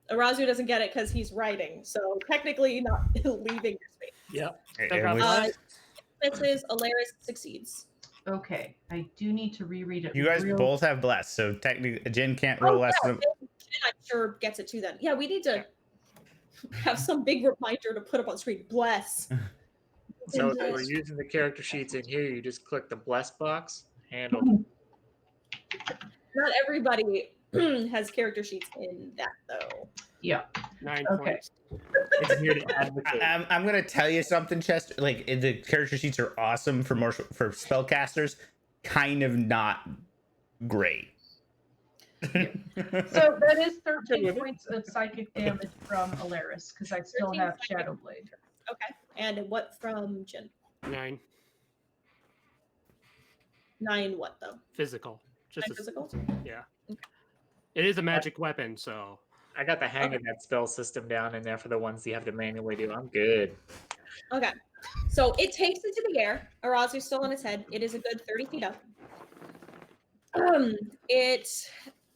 A: Arazu doesn't get it because he's riding, so technically not leaving your space.
C: Yep.
A: Misses, Alaris succeeds.
D: Okay, I do need to reread it.
B: You guys both have blessed, so technically Jin can't roll less than.
A: Jin, I'm sure gets it too then. Yeah, we need to have some big reminder to put up on screen. Bless.
E: So if we're using the character sheets in here, you just click the bless box. Handled.
A: Not everybody has character sheets in that though.
D: Yeah.
C: 9
D: Okay.
C: points.
E: It's here to advocate.
B: I'm gonna tell you something, Chester. Like the character sheets are awesome for spellcasters, kind of not great.
D: So that is 13 points of psychic damage from Alaris because I still
A: 13
D: have
A: psychic.
D: Shadow Blade.
A: Okay. And what from Jin?
C: 9
A: 9 what though?
C: physical. Just
A: 9 physical?
C: Yeah. It is a magic weapon, so
E: I got the hang of that spell system down in there for the ones you have to manually do. I'm good.
A: Okay. So it takes into the air. Arazu's still on its head. It is a good 30 feet up. It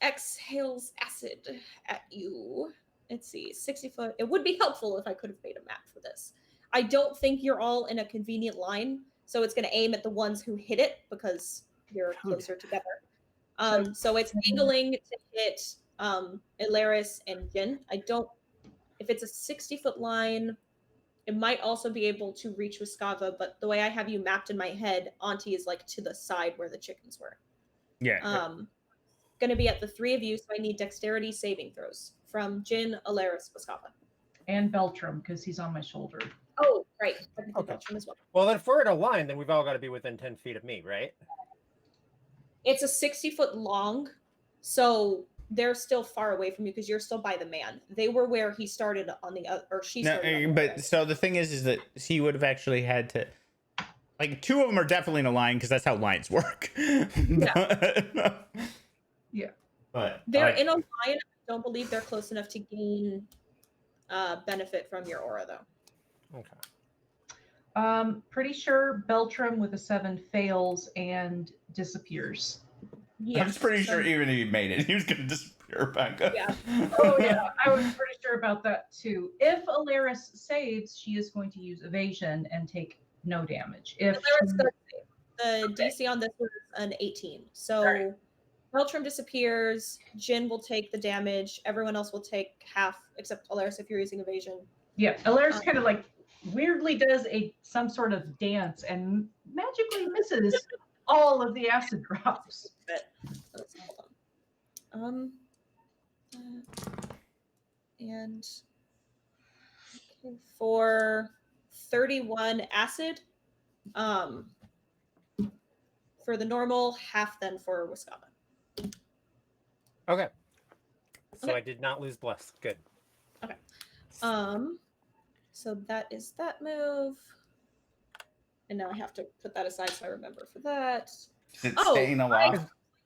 A: exhales acid at you. Let's see, 60 foot. It would be helpful if I could have made a map for this. I don't think you're all in a convenient line, so it's going to aim at the ones who hit it because you're closer together. So it's angling to hit Alaris and Jin. If it's a 60-foot line, it might also be able to reach Wiskava, but the way I have you mapped in my head, Auntie is like to the side where the chickens were.
B: Yeah.
A: Going to be at the 3 of you, so I need dexterity saving throws from Jin, Alaris, Wiskava.
D: And Beltram because he's on my shoulder.
A: Oh, right.
G: Okay.
A: Beltram as well.
G: Well, if we're in a line, then we've all got to be within 10 feet of me, right?
A: It's a 60-foot long, so they're still far away from you because you're still by the man. They were where he started on the other, or she
B: No,
A: started. On the
B: but
A: other.
B: so the thing is that he would have actually had to, like, two of them are definitely in a line because that's how lines work.
D: Yeah.
B: But
A: They're in a line. I don't believe they're close enough to gain benefit from your aura, though.
G: Okay.
D: Pretty sure Beltram with a 7 fails and disappears.
A: Yeah,
B: I'm just pretty sure even if he made it, he was gonna disappear back up.
A: Yeah.
D: Oh yeah, I was pretty sure about that too. If Alaris saves, she is going to use evasion and take no damage. If
A: the DC on this was an 18, so
D: Right.
A: Beltram disappears. Jin will take the damage. Everyone else will take half, except Alaris if you're using evasion.
D: yeah, Alaris kind of like weirdly does some sort of dance and magically misses all of the acid drops.
A: Let's hold on. And okay, for 31 acid, for the normal, half then for Wiskava.
G: Okay. So
A: Okay.
G: I did not lose bless. Good.
A: So that is that move. And now I have to put that aside so I remember for that.
B: Is it
A: Oh,
B: staying
A: I
B: alive?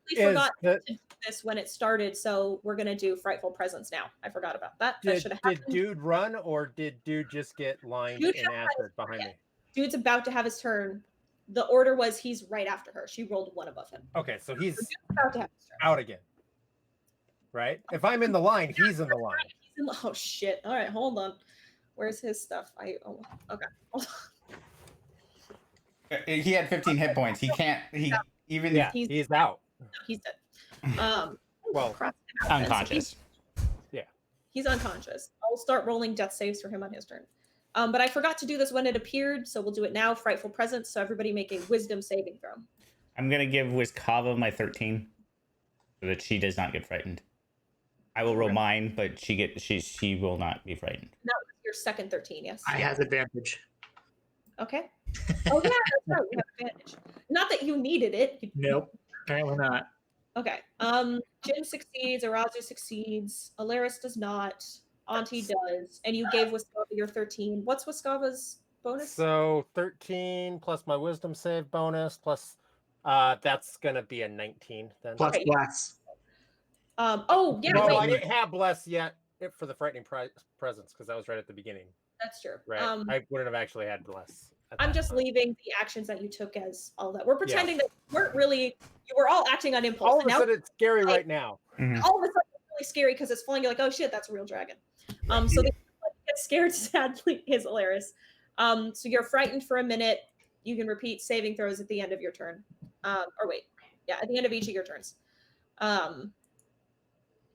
A: completely forgot
G: the-
A: to do this when it started, so we're gonna do Frightful Presence now. I forgot about that. That should
G: Did,
A: have
G: did
A: happened.
G: dude run or did dude just get lined
A: Dude
G: in
A: just
G: acid behind me?
A: Dude's about to have his turn. The order was he's right after her. She rolled one above him.
G: Okay, so he's
A: Dude's about to have his turn.
G: out again. Right? If I'm in the line, he's in the line.
A: He's in, oh shit! All right, hold on. Where's his stuff? Okay. Hold on.
B: He had 15 hit points. He can't. He even
G: Yeah,
A: He's-
G: he's out.
A: He's dead.
G: Well,
A: crap.
B: unconscious.
A: He's unconscious. I'll start rolling death saves for him on his turn. But I forgot to do this when it appeared, so we'll do it now. Frightful Presence. So everybody make a Wisdom saving throw.
B: I'm gonna give Wiskava my 13, so that she does not get frightened. I will roll
G: Okay.
B: mine, but she will not be frightened.
A: That was your second 13, yes.
E: I has advantage.
A: Okay. Oh yeah, that's right. You have advantage. Not that you needed it.
E: Nope, apparently not.
A: Okay. Jin succeeds, Arazu succeeds, Alaris does not, Auntie does, and you gave Wiskava your 13. What's Wiskava's bonus?
G: so 13 plus my wisdom save bonus plus that's gonna be a 19 then.
E: Plus
A: Okay.
E: bless.
A: Oh yeah,
G: no,
A: wait,
G: I didn't have bless yet for the frightening presence because that was right at the beginning.
A: that's true.
G: Right. I wouldn't have actually had bless. at
A: I'm
G: that
A: just
G: time.
A: leaving the actions that you took as all that. We're pretending that you weren't really, you were all acting on impulse.
G: All of
A: and
G: a
A: now
G: sudden it's scary
A: like-
G: right now.
A: all of a sudden it's really scary because it's flying. You're like, oh shit, that's a real dragon. So they get scared sadly is Alaris. So you're frightened for a minute. You can repeat saving throws at the end of your turn. Or wait, yeah, at the end of each of your turns.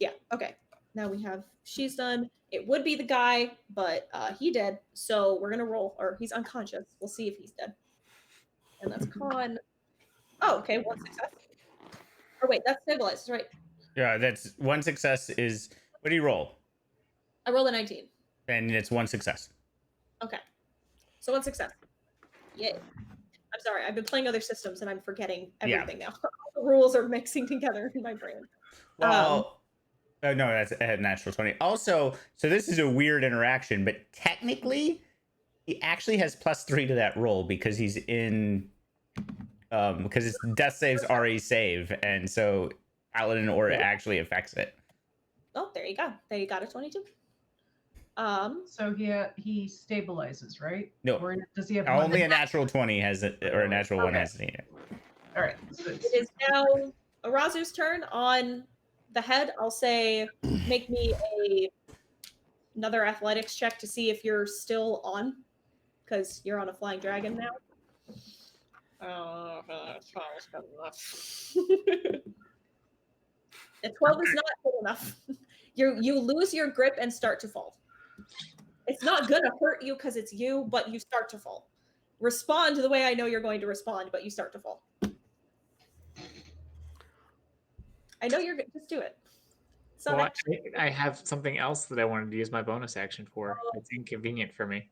A: Yeah, okay. Now we have she's done. It would be the guy, but he did. So we're gonna roll, or he's unconscious. We'll see if he's dead. And that's con. Oh, okay, one success. Or wait, that's stabilized, right?
B: Yeah, that's one success. Is what do you roll?
A: I rolled a 19.
B: And it's one success.
A: Okay. So one success. Yay. I'm sorry, I've been playing other systems and I'm forgetting
B: Yeah.
A: everything now. All the rules are mixing together in my brain.
B: Well, oh no, that's a natural 20. Also, so this is a weird interaction, but technically, he actually has +3 to that roll because he's in, because it's death saves RE save, and so Paladin Aura actually affects it.
A: Oh, there you go. There you got a 22.
D: So he stabilizes, right?
B: No,
D: Or does he have
B: only
D: one?
B: a natural 20 has it, or a natural one
D: Okay.
B: has it.
D: All right. So
A: It is now Arazu's turn on the head. I'll say make me another athletics check to see if you're still on, because you're on a flying dragon now. A 12 is not good enough. You lose your grip and start to fall. It's not gonna hurt you because it's you, but you start to fall. Respond the way I know you're going to respond, but you start to fall. I know you're good. Just do it. So
E: Well, I have something else that I wanted to use my bonus action for. It's inconvenient for me.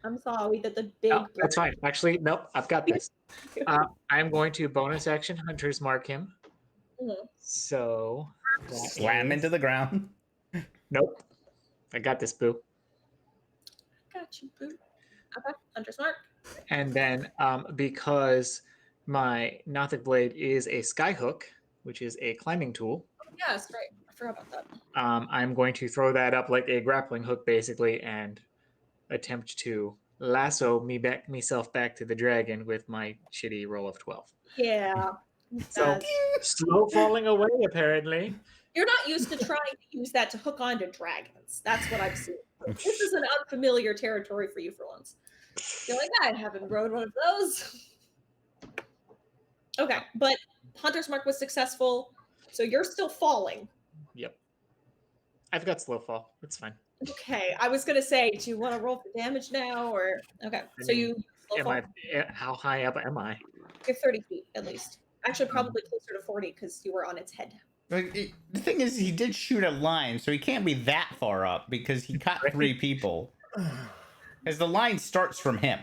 A: I'm sorry that the big.
E: Oh, that's fine. Actually, nope, I've got this. I'm going to bonus action Hunter's Mark him.
A: Mhm.
E: So
B: Slam into the ground.
E: Nope. I got this, boo.
A: Got you, boo. Okay, Hunter's Mark.
E: And then because my Nothic Blade is a skyhook, which is a climbing tool,
A: Yes, right. I forgot about that.
E: I'm going to throw that up like a grappling hook, basically, and attempt to lasso myself back to the dragon with my shitty roll of 12.
A: Yeah.
E: So slow falling away, apparently.
A: You're not used to trying to use that to hook onto dragons. That's what I've seen. This is an unfamiliar territory for you for once. You're like, I haven't rode one of those. Okay, but Hunter's Mark was successful, so you're still falling.
E: Yep. I've got slow fall. It's fine.
A: Okay, I was gonna say, do you want to roll for damage now, or okay? So you slow fall.
E: How high up am I?
A: You're 30 feet at least. Actually, probably closer to 40 because you were on its head.
B: The thing is, he did shoot a line, so he can't be that far up because he caught 3 people. Because the line starts from him.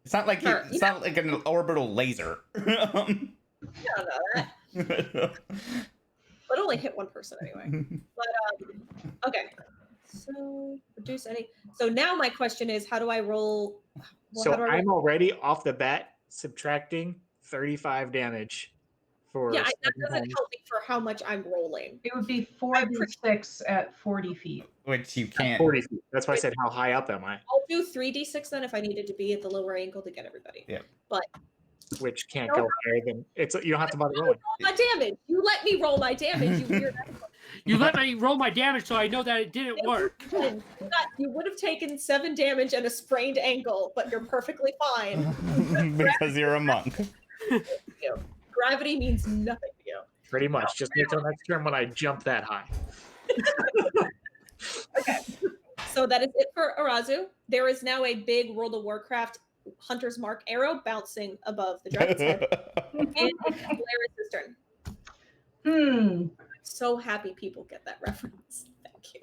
B: It's not like it's not like an orbital laser.
A: You don't know that. But only hit one person anyway. But okay. So reduce any. So now my question is, how do I roll? Well,
E: So
A: how do I roll?
E: I'm already off the bat subtracting 35 damage for.
A: Yeah, that doesn't help me for how much I'm rolling.
D: It would be 4d6 at 40 feet.
B: Which you can't.
E: 40 feet. That's why I said, how high up am I?
A: I'll do 3d6 then if I needed to be at the lower angle to get everybody.
B: Yeah.
A: But
E: Which can't go higher than it's. You don't have to bother rolling.
A: roll my damage. You let me roll my damage. You weird.
C: You let me roll my damage, so I know that it didn't work.
A: You would have taken 7 damage and a sprained ankle, but you're perfectly fine.
B: Because you're a monk.
A: Gravity means nothing to you.
E: Pretty much. Just wait till next turn when I jump that high.
A: Okay. So that is it for Arazu. There is now a big World of Warcraft Hunter's Mark arrow bouncing above the dragon's head. And Laris' turn. I'm so happy people get that reference. Thank you.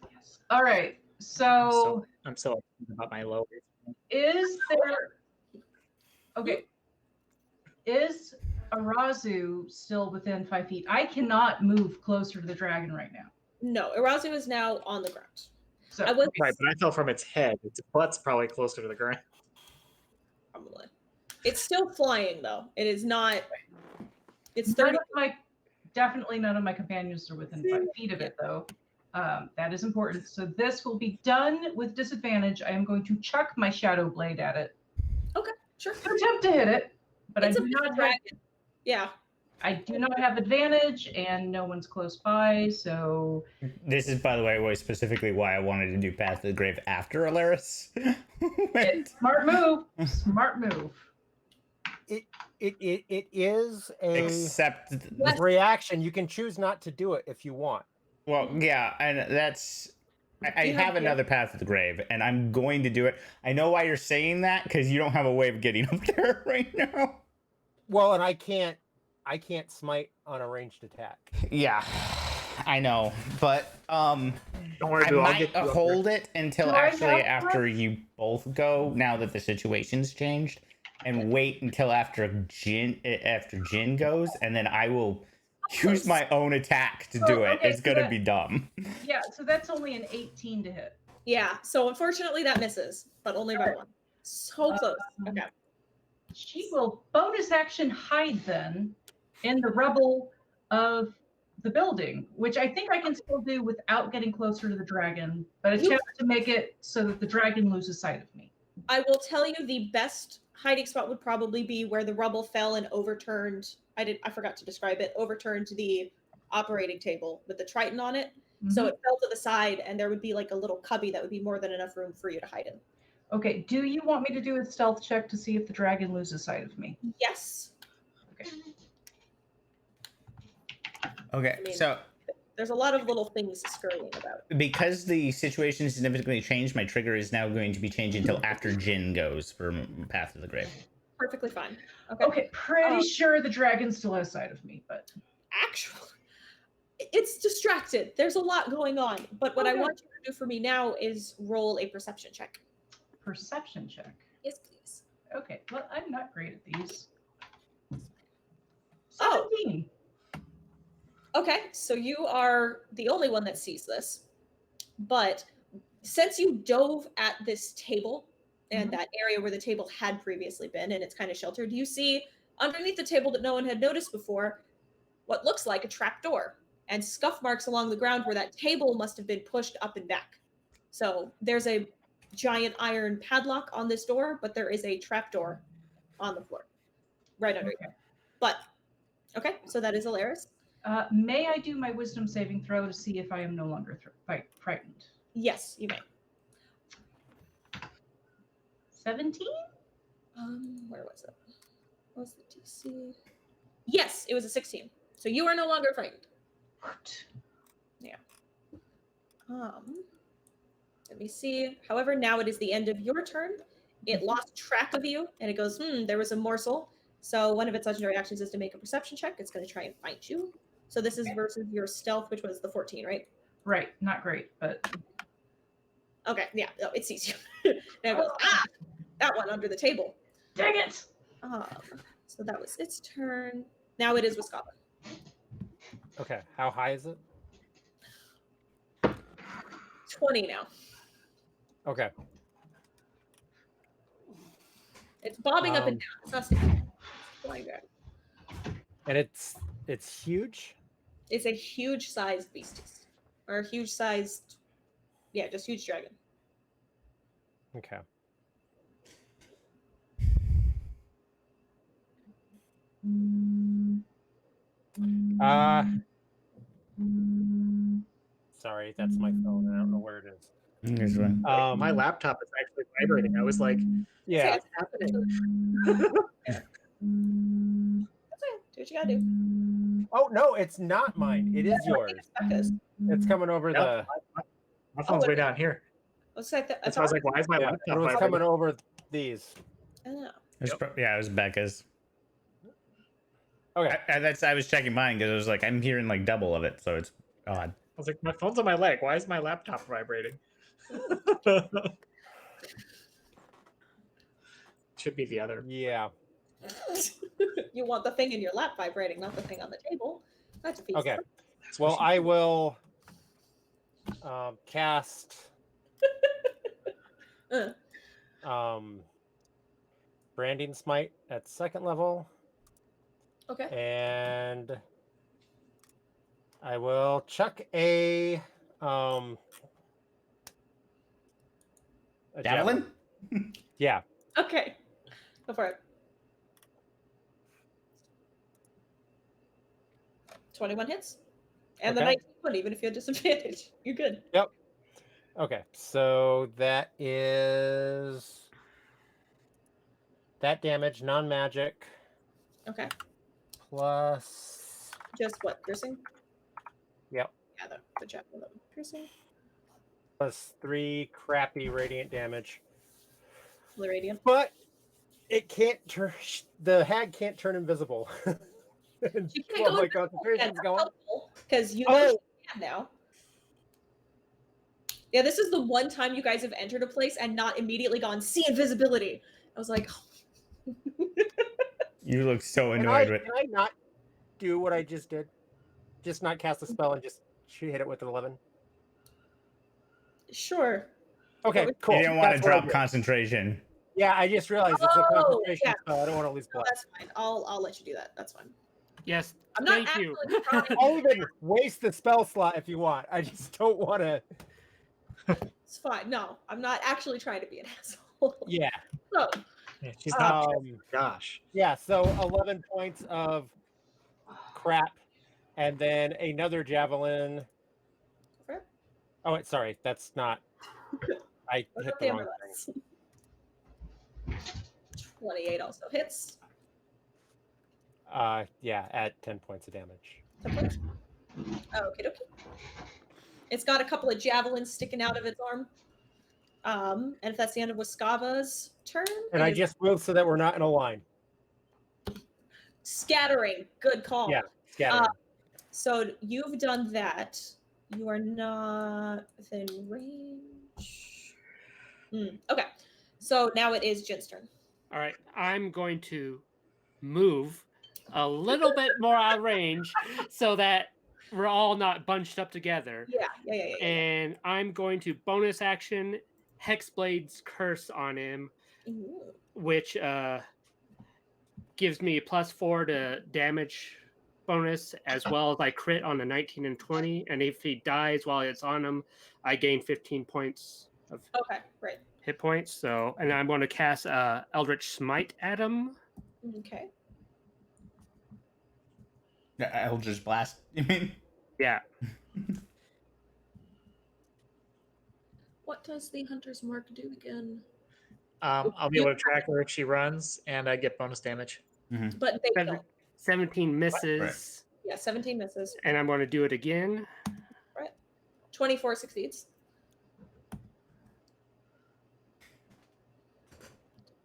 D: Yes. All right. So
E: I'm so upset about my low.
D: is there okay? Is Arazu still within 5 feet? I cannot move closer to the dragon right now.
A: No, Arazu is now on the ground.
D: So
A: I was
E: Right, but I fell from its head. Its butt's probably closer to the ground.
A: probably. It's still flying though. It is not. It's
D: none
A: 30.
D: of my definitely none of my companions are within 5 feet of it though. That is important. So this will be done with disadvantage. I am going to chuck my shadow blade at it.
A: Okay, sure.
D: To attempt to hit it, but
A: It's
D: I
A: a
D: do
A: big
D: not have
A: dragon. Yeah.
D: I do not have advantage, and no one's close by, so
B: This is, by the way, was specifically why I wanted to do Path to the Grave after Alaris.
D: smart move. Smart move.
G: It is a
B: Except,
G: reaction. You can choose not to do it if you want.
B: well, yeah, and that's. I have another Path to the Grave, and I'm going to do it. I know why you're saying that because you don't have a way of getting up there right now.
G: Well, and I can't smite on a ranged attack.
B: Yeah, I know, but
E: Don't worry,
B: I
E: Boo, I'll
B: might
E: get you up there.
B: hold it until
D: Do I
B: actually
D: have
B: after you both go. Now that the situation's changed, and wait until after Jin goes, and then I will use my own attack to do it.
D: Okay,
B: It's
D: so
B: gonna
D: that-
B: be dumb.
D: Yeah, so that's only an 18 to hit.
A: Yeah. So unfortunately that misses, but only by one. So close. Okay.
D: She will bonus action hide then in the rubble of the building, which I think I can still do without getting closer to the dragon, but attempt to make it so that the dragon loses sight of me.
A: I will tell you the best hiding spot would probably be where the rubble fell and overturned. I forgot to describe it. Overturned the operating table with the Triton on it. So it fell to the side, and there would be like a little cubby that would be more than enough room for you to hide in.
D: Okay, do you want me to do a stealth check to see if the dragon loses sight of me?
A: Yes.
D: Okay.
B: Okay,
A: I mean-
B: so
A: There's a lot of little things scurrying about.
B: because the situation has significantly changed, my trigger is now going to be changed until after Jin goes for Path to the Grave.
A: Perfectly fine. Okay.
D: Okay, pretty sure the dragon still has sight of me, but
A: Actually, it's distracted. There's a lot going on. But what I
D: Okay.
A: want you to do for me now is roll a perception check.
D: perception check.
A: Yes, please.
D: Okay, well, I'm not great at these.
A: Oh.
D: 17.
A: Okay, so you are the only one that sees this, but since you dove at this table and that area where the table had previously been, and it's kind of sheltered, you see underneath the table that no one had noticed before what looks like a trap door and scuff marks along the ground where that table must have been pushed up and back. So there's a giant iron padlock on this door, but there is a trap door on the floor right under you. But okay, so that is Alaris.
D: May I do my wisdom saving throw to see if I am no longer frightened?
A: Yes, you may.
D: 17?
A: Where was it? What was the DC? Yes, it was a 16. So you are no longer frightened. Yeah. Let me see. However, now it is the end of your turn. It lost track of you, and it goes, there was a morsel. So one of its legendary actions is to make a perception check. It's going to try and find you. So this is versus your stealth, which was the 14, right?
D: Right. Not great, but...
A: Okay, yeah, no, it sees you. And it goes, that one under the table.
D: Dang it!
A: So that was its turn. Now it is Wiscava.
G: Okay, how high is it?
A: 20 now.
G: Okay.
A: It's bobbing up and down. It's not sticking. It's flying back.
G: And it's huge?
A: It's a huge sized beastie. Or a huge sized, yeah, just huge dragon.
G: Okay. Sorry, that's my phone. I don't know where it is.
B: Here's one.
E: My laptop is actually vibrating. I was like,
G: Yeah.
A: What's happening? That's okay. Do what you gotta do.
G: Oh no, it's not mine. It is yours. It's coming over the.
E: my phone's way down here.
A: Looks like
E: That's why I was like, why is my
G: Yeah,
E: laptop
G: it was
E: vibrating?
G: coming over these.
A: Oh.
B: Yeah, it was Becca's.
G: Okay.
B: I was checking mine because I was like, I'm hearing like double of it, so it's odd.
E: I was like, my phone's on my leg. Why is my laptop vibrating? Should be the other.
G: Yeah.
A: You want the thing in your lap vibrating, not the thing on the table. That's a piece.
G: Okay. Well, I will cast Branding Smite at 2nd level.
A: Okay.
G: And I will chuck a
B: Javelin?
G: Yeah.
A: Okay. Go for it. 21 hits. And the
G: Okay.
A: 19, even if you had disadvantage. You're good.
G: Yep. Okay. So that is that damage, non-magic,
A: Okay.
G: plus
A: Just what? Piercing?
G: Yep.
A: Yeah, the javelin piercing.
G: plus 3 crappy radiant damage.
A: The radiant.
G: But it can't turn. The hag can't turn invisible.
A: You can't
G: Well,
A: go
G: my
A: invisible.
G: concentration's going.
A: Because you know
G: Oh.
A: she can now. Yeah, this is the one time you guys have entered a place and not immediately gone, see invisibility. I was like,
B: You look so
G: Can
B: annoyed with.
G: I not do what I just did? Just not cast a spell and just hit it with an 11.
A: sure.
G: Okay, cool.
B: You didn't want to
G: That's what I
B: drop
G: did.
B: concentration.
G: Yeah, I just realized it's a
A: Oh,
G: concentration
A: yeah.
G: spell. I don't want to lose
A: No,
G: blood.
A: that's fine. I'll let you do that. That's fine.
C: Yes,
A: I'm not
C: thank you.
A: actually trying.
G: I'll even waste the spell slot if you want. I just don't want to.
A: It's fine. No, I'm not actually trying to be an asshole.
G: Yeah.
A: So,
E: Yeah, she's not.
G: Gosh. Yeah. So 11 points of crap, and then another javelin.
A: Okay.
G: Oh, wait, sorry. That's not. I
A: what's
G: hit
A: up
G: the
A: the
G: wrong
A: MLS? 28 also hits.
G: thing. Yeah, at 10 points of damage.
A: Okay, okay. It's got a couple of javelins sticking out of its arm. And if that's the end of Wiscava's turn,
G: And
A: it
G: I
A: is
G: just moved so that we're not in a line.
A: scattering. Good call.
G: Yeah, scattering.
A: So you've done that. You are not within range. Okay. So now it is Jin's turn.
C: All right, I'm going to move a little bit more out of range so that we're all not bunched up together.
A: Yeah.
C: And I'm going to bonus action Hexblade's Curse on him,
A: Ooh.
C: which gives me +4 to damage bonus, as well as I crit on a 19 and 20. And if he dies while it's on him, I gain 15 points of
A: right.
C: hit points. So, and I'm going to cast Eldritch Smite at him.
A: Okay.
B: Eldritch Blast, you mean?
C: Yeah.
A: What does the Hunter's Mark do again?
E: I'll be able to track her if she runs, and I get bonus damage.
A: But they don't.
C: 17 misses.
B: Right.
A: Yeah, 17 misses.
C: And I'm going to do it again.
A: Right. 24 succeeds.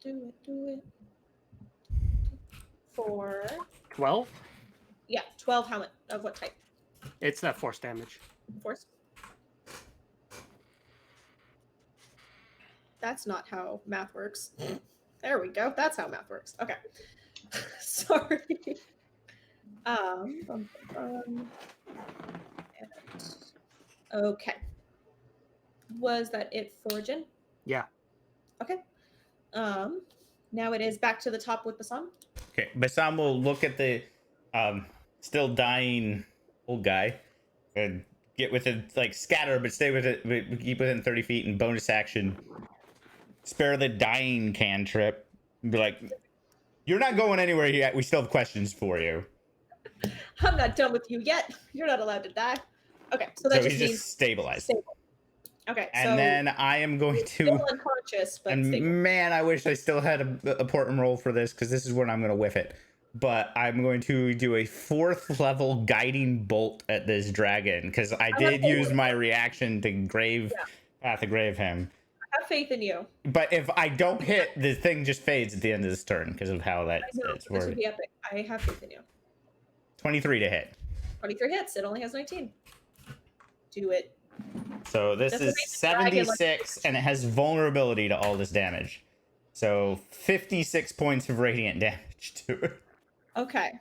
A: Do it. For
C: 12?
A: yeah, 12. How much of what type?
C: It's force damage.
A: Force. That's not how math works. There we go. That's how math works. Okay. Sorry. And- okay. Was that it for Jin?
C: Yeah.
A: Okay. Now it is back to the top with Bassam.
B: Okay, Bassam will look at the still dying old guy and get within, like, scatter, but stay with it, keep within 30 feet, and bonus action spare the dying cantrip. Be like, you're not going anywhere yet. We still have questions for you.
A: I'm not done with you yet. You're not allowed to die. Okay, so that
B: So
A: just
B: he's
A: means
B: just stabilized.
A: stable. Okay,
B: And
A: so
B: then I am going
A: still
B: to.
A: unconscious, but
B: And
A: stable.
B: man, I wish I still had a portent roll for this, because this is when I'm going to whiff it. But I'm going to do a 4th level guiding bolt at this dragon, because I did use my reaction to Path of Grave him.
A: I have faith in you.
B: But if I don't hit, the thing just fades at the end of this turn because of how
A: I know,
B: that's
A: this would
B: worded.
A: be epic. I have faith in you.
B: 23 to hit.
A: 23 hits. It only has 19. Do it.
B: So this
A: That's
B: is
A: what makes the dragon
B: 76, and it has vulnerability to all this damage. So 56 points of radiant damage to it.
A: Okay.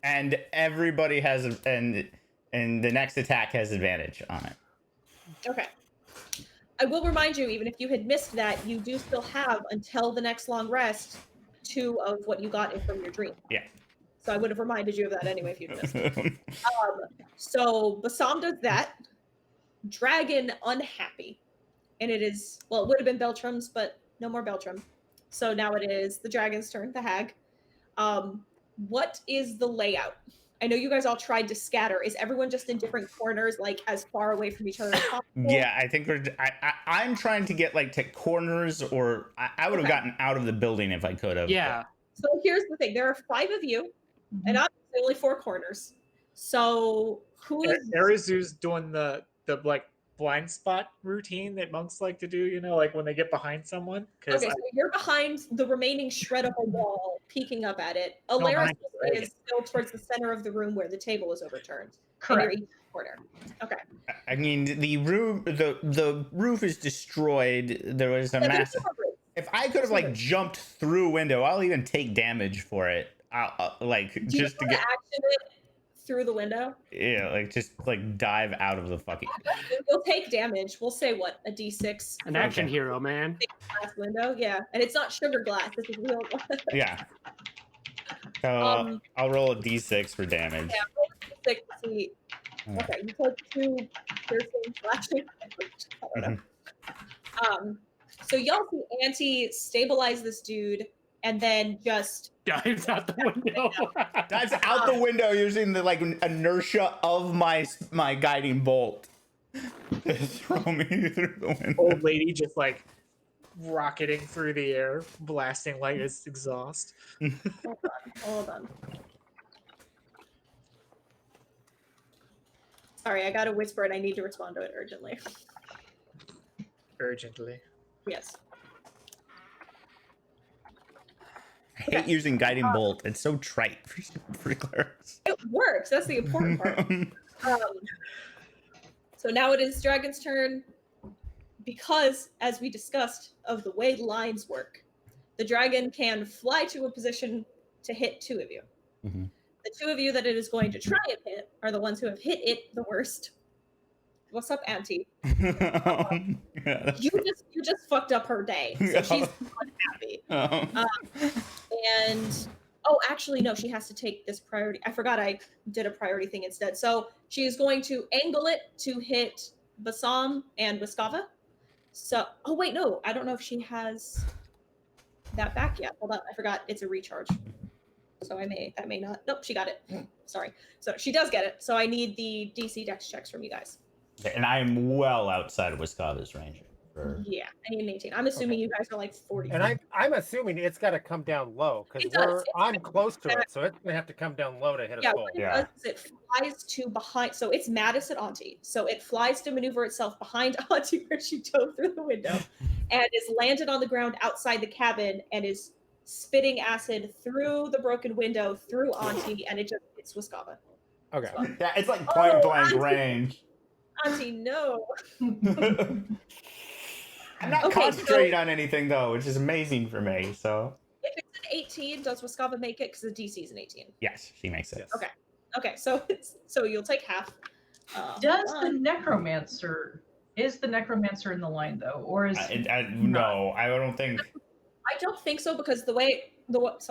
B: And everybody has, and the next attack has advantage on it.
A: Okay. I will remind you, even if you had missed that, you do still have until the next long rest 2 of what you got in from your dream.
B: Yeah.
A: So I would have reminded you of that anyway if you'd missed it. So Bassam does that. Dragon unhappy. And it is, well, it would have been Beltram's, but no more Beltram. So now it is the dragon's turn, the hag. What is the layout? I know you guys all tried to scatter. Is everyone just in different corners, like as far away from each other as possible?
B: Yeah, I think I'm trying to get, like, to corners, or I would have gotten out of the building if I could have.
C: Yeah.
A: So here's the thing. There are 5 of you, and obviously only 4 corners. So who is
E: Arizu's doing the like blind spot routine that monks like to do, you know, like when they get behind someone.
A: okay? So you're behind the remaining shred of a wall, peeking up at it. Alaris
E: behind the
A: is still towards the center of the room where the table is overturned.
D: Correct.
A: And you're each corner. Okay.
B: I mean, the room, the roof is destroyed. There was a
A: Yeah, there's
B: massive.
A: no roof.
B: If I could have, like, jumped through a window, I'll even take damage for it. Like,
A: Do you
B: just to
A: want
B: get,
A: action it through the window?
B: yeah, like, just, like, dive out of the fucking.
A: You'll take damage. We'll say what, a d6.
C: An
A: from
C: action
B: Okay.
C: hero, man.
A: glass window. Yeah, and it's not sugar glass. This is real glass.
B: Yeah. So I'll roll a d6 for damage.
A: Yeah, roll a d6 to see. Okay, you take 2 piercing slashing. I don't know. So y'all see Auntie stabilize this dude and then just
C: Dives out the window.
B: Dives out the window using the, like, inertia of my guiding bolt to throw me through the window.
E: Old lady just like rocketing through the air, blasting like its exhaust.
A: hold on. Sorry, I got to whisper and I need to respond to it urgently.
E: Urgently.
A: Yes.
B: I hate using guiding bolt. It's so trite for clerics.
A: It works. That's the important part. So now it is Dragon's turn. Because, as we discussed, of the way lines work, the dragon can fly to a position to hit 2 of you.
B: Mhm.
A: The two of you that it is going to try and hit are the ones who have hit it the worst. What's up, Auntie?
B: Yeah,
A: You just fucked up her day, so she's unhappy. And actually, no, she has to take this priority. I forgot I did a priority thing instead. So she's going to angle it to hit Bassam and Wiskava. So, oh wait, no, I don't know if she has that back yet. Hold on, I forgot it's a recharge. So that may not. Nope, she got it. Sorry. So she does get it. So I need the DC Dex checks from you guys.
B: And I am well outside of Wiskava's range.
A: Yeah, I need an 18. I'm assuming you guys are like 40.
G: And I'm assuming it's got to come down low because I'm close to it, so it's gonna have to come down low to hit a goal.
A: What it does is it flies to behind. So it's Mattis at Auntie. So it flies to maneuver itself behind Auntie where she dove through the window, and is landed on the ground outside the cabin and is spitting acid through the broken window through Auntie, and it just hits Wiskava.
G: Okay.
B: Yeah, it's like point blank range.
A: Auntie, no.
B: I'm not concentrating on anything though, which is amazing for me. So
A: if it's an 18, does Wiskava make it? Because the DC is an 18.
B: yes, she makes it.
A: Okay. Okay, so you'll take half.
D: Is the necromancer in the line though, or is
B: no? I don't think.
A: I don't think so because so I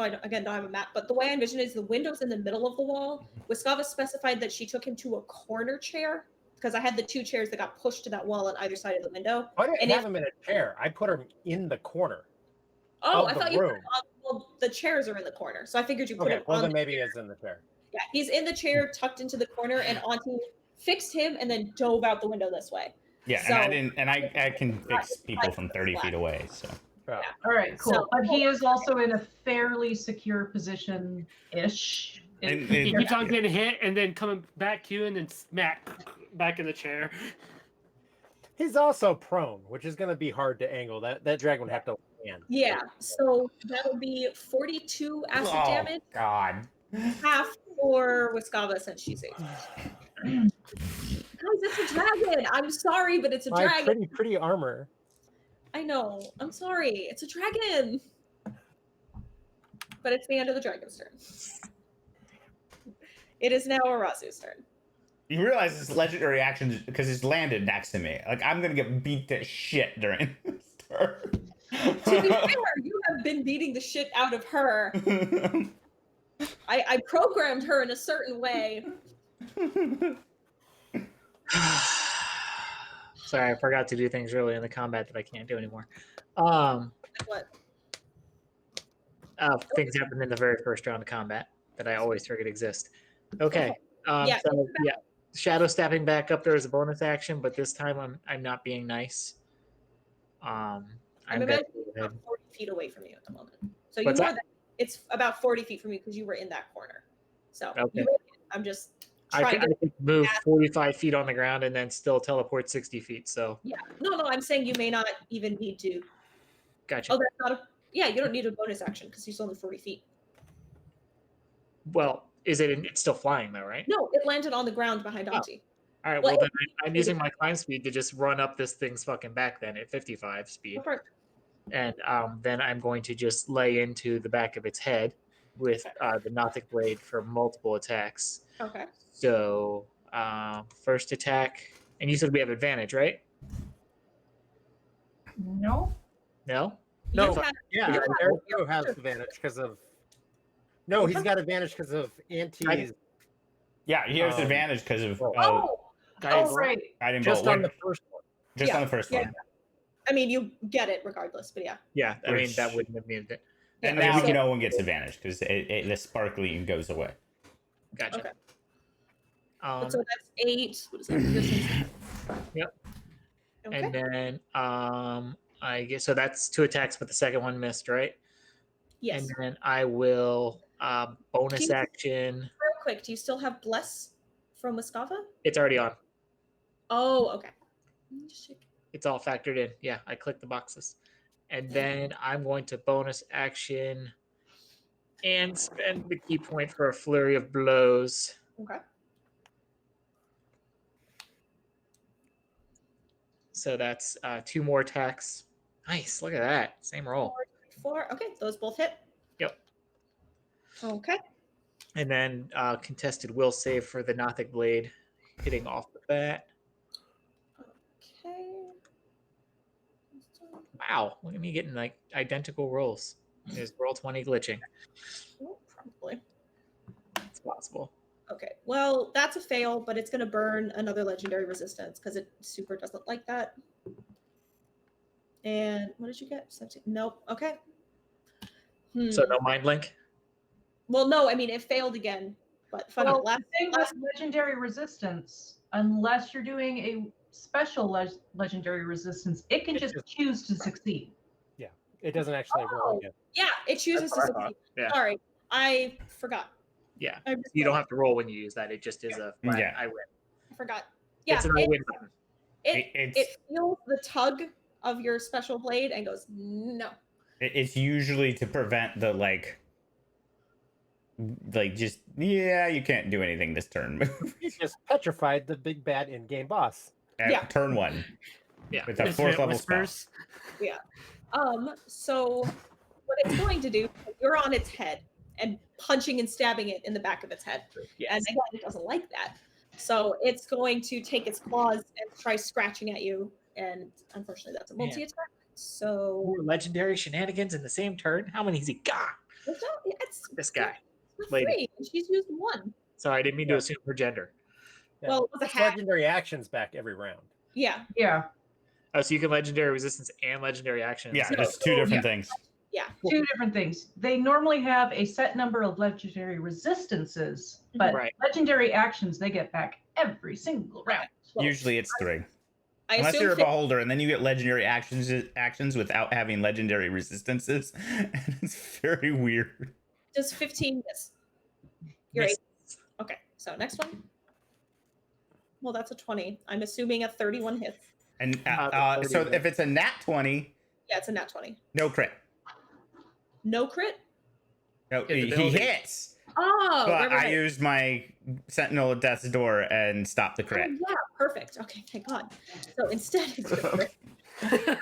A: don't have a map, but the way I envision it is the window's in the middle of the wall. Wiskava specified that she took him to a corner chair because I had the two chairs that got pushed to that wall on either side of the window.
G: I didn't have him in a chair. I put him in the corner.
A: Oh, I thought you put him on. Well, the chairs are in the corner, so I figured you put him on.
G: Well, then maybe it's in the chair.
A: Yeah, he's in the chair, tucked into the corner, and Auntie fixed him and then dove out the window this way.
B: Yeah, so, I can fix people from 30 feet away. So.
A: Yeah.
D: All right, cool. So, but he is also in a fairly secure position-ish.
C: He keeps on getting hit and then coming back to you and then smack back in the chair.
G: He's also prone, which is going to be hard to angle. That dragon would have to land.
A: Yeah, so that'll be 42 acid damage.
B: God.
A: Half for Wiskava since she's 8. Guys, it's a dragon. I'm sorry, but it's a dragon.
G: Pretty armor.
A: I know. I'm sorry. It's a dragon. But it's the end of the dragon's turn. It is now Arazu's turn.
B: You realize this legendary action because it's landed next to me. Like, I'm going to get beat to shit during this turn.
A: To be fair, you have been beating the shit out of her. I programmed her in a certain way.
E: Sorry, I forgot to do things early in the combat that I can't do anymore.
A: What?
E: Things happened in the very first round of combat that I always forget exist. Okay. Shadow stepping back up there is a bonus action, but this time I'm not being nice. I'm
A: about 40 feet away from you at the moment. So it's about 40 feet from you because you were in that corner. So
E: okay.
A: I'm just
E: I could move 45 feet on the ground and then still teleport 60 feet. So
A: yeah, no, I'm saying you may not even need to.
E: Gotcha.
A: Oh, that's not you don't need a bonus action because you're still only 40 feet.
E: Well, it's still flying though, right?
A: No, it landed on the ground behind Auntie.
E: All right, well then I'm using my climb speed to just run up this thing's fucking back then at 55 speed.
A: Okay.
E: And then I'm going to just lay into the back of its head with the Nothic Blade for multiple attacks.
A: Okay.
E: So first attack, and you said we have advantage, right?
D: No.
E: No?
G: No. Eric has advantage because of. No, he's got advantage because of Auntie's.
B: Yeah, he has advantage because of.
D: Right.
G: Just on the first one.
B: Just on the first one.
A: I mean, you get it regardless, but yeah.
E: Yeah, I mean that wouldn't have been it.
B: And now no one gets advantage because the sparkling goes away.
E: Gotcha.
A: Okay. So that's 8. What is that?
E: Yep.
A: Okay.
E: And then I guess so that's 2 attacks, but the second one missed, right?
A: Yes.
E: And then I will bonus action.
A: Real quick, do you still have Bless from Wiskava?
E: It's already on.
A: Oh, okay. Let me just check.
E: It's all factored in. Yeah, I clicked the boxes. And then I'm going to bonus action and spend the key point for a flurry of blows.
A: Okay.
E: So that's 2 more attacks. Nice. Look at that. Same roll.
A: 4. Okay, those both hit.
E: Yep.
A: Okay.
E: And then contested will save for the Nothic Blade hitting off the bat.
A: Okay.
E: Wow, look at me getting like identical rolls. There's roll 20 glitching.
A: Oh, probably.
E: It's possible.
A: Okay. Well, that's a fail, but it's going to burn another legendary resistance because it super doesn't like that. And what did you get? 17. Nope. Okay.
E: So no mind link?
A: Well, no, I mean, it failed again. But funny,
D: Well, the thing with legendary resistance, unless you're doing a special legendary resistance, it can just choose to succeed.
G: Yeah, it doesn't actually roll again.
A: Yeah, it chooses to
E: That's what I
A: succeed.
E: thought. Yeah.
A: Sorry, I forgot.
E: Yeah.
A: I just
E: You don't have to roll when you use that. It just is a flat
B: Yeah.
E: I win.
A: I forgot. Yeah,
E: It's an I win button.
A: it feels the tug of your special blade and goes, no.
B: It's usually to prevent the like just you can't do anything this turn.
G: He's just petrified the big bad in-game boss.
B: At
A: Yeah.
B: turn 1.
E: Yeah.
B: With a
C: Infinite
B: 4th level spell.
C: whispers.
A: So what it's going to do, you're on its head and punching and stabbing it in the back of its head.
E: Yes.
A: And again, it doesn't like that. So it's going to take its claws and try scratching at you. And unfortunately, that's a multi-attack. So
E: Ooh, legendary shenanigans in the same turn. How many has he got?
A: it's
E: This guy.
A: it's
E: Lady.
A: 3, and she's used 1.
E: Sorry, I didn't mean to assume her gender.
G: Yeah.
A: Well, it was a
G: It's
A: hack.
G: legendary actions back every round.
A: Yeah,
D: Yeah,
E: Oh, so you can legendary resistance and legendary actions.
B: Yeah,
A: No,
B: there's 2 different things.
D: two different things. They normally have a set number of legendary resistances, but
E: Right.
D: legendary actions they get back every single round.
A: Well,
B: Usually it's 3.
A: I
B: Unless
A: assume
B: you're a
A: 15
B: beholder, and then you get legendary actions without having legendary resistances. And it's very weird.
A: does 15 miss. You're
E: Miss.
A: Okay, so next one. Well, that's a 20. I'm assuming a 31 hits.
B: And
E: the
B: so
E: 30
B: if it's a nat 20,
A: Yeah, it's a nat 20.
B: no crit.
A: No crit?
B: No,
E: His
B: he
E: ability.
B: hits.
A: Oh,
B: But
A: right.
B: I used my Sentinel of Death's Door and stopped the crit.
A: Oh, yeah, perfect. Okay, thank God. So instead, it's a crit.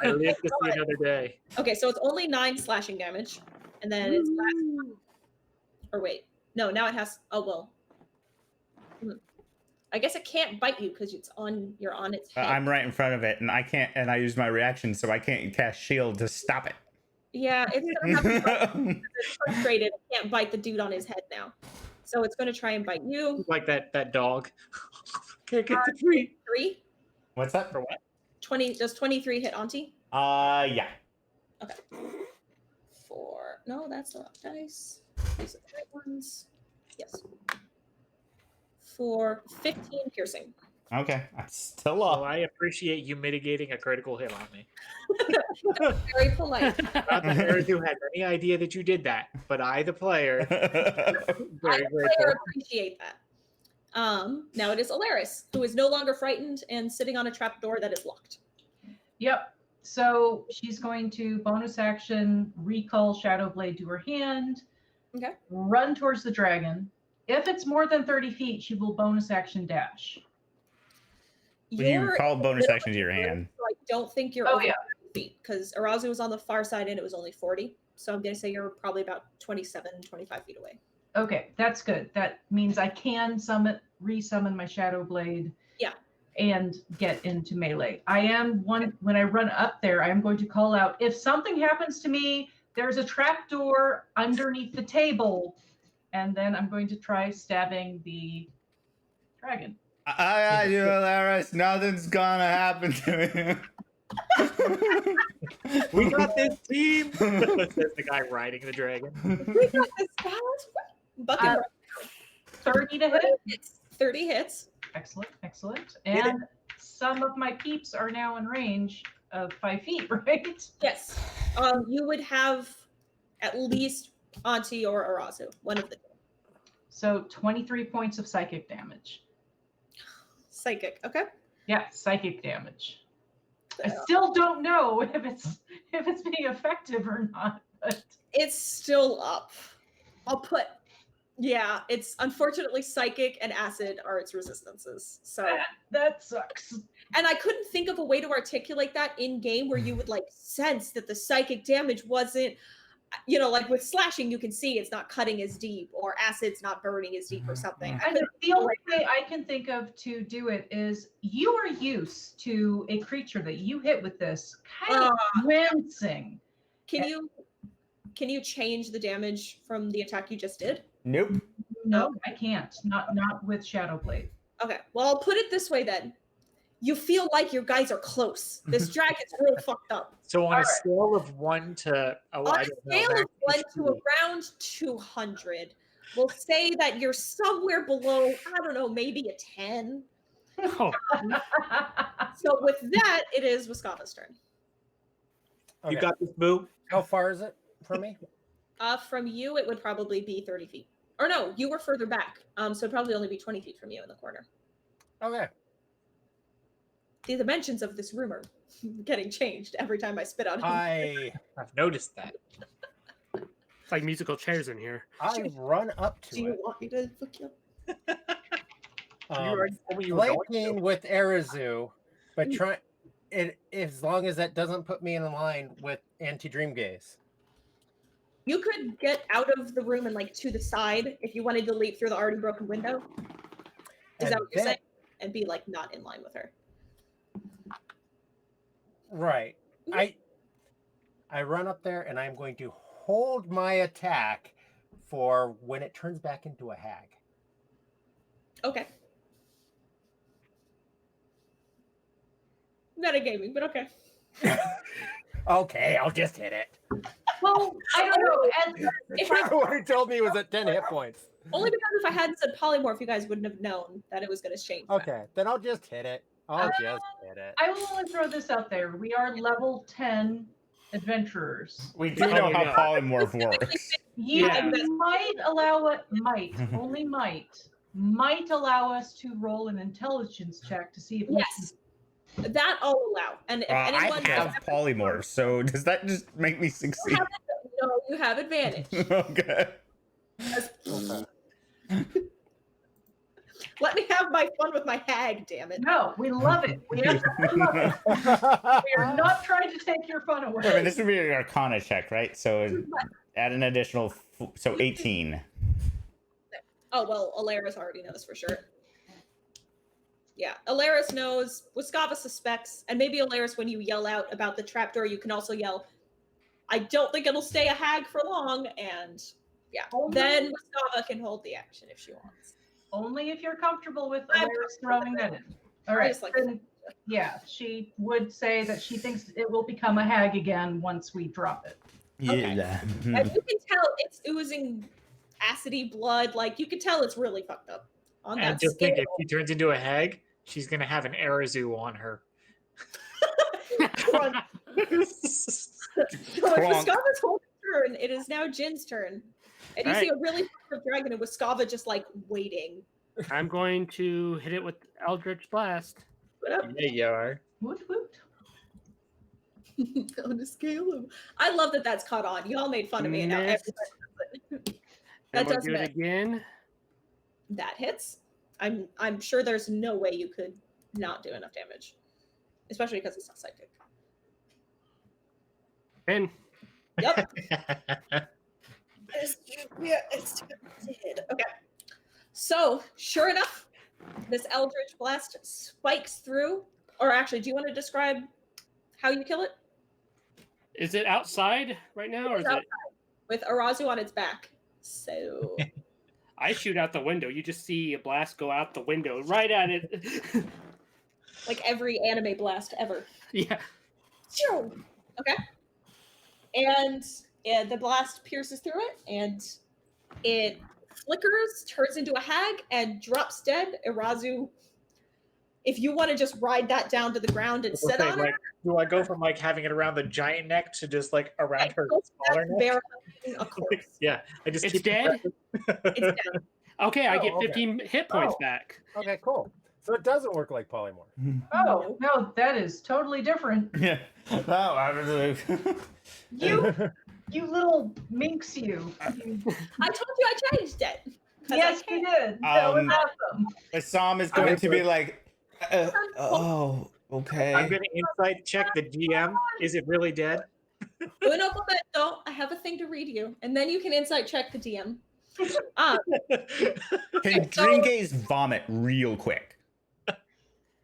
E: I live to see another day.
A: Okay, so it's only 9 slashing damage, and then it's or wait, no, now it has. Oh well. I guess it can't bite you because you're on its head.
B: I'm right in front of it, and I can't. And I use my reaction, so I can't cast Shield to stop it.
A: Yeah, it's gonna have to bite you because it's frustrated. It can't bite the dude on his head now, so it's gonna try and bite you.
E: Like that dog. Can't get the treat.
A: 3,
B: What's that?
E: For what?
A: 20. Does 23 hit Auntie?
B: Yeah.
A: Okay. 4. No, that's the wrong dice. These are the right ones. Yes. For 15 piercing.
B: Okay, I'm still
E: Well,
B: up.
E: I appreciate you mitigating a critical hit on me.
A: Very polite.
E: Not that Eridu had any idea that you did that, but I, the player,
A: I,
E: very
A: the
E: grateful.
A: player, appreciate that. Now it is Alaris, who is no longer frightened and sitting on a trapdoor that is locked.
D: Yep. So she's going to bonus action, recall Shadow Blade to her hand,
A: Okay.
D: run towards the dragon. If it's more than 30 feet, she will bonus action dash.
B: You call bonus action to your hand.
A: So I don't think you're
D: Oh,
A: over
D: yeah.
A: 30 feet because Arazu was on the far side and it was only 40. So I'm going to say you're probably about 27, 25 feet away.
D: Okay, that's good. That means I can resummon my Shadow Blade.
A: Yeah.
D: And get into melee. When I run up there, I am going to call out, if something happens to me, there's a trap door underneath the table. And then I'm going to try stabbing the dragon.
B: I got you, Alaris. Nothing's gonna happen to me.
E: We got this team. Says the guy riding the dragon.
A: We got this, guys. Bucket
D: 30 to hit.
A: hits. 30 hits.
D: Excellent, excellent. And some of my peeps are now in range of 5 feet, right?
A: Yes. You would have at least Auntie or Arazu, one of the two.
D: So 23 points of psychic damage.
A: Psychic. Okay.
D: Yeah, psychic damage. I still don't know if it's being effective or not, but
A: It's still up. I'll put. Yeah, it's unfortunately psychic and acid are its resistances. So,
D: that sucks.
A: and I couldn't think of a way to articulate that in game where you would like sense that the psychic damage wasn't you know, like with slashing, you can see it's not cutting as deep, or acid's not burning as deep, or something.
D: And the only way I can think of to do it is you are used to a creature that you hit with this kind of wincing.
A: Can you change the damage from the attack you just did?
B: Nope.
D: No, I can't. Not with Shadowblade.
A: Okay, well, I'll put it this way then. You feel like your guys are close. This dragon's real fucked up.
E: So on a scale of 1 to
A: On a scale of 1 to around 200, we'll say that you're somewhere below, I don't know, maybe a 10.
C: Oh,
A: So with that, it is Wiskava's turn.
G: Okay.
E: You got this, Boo.
G: How far is it from me?
A: From you, it would probably be 30 feet. Or no, you were further back. So it'd probably only be 20 feet from you in the corner.
G: Okay.
A: The dimensions of this room are getting changed every time I spit on him.
E: I've noticed that.
C: it's like musical chairs in here.
G: I run up
A: Do
G: to
A: you
G: it.
A: want me to fuck you?
G: Flanking with Arazu, but try it as long as that doesn't put me in line with anti-dream gaze.
A: You could get out of the room and like to the side if you wanted to leap through the already broken window. Is
G: And
A: that what you're
G: then-
A: saying? And be like not in line with her.
G: Right. I run up there and I'm going to hold my attack for when it turns back into a hag.
A: Okay. Metagaming, but okay.
G: Okay, I'll just hit it.
D: Well, I don't know. And
A: If I,
G: What he told me was at 10 hit points.
A: only because if I hadn't said polymorph, you guys wouldn't have known that it was going to change. back.
G: Okay, then I'll just hit it. I'll just hit it.
D: I will only throw this out there. We are level 10 adventurers.
B: We do know how
C: yeah.
B: polymorph works.
D: You
C: Yeah.
D: might allow it, only might allow us to roll an intelligence check to see if we
A: Yes. That I'll allow. And if
B: I
A: anyone
B: have polymorph, so does that just make me succeed?
A: no, you have advantage.
B: Okay.
G: Okay.
A: Let me have my fun with my hag, damn it.
D: No, we love it. We absolutely love it. We are not trying to take your fun
B: I mean,
D: away.
B: this would be an Arcana check, right? So add an additional, so 18.
A: Oh, well, Alaris already knows for sure. Yeah, Alaris knows, Wiskava suspects, and maybe Alaris, when you yell out about the trapdoor, you can also yell, I don't think it'll stay a hag for long, and yeah. Then Wiskava can hold the action if she wants.
D: Only if you're comfortable with
A: I'm
D: Alaris throwing that in. All right.
A: just like-
D: Then, yeah, she would say that she thinks it will become a hag again once we drop it.
B: Yeah.
A: And you can tell it's oozing acidy blood, like you can tell it's really fucked up on
E: And
A: that
E: just
A: scale.
E: think, if she turns into a hag, she's gonna have an Arazu on her.
A: So it's Wiskava's whole turn. It is now Jin's turn. And you see a really fucked up dragon and Wiskava just like waiting.
C: I'm going to hit it with Eldritch Blast.
A: What up?
E: Yeah, you are.
D: Woot woot.
A: On a scale of, I love that that's caught on. Y'all made fun of me, and now
C: Miss.
A: everybody does it.
C: I'm
A: That
C: going
A: does
C: to do it
A: miss.
C: again.
A: That hits. I'm sure there's no way you could not do enough damage, especially because it's not psychic.
C: Ben.
A: Yep. Yeah, it's okay. So sure enough, this Eldritch Blast spikes through. Or actually, do you want to describe how you kill it?
C: Is it outside right now, or is
A: It's
C: it?
A: With Arazu on its back. So
C: I shoot out the window. You just see a blast go out the window right at it.
A: like every anime blast ever.
C: Yeah.
A: Phew! Okay. And the blast pierces through it, and it flickers, turns into a hag, and drops dead. Arazu, if you want to just ride that down to the ground and sit on
E: like,
A: it,
E: do I go from like having it around the giant neck to just like around her smaller neck?
A: bear a corpse.
E: Yeah, I just
C: It's
E: keep
C: dead?
A: It's dead.
C: Okay, I
G: Oh,
C: get
G: okay.
C: 15 hit points
D: Oh.
C: back.
G: Okay, cool. So it doesn't work like polymorph.
D: Oh, no, that is totally different.
B: Yeah. No, I was
D: You little minx, you.
A: I told you I changed it. 'Cause
D: Yes,
A: I
D: you did. That was awesome.
B: Assam is going to be like, oh, okay.
E: I'm gonna insight check the GM. Is it really dead?
A: Un momento, I have a thing to read you, and then you can insight check the DM.
B: Can Dream Gaze vomit real quick?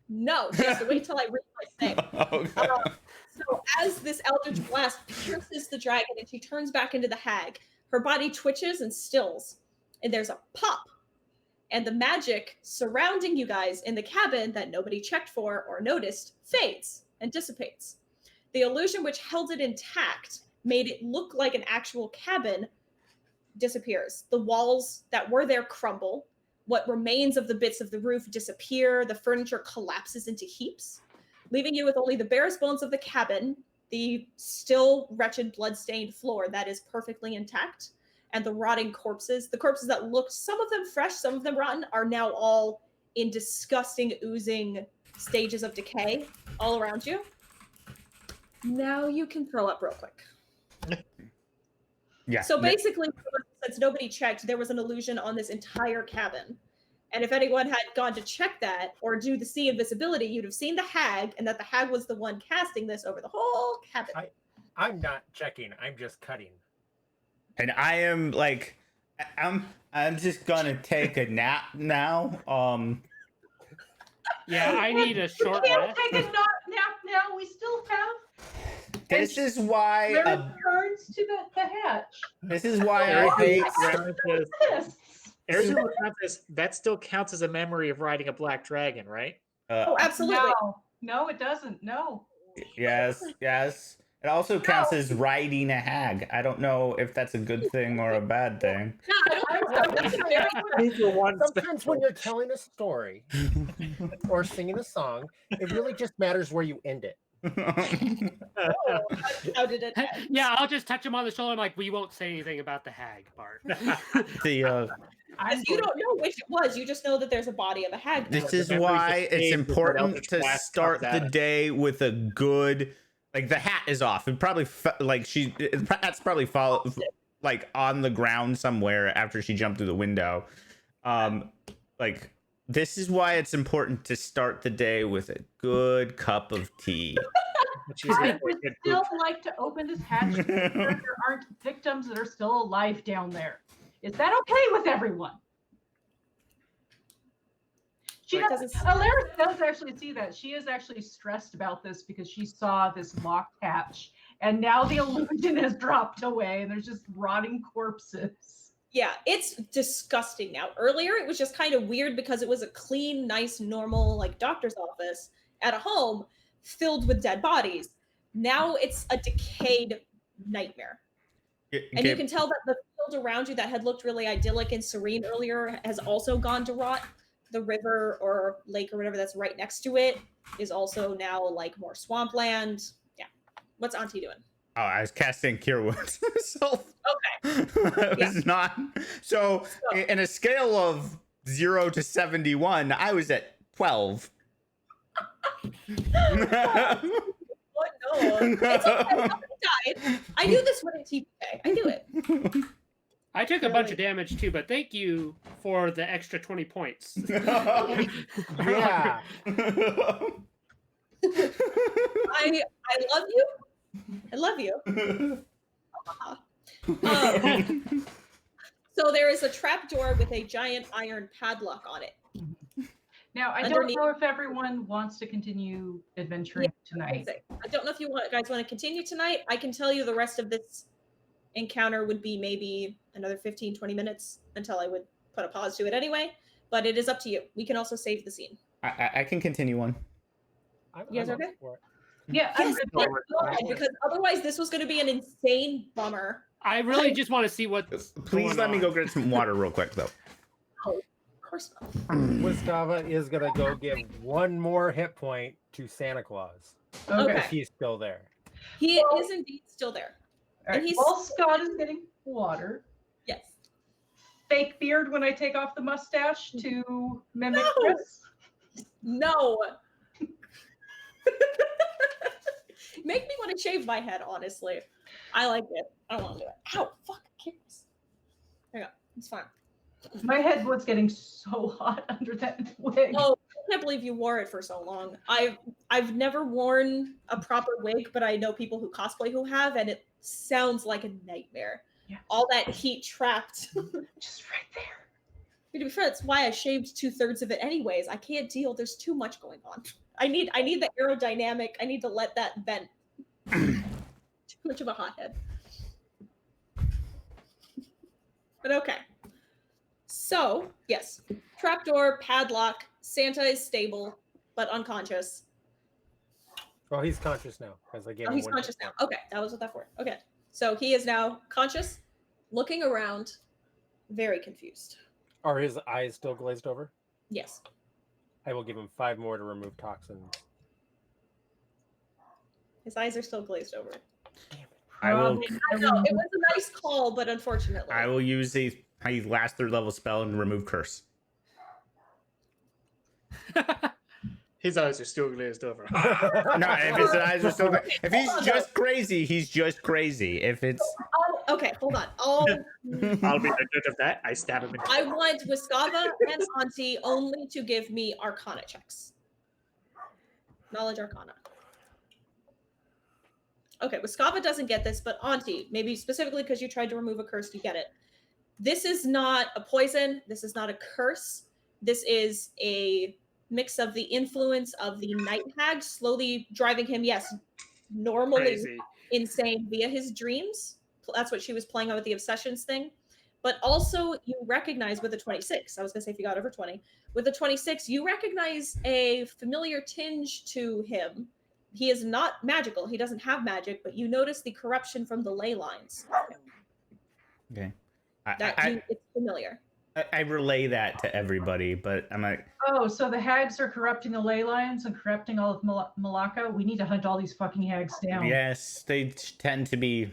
A: No, she has to wait till I read my thing.
B: Okay.
A: So as this Eldritch Blast pierces the dragon and she turns back into the hag, her body twitches and stills, and there's a pop. And the magic surrounding you guys in the cabin that nobody checked for or noticed fades and dissipates. The illusion which held it intact, made it look like an actual cabin, disappears. The walls that were there crumble. What remains of the bits of the roof disappear. The furniture collapses into heaps, leaving you with only the barest bones of the cabin, the still wretched blood-stained floor that is perfectly intact, and the rotting corpses. The corpses that looked, some of them fresh, some of them rotten, are now all in disgusting, oozing stages of decay all around you. Now you can throw up real quick.
B: Yeah.
A: So basically, since nobody checked, there was an illusion on this entire cabin. And if anyone had gone to check that or do the see invisibility, you'd have seen the hag, and that the hag was the one casting this over the whole cabin.
G: I'm not checking. I'm just cutting.
B: And I am like, I'm just gonna take a nap now.
C: Yeah, I need a short
D: We can't
C: rest.
D: take a nap now. We still have
B: This is why.
D: there are turns to the hatch.
B: This is why I hate.
D: This.
E: Arizona Contest, that still counts as a memory of riding a black dragon, right?
A: Oh, absolutely.
D: No, it doesn't. No.
B: Yes, yes. It also counts as riding a hag. I don't know if that's a good thing or a bad thing.
A: No, I don't think so. That's very
G: Sometimes when you're telling a story or singing a song, it really just matters where you end it.
A: How did it end?
C: Yeah, I'll just touch him on the shoulder. I'm like, we won't say anything about the hag part.
B: The
A: Because you don't know which it was. You just know that there's a body of a hag.
B: this
E: Yeah,
B: is
E: the memories
B: why
E: just
B: it's
E: fade before
B: important
E: Eldritch
B: to
E: Blast
B: start
E: comes
B: the
E: at us.
B: day with a good, like the hat is off. It probably that's probably like on the ground somewhere after she jumped through the window. Like this is why it's important to start the day with a good cup of tea.
D: I would still like to open this hatch so there aren't victims that are still alive down there. Is that okay with everyone? Alaris does actually see that. She is actually stressed about this because she saw this locked hatch, and now the illusion has dropped away, and there's just rotting corpses.
A: Yeah, it's disgusting now. Earlier, it was just kind of weird because it was a clean, nice, normal, like doctor's office at a home filled with dead bodies. Now it's a decayed nightmare. And you can tell that the field around you that had looked really idyllic and serene earlier has also gone to rot. The river or lake or whatever that's right next to it is also now like more swampland. Yeah. What's Auntie doing?
B: Oh, I was casting Cure Wounds myself.
A: Okay.
B: It was not. So, in a scale of 0 to 71, I was at 12.
A: Oh no. It's okay. Nobody died. I knew this wouldn't TPK. I knew it.
C: I took a bunch of damage too, but thank you for the extra 20 points.
G: Yeah.
A: I love you. I love you. So there is a trap door with a giant iron padlock on it.
D: Now, I
A: Underneath-
D: don't know if everyone wants to continue adventuring tonight.
A: I don't know if you guys want to continue tonight. I can tell you the rest of this encounter would be maybe another 15, 20 minutes until I would put a pause to it anyway. But it is up to you. We can also save the scene.
B: I can continue one.
A: You guys
G: I'm
A: okay?
G: up for it.
D: Yeah,
A: Yes,
D: I'm
A: thank God, because otherwise this was going to be an insane bummer.
C: I really just want to see what's
B: Please
C: going
B: let me
C: on.
B: go get some water real quick, though.
A: Of course not.
G: Wistava is gonna go give one more hit point to Santa Claus
A: Okay.
G: if he's still there.
A: He is indeed still there.
D: All right,
A: And he's-
D: while Scott is getting water,
A: Yes.
D: fake beard when I take off the mustache to mimic
A: No.
D: Chris.
A: No. Make me want to shave my head, honestly. I like it. I don't want to do it. Ow, fuck, kids. There you go. It's fine.
D: My head was getting so hot under that wig.
A: Oh, can't believe you wore it for so long. I've never worn a proper wig, but I know people who cosplay who have, and it sounds like a nightmare.
D: Yeah.
A: All that heat trapped.
D: Just right there.
A: To be fair, that's why I shaved 2/3 of it anyways. I can't deal. There's too much going on. I need the aerodynamic. I need to let that vent. Too much of a hothead. But okay. So, yes. Trapdoor, padlock, Santa is stable, but unconscious.
G: Well, he's conscious now because I gave him
A: He's
G: one
A: conscious
G: hit
A: now. Okay, that was what that for. Okay. So he is now conscious, looking around, very confused.
G: Are his eyes still glazed over?
A: Yes.
G: I will give him 5 more to remove toxins.
A: His eyes are still glazed over.
B: I will.
A: I know, it was a nice call, but unfortunately.
B: I will use a last 3rd level spell and remove curse.
E: His eyes are still glazed over.
B: No, if his eyes are still. If he's just crazy, he's just crazy. If it's.
A: Oh, okay, hold on.
E: I'll be the judge of that. I stab him.
A: I want Wiskava and Auntie only to give me Arcana checks. Knowledge Arcana. Okay, Wiskava doesn't get this, but Auntie, maybe specifically because you tried to remove a curse, you get it. This is not a poison. This is not a curse. This is a mix of the influence of the night hag slowly driving him, yes, normally
E: Crazy.
A: insane via his dreams. That's what she was playing on with the obsessions thing. But also you recognize with a 26, I was gonna say if you got over 20, with a 26, you recognize a familiar tinge to him. He is not magical. He doesn't have magic, but you notice the corruption from the ley lines.
B: Okay.
A: It's familiar.
B: I relay that to everybody, but I'm like,
D: Oh, so the hags are corrupting the ley lines and corrupting all of Malacca? We need to hunt all these fucking hags down.
B: yes, they tend to be.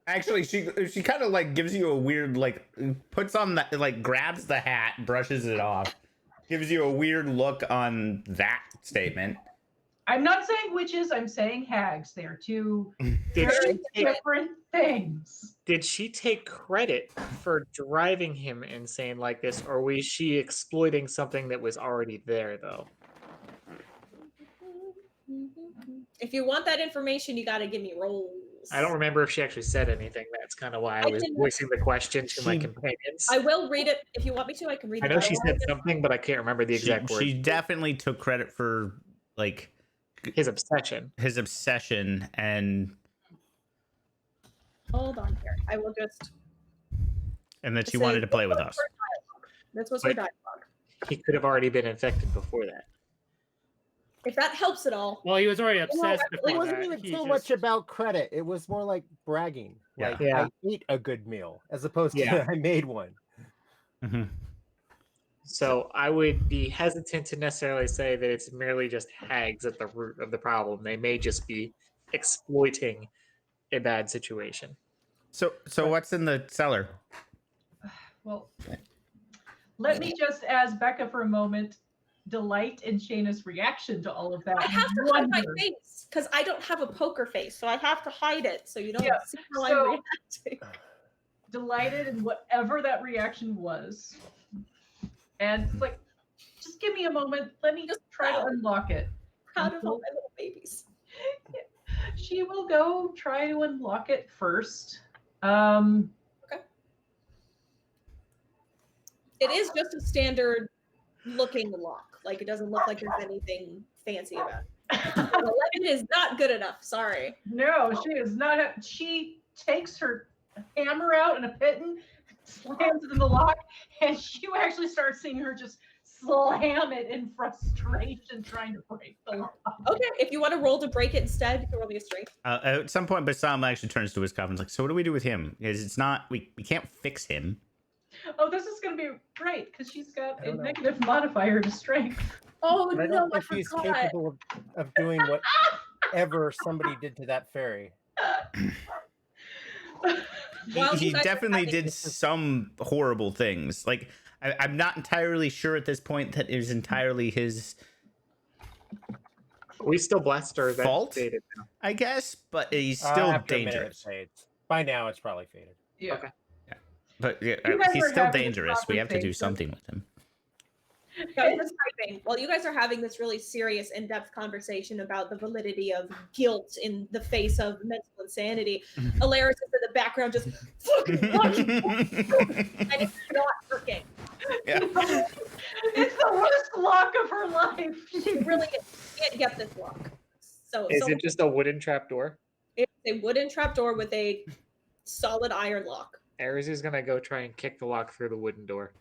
B: Actually, she kind of like gives you a weird like puts on the like grabs the hat, brushes it off, gives you a weird look on that statement.
D: I'm not saying witches, I'm saying hags. They are two
E: Did
D: very
E: she take,
D: different things.
E: did she take credit for driving him insane like this, or was she exploiting something that was already there, though?
A: If you want that information, you got to give me rolls.
E: I don't remember if she actually said anything. That's kind of why I was voicing the question to my companions.
A: I will read it if you want me to. I can read.
E: I know she said something, but I can't remember the exact word.
B: She definitely took credit for like
E: His obsession.
B: and
A: Hold on here. I will just.
B: that she wanted to play with us.
A: This was her dialogue.
E: He could have already been infected before that.
A: If that helps at all.
C: Well, he was already obsessed
G: It
C: before
G: wasn't
C: that.
G: even
C: He
G: so
C: just-
G: much about credit. It was more like bragging.
B: Yeah.
G: Like,
E: Yeah.
G: I ate a good meal as opposed to
E: Yeah.
G: I made one.
B: Mhm.
E: So I would be hesitant to necessarily say that it's merely just hags at the root of the problem. They may just be exploiting a bad situation.
B: So what's in the cellar?
D: Well, let me just, as Becca for a moment, delight in Shayna's reaction to all of that.
A: I
D: and
A: have to hide my
D: wonder-
A: face because I don't have a poker face, so I have to hide it so you don't
D: Yeah,
A: see how
D: so-
A: I'm reacting.
D: delighted in whatever that reaction was. And it's like, just give me a moment. Let me just try to unlock it.
A: Proud of all my little babies.
D: She will go try to unlock it first.
A: It is just a standard looking lock. Like it doesn't look like there's anything fancy about it. 11 is not good enough. Sorry.
D: No, she is not. She takes her hammer out and a piton, slams it in the lock, and you actually start seeing her just slam it in frustration, trying to break the lock.
A: Okay, if you want to roll to break it instead, you can roll me a strength.
B: At some point, Bassam actually turns to his coffin and is like, so what do we do with him? Because it's not, we can't fix him.
D: Oh, this is going to be great because she's got
G: I
D: a
G: don't know.
D: negative modifier to strength.
A: Oh
G: But I
A: no,
G: don't
A: I
G: think he's
A: forgot.
G: capable of doing whatever somebody did to that fairy.
A: While
B: He
A: you guys are
B: definitely
A: having-
B: did some horrible things. Like, I'm not entirely sure at this point that it was entirely his
E: We still blessed her that
B: Fault?
E: faded.
B: I guess, but he's still
G: After a minute, it
B: dangerous.
G: fades. By now, it's probably faded.
D: Yeah.
E: Okay.
B: But yeah,
D: You guys
B: he's
D: are
B: still
D: having a
B: dangerous. We
D: proper
B: have to do
D: face,
B: something with him.
A: I was just typing. While you guys are having this really serious, in-depth conversation about the validity of guilt in the face of mental insanity, Alaris is in the background just fucking watching, and it's not working.
B: Yeah.
D: It's the worst lock of her life.
A: She really can't get this lock. So
E: Is it just a wooden trapdoor?
A: it's a wooden trapdoor with a solid iron lock.
E: Ares is gonna go try and kick the lock through the wooden door.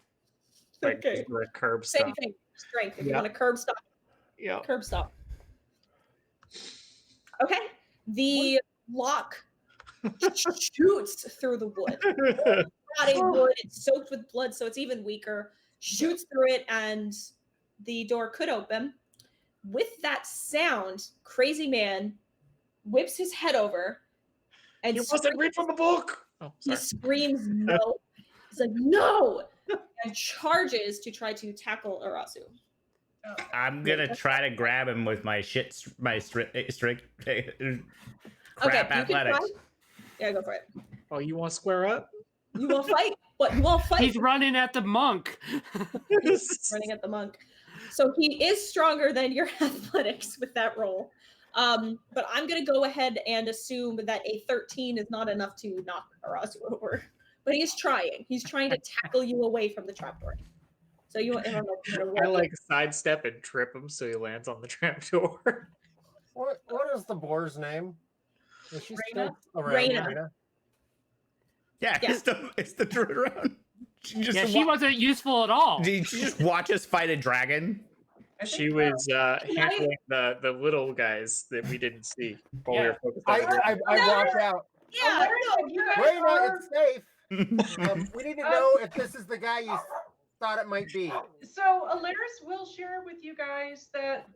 E: Like
A: Okay.
E: just with a curb
A: Same
E: stop.
A: thing. Strength. If you
E: Yeah.
A: want to curb stop,
E: Yeah.
A: curb stop. Okay. The lock shoots through the wood. Not a wood. It's soaked with blood, so it's even weaker. Shoots through it, and the door could open. With that sound, Crazy Man whips his head over and
E: You wasn't read from the book. Oh,
A: he
E: sorry.
A: screams no. He's like, no! And charges to try to tackle Arazu.
B: I'm gonna try to grab him with my strict
A: Okay,
B: crap
A: you can
B: athletics.
A: try. Yeah, go for it.
E: Oh, you want to square up?
A: You will fight. What? You won't fight.
C: He's running at the monk.
A: Running at the monk. So he is stronger than your athletics with that roll. But I'm going to go ahead and assume that a 13 is not enough to knock Arazu over. But he's trying. He's trying to tackle you away from the trapdoor. So you I don't know if you're gonna
E: I
A: roll.
E: like sidestep and trip him so he lands on the trapdoor.
G: What is the boar's name? Is she
A: Raina?
G: still around?
A: Raina.
G: Raina?
B: Yeah,
A: Yeah.
B: it's the druid around. She just
C: Yeah, she wasn't useful at all.
B: Did you just watch us fight a dragon?
D: I think
E: She was handling the little guys that we didn't see while we
C: Yeah.
E: were focused on the
G: I walked out.
A: Yeah,
D: Alaris,
A: no,
D: you guys
G: Raina,
D: are-
G: it's safe. We need to know if this is the guy you thought it might be.
D: So Alaris will share with you guys that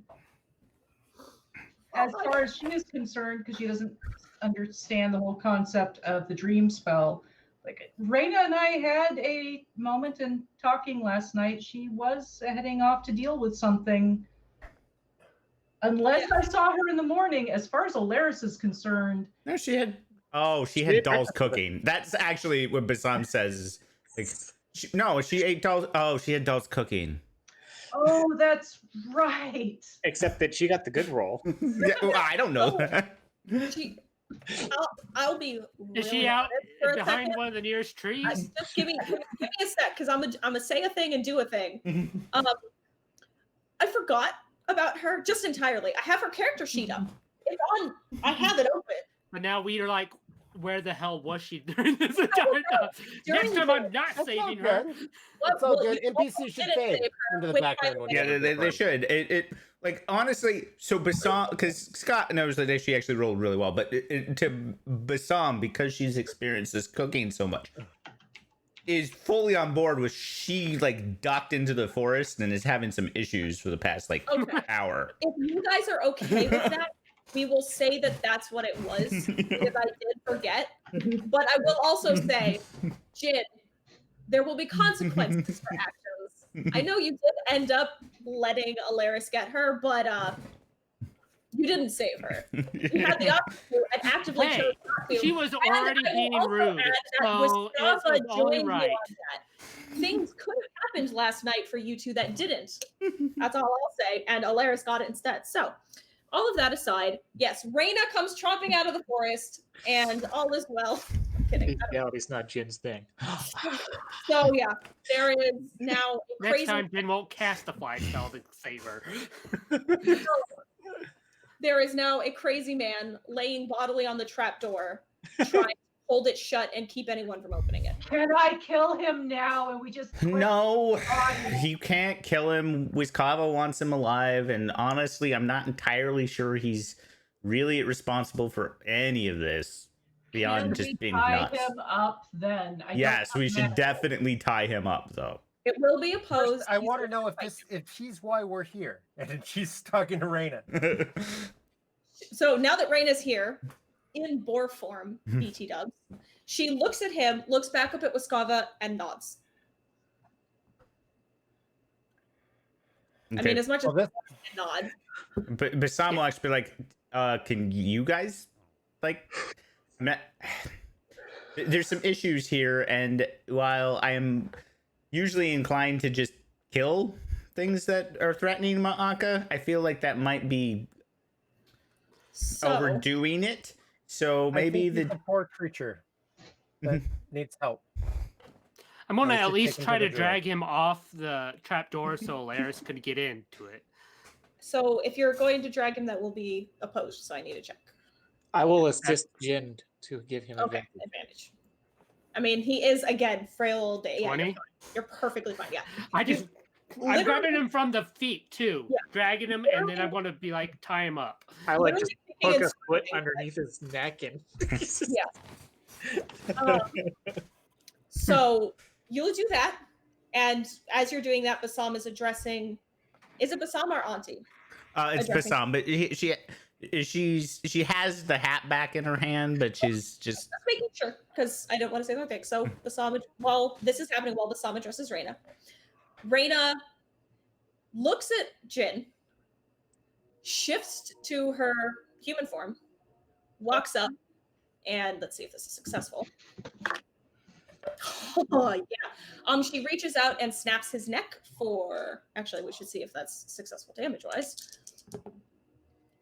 D: as far as she is concerned, because she doesn't understand the whole concept of the dream spell, like Raina and I had a moment in talking last night. She was heading off to deal with something. Unless I saw her in the morning, as far as Alaris is concerned,
B: No, she had. Oh, she
E: She
B: had
E: did
B: dolls
E: breakfast with
B: cooking. That's actually what Basam says. Like, she ate dolls. Oh, she had dolls cooking.
D: oh, that's right.
E: Except that she got the good roll.
B: Yeah, well, I don't know that.
A: she, I'll be.
C: Is she
A: really
C: out
A: honest for a
C: behind
A: second.
C: one of the nearest trees?
A: Just give me a sec, because I'm gonna say a thing and do a thing. I forgot about her just entirely. I have her character sheet up. It's on. I have it open.
C: But now we are like, where the hell was she during this entire time?
A: During
C: Next time
A: the-
C: I'm not
G: That's all
C: saving her.
G: good.
A: What-
G: It's all
A: well,
G: good.
A: you
G: NPC
A: also
G: should
A: didn't
G: fade
A: save her,
G: into the
A: which
G: background
A: I-
G: when
B: Yeah, they should. It like honestly. So Basam, because Scott knows that she actually rolled really well, but to Basam, because she's experienced this cooking so much, is fully on board with she like ducked into the forest and is having some issues for the past like
A: Okay.
B: hour.
A: If you guys are okay with that, we will say that that's what it was, because I did forget. But I will also say, Jin, there will be consequences for actions. I know you did end up letting Alaris get her, but you didn't save her. You had the option to and actively
C: Hey,
A: chose not to.
C: She was
A: And
C: already
A: I will
C: being
A: also
C: rude,
A: add that
C: so it
A: Mustafa
C: was only
A: joined you
C: right.
A: on that. Things could have happened last night for you two that didn't. That's all I'll say. And Alaris got it instead. So, all of that aside, yes, Raina comes tromping out of the forest, and all is well. I'm kidding.
E: Bestiality's not Jin's thing.
A: So yeah, there is now a
C: Next
A: crazy.
C: time, Jin won't cast the fly spell to save her.
A: There is now a crazy man laying bodily on the trapdoor, trying to hold it shut and keep anyone from opening it.
D: Can I kill him now? And we just
B: No, you can't kill him. Wiskava wants him alive, and honestly, I'm not entirely sure he's really responsible for any of this beyond
D: Can
B: just
D: we
B: being
D: tie
B: nuts.
D: him up then? I don't
B: Yes, we
D: have
B: should
D: magic.
B: definitely tie him up, though.
A: It will be
G: First,
A: opposed.
G: I
A: He's
G: want to
A: gonna
G: know if
A: fight.
G: she's why we're here, and if she's talking to Raina.
A: So now that Raina's here, in boar form, BT dubs, she looks at him, looks back up at Wiskava, and nods. I mean, as much as
G: Well, this
A: a nod.
B: But Basam will actually be like, can you guys like there's some issues here, and while I am usually inclined to just kill things that are threatening Ma'aka. I feel like that might be
A: So,
B: overdoing it. So maybe
G: I think he's a poor creature that needs help.
C: I'm gonna
G: we
C: at
G: should
C: least
G: take him
C: try
G: to
C: to
G: the
C: drag him off the trapdoor so Alaris could get into it.
A: so if you're going to drag him, that will be opposed. So I need to check.
E: I will assist Jin to give him
A: Okay,
E: advantage.
A: advantage. I mean, he is again frail old day. Yeah,
C: 20?
A: you're perfectly fine. Yeah.
C: I'm
A: Literally-
C: grabbing him from the feet too,
A: Yeah.
C: dragging him, and then I'm gonna be like, tie him up.
E: I like
A: Literally
E: just
A: thinking
E: hook a
A: it's
E: foot
A: something,
E: underneath his neck and
A: Yeah. So you'll do that, and as you're doing that, Bassam is addressing. Is it Bassam or Auntie?
B: It's
A: Addressing-
B: Bassam, but she has the hat back in her hand, but she's just
A: Just making sure because I don't want to say the wrong thing. So Bassam, while this is happening, while Bassam addresses Reyna, Reyna looks at Jin, shifts to her human form, walks up, and let's see if this is successful. Oh yeah. She reaches out and snaps his neck for. Actually, we should see if that's successful damage-wise.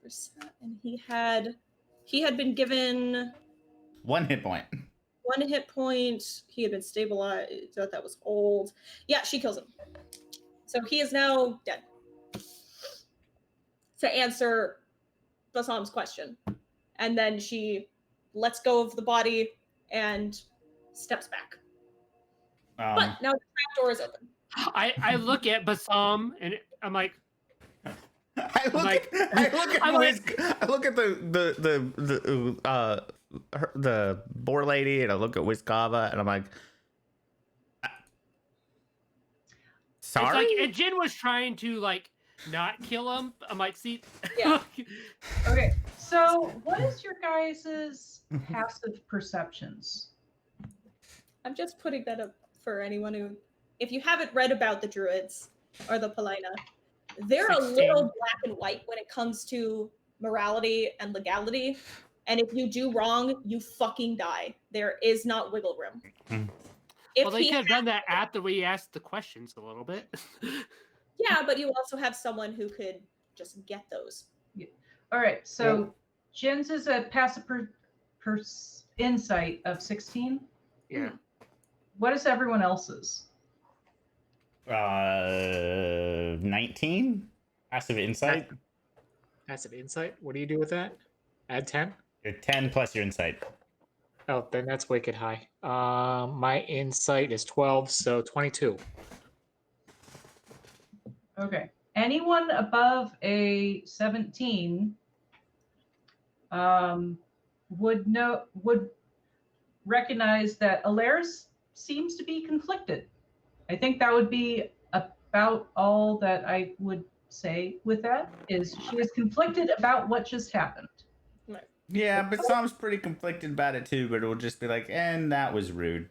A: And he had been given
B: 1 hit point.
A: 1 hit point. He had been stabilized. That was old. Yeah, she kills him. So he is now dead. To answer Bassam's question. And then she lets go of the body and steps back. But now the trapdoor is open.
C: I look at Bassam and I'm like,
B: I look at the boar lady, and I look at Wiskava, and I'm like, sorry.
C: it's like, and Jin was trying to like not kill him. I'm like, see,
A: Yeah.
D: Okay, so what is your guys' passive perceptions?
A: I'm just putting that up for anyone who, if you haven't read about the Druids or the Palina, they're
C: 16.
A: a little black and white when it comes to morality and legality. And if you do wrong, you fucking die. There is not wiggle room. If
C: well, they
A: he
C: could have done that after we asked the questions a little bit.
A: yeah, but you also have someone who could just get those.
D: All right, so Jin's is a passive insight of 16.
C: Yeah.
D: What is everyone else's?
B: 19 passive insight.
E: passive insight. What do you do with that? Add 10?
B: Your 10 plus your insight.
E: Oh, then that's wicked high. My insight is 12, so 22.
D: Okay. Anyone above a 17 would recognize that Alaris seems to be conflicted. I think that would be about all that I would say with that, is she is conflicted about what just happened.
B: Yeah, but Sam's pretty conflicted about it too, but it'll just be like, and that was rude.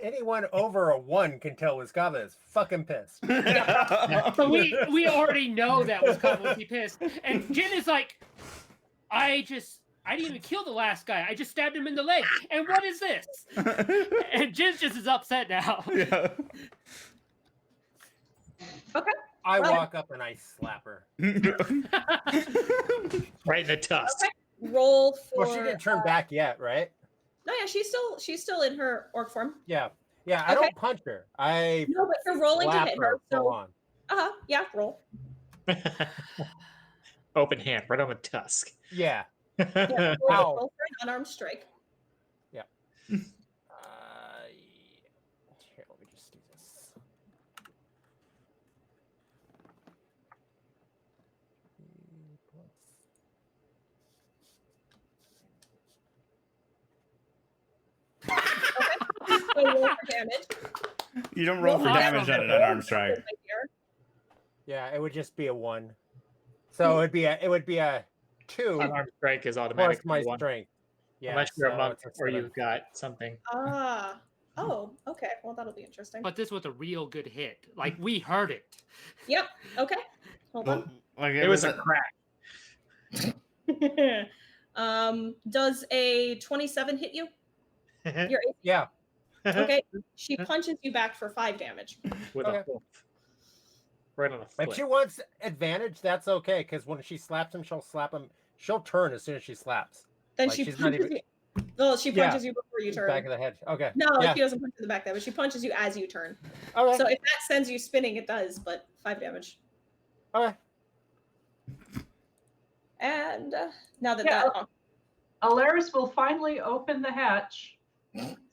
G: Anyone over a 1 can tell Wiskava is fucking pissed.
C: But we already know that was probably pissed. And Jin is like, I didn't even kill the last guy. I just stabbed him in the leg. And what is this? And Jin's just as upset now.
B: Yeah.
A: Okay.
G: I
A: Well-
G: walk up and I slap her.
E: Right in the tusk.
A: Okay. Roll for.
G: Well, she didn't turn back yet, right?
A: No, yeah, she's still in her orc form.
G: Yeah. Yeah, I
A: Okay.
G: don't punch her. I
A: No, but you're rolling to
G: slap
A: hit
G: her
A: her.
G: full
A: So,
G: on.
A: yeah, roll.
E: Open hand, right on the tusk.
G: Yeah.
A: Yeah,
G: Ow.
A: roll for an unarmed strike.
G: Here, let me just do this.
A: So roll for damage.
B: You don't roll for damage on an unarmed strike.
G: Yeah, it would just be a 1. So it would be a 2
E: Unarmed strike is
G: plus
E: automatic.
G: my
E: one.
G: strength. Yeah,
E: Unless you're a
G: so
E: monk
G: it's
E: or
G: instead of-
E: you've got something.
A: Ah. Oh, okay. Well, that'll be interesting.
C: But this was a real good hit. Like, we heard it.
A: Yep. Okay. Hold
B: Well, like
E: It was a crack.
A: on. Does a 27 hit you? Your AC?
G: Yeah.
A: Okay. She punches you back for 5 damage.
E: With
G: Okay.
E: a hoof. Right on the
G: If
E: foot.
G: she wants advantage, that's okay, because when she slaps him, she'll slap him. She'll turn as soon as she slaps.
A: Then
G: Like,
A: she
G: she's not
A: punches
G: even-
A: you. Well, she
G: Yeah.
A: punches you before you turn.
G: Back of the head. Okay.
A: No,
G: Yeah.
A: she doesn't punch you in the back of the head, but she punches you as you turn.
G: Okay.
A: So if that sends you spinning, it does, but 5 damage.
G: Okay.
A: And now that
D: Yeah,
A: that
D: Alaris will finally open the hatch.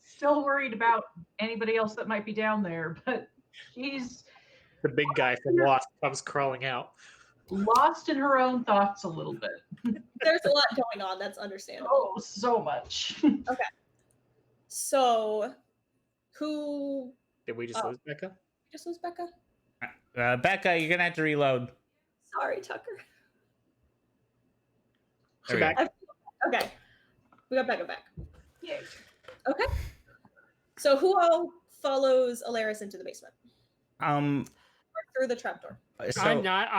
D: Still worried about anybody else that might be down there, but she's
E: The big guy from Lost comes crawling out.
D: lost in her own thoughts a little bit.
A: there's a lot going on. That's understandable.
D: Oh, so much.
A: So, who
E: Did we just lose Becca?
A: just lose Becca?
B: Becca, you're gonna have to reload.
A: Sorry, Tucker.
B: There we
E: Back.
B: go.
A: Okay, we got Becca back.
D: Yay.
A: Okay. So who all follows Alaris into the basement
B: Um,
A: or through the trapdoor?
B: so
C: I'm not.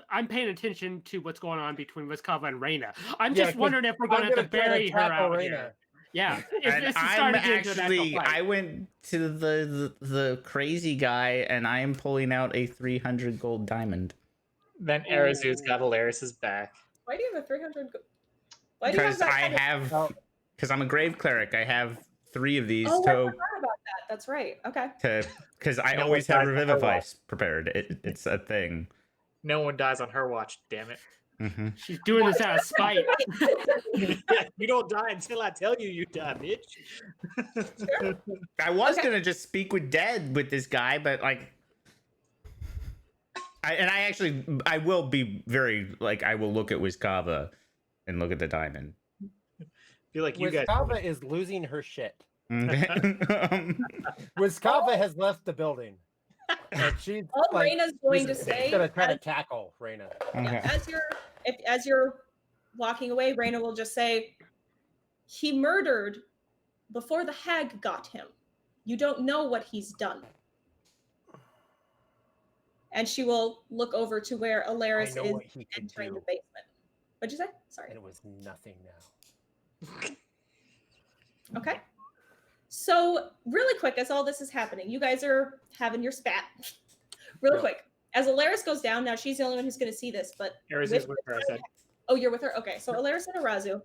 C: I'm paying attention to what's going on between Wiskava and Reina. I'm
G: Yeah,
C: just
G: 'cause
C: wondering if we're
G: I'm
C: going to have to
G: gonna try
C: bury her
G: tackle
C: out
G: Reina.
C: here. Yeah,
B: and
C: it's
B: I'm
C: starting to get into an actual
B: actually
C: fight.
B: I went to the crazy guy and I am pulling out a 300 gold diamond
E: Then Arazu's got Alaris's back.
A: Why do you have a 300? Why do you have
B: because
A: that
B: I
A: kind of-
B: have
G: Oh.
B: because I'm a grave cleric. I have 3 of these
A: Oh, I
B: to
A: forgot about that. That's right. Okay.
B: because I
E: No
B: always
E: one
B: have
E: dies on her
B: Revivify
E: watch.
B: prepared. It's a thing.
E: No one dies on her watch, damn it.
B: hmm
C: She's doing this out of spite.
E: You don't die until I tell you you die, bitch.
B: I was
A: Okay.
B: gonna just speak with dead with this guy, but like, I will be very like I will look at Wiskava and look at the diamond.
E: I feel like you guys.
G: Wiskava is losing her shit.
B: Okay.
G: Wiskava has left the building. And she's
A: All
G: like,
A: Reina's going to
G: she's
A: say
G: gonna try to
A: as-
G: tackle Reina.
B: Okay.
A: as you're walking away, Reina will just say, "He murdered before the hag got him. You don't know what he's done." And she will look over to where
G: I
A: Alaris
G: know
A: is
G: what he could
A: entering
G: do,
A: the basement. What'd you say? Sorry.
G: and it was nothing now.
A: Okay. So, really quick, as all this is happening, you guys are having your spat. Really
G: Yeah.
A: quick. As Alaris goes down, now she's the only one who's going to see this, but
E: Arazu's with her, I said.
A: oh, you're with her? Okay, so Alaris and Arazu.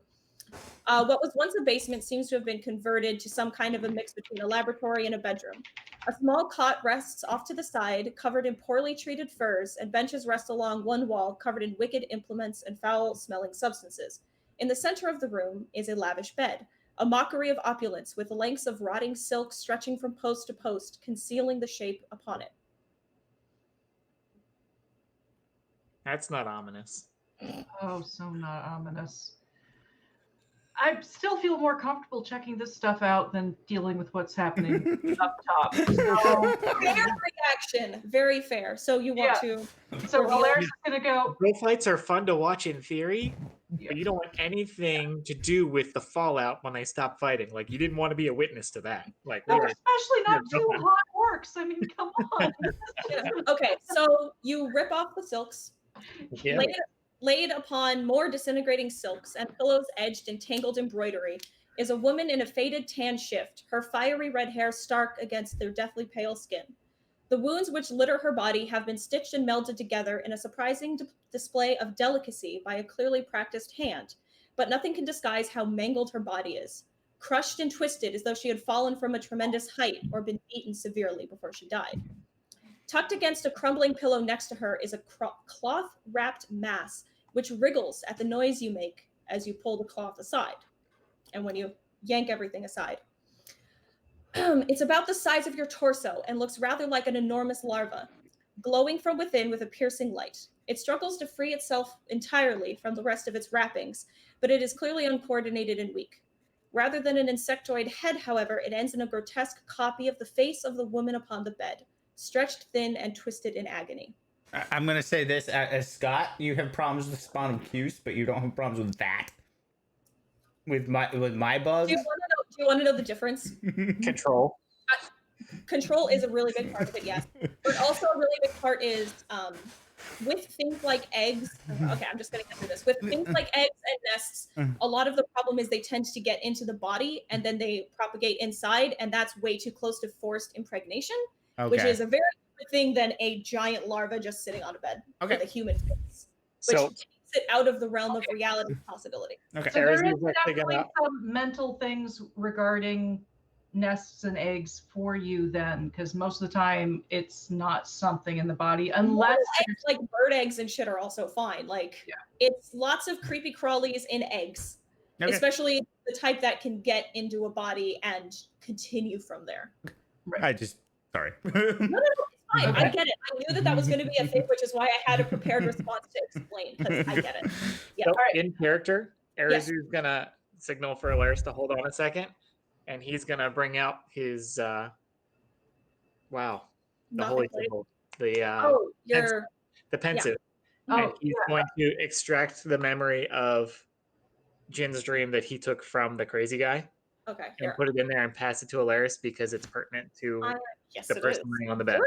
A: What was once a basement seems to have been converted to some kind of a mix between a laboratory and a bedroom. A small cot rests off to the side, covered in poorly treated furs, and benches rest along one wall, covered in wicked implements and foul-smelling substances. In the center of the room is a lavish bed, a mockery of opulence, with lengths of rotting silk stretching from post to post, concealing the shape upon it.
E: That's not ominous.
D: Oh, so not ominous. I still feel more comfortable checking this stuff out than dealing with what's happening up top. So,
A: Fair reaction, very fair. So you want to?
D: so Alaris is gonna go.
E: Bull fights are fun to watch in theory,
D: Yeah.
E: but you don't want anything to do with the fallout when they stop fighting. Like you didn't want to be a witness to that. Like we
D: No,
E: were,
D: especially not
E: Yeah,
D: two
E: go on.
D: hot orcs. I mean, come on.
A: Okay, so you rip off the silks,
E: yeah.
A: laid upon more disintegrating silks and pillows edged in tangled embroidery is a woman in a faded tan shift, her fiery red hair stark against their deathly pale skin. The wounds which litter her body have been stitched and melded together in a surprising display of delicacy by a clearly practiced hand, but nothing can disguise how mangled her body is, crushed and twisted as though she had fallen from a tremendous height or been beaten severely before she died. Tucked against a crumbling pillow next to her is a cloth-wrapped mass which wriggles at the noise you make as you pull the cloth aside and when you yank everything aside. It's about the size of your torso and looks rather like an enormous larva, glowing from within with a piercing light. It struggles to free itself entirely from the rest of its wrappings, but it is clearly uncoordinated and weak. Rather than an insectoid head, however, it ends in a grotesque copy of the face of the woman upon the bed, stretched thin and twisted in agony.
B: I'm gonna say this as Scott. You have problems with Spawn and Cuse, but you don't have problems with that. With my bugs.
A: Do you want to know the difference?
E: Control.
A: Control is a really big part of it, yes. But also a really big part is with things like eggs. Okay, I'm just going to get through this. With things like eggs and nests, a lot of the problem is they tend to get into the body and then they propagate inside, and that's way too close to forced impregnation, which is a very thing than a giant larva just sitting on a bed
B: Okay.
A: with a human face, which
E: So
A: takes it out of the realm of reality possibility.
B: Okay.
D: So there is
E: Arizu's actually
D: definitely
E: gonna-
D: some mental things regarding nests and eggs for you then, because most of the time it's not something in the body unless
A: Eggs, like bird eggs and shit are also fine. Like it's lots of creepy crawlies in eggs,
B: Okay.
A: especially the type that can get into a body and continue from there.
B: I just sorry.
A: No, it's fine. I get it. I knew that was going to be a thing, which is why I had a prepared response to explain, because I get it. Yeah.
E: So
A: All right.
E: in character, Arizu's gonna signal for Alaris to hold on a second, and he's gonna bring out his the
A: Nothing
E: holy
A: blade.
E: symbol, the
A: Oh, you're
E: the pensive,
D: Oh,
E: and he's going to extract the memory of Jin's dream that he took from the crazy guy
A: okay.
E: and
A: Here.
E: put it in there and pass it to Alaris because it's pertinent to
A: Yes,
E: the
A: it
E: person
A: is.
E: laying on the bed.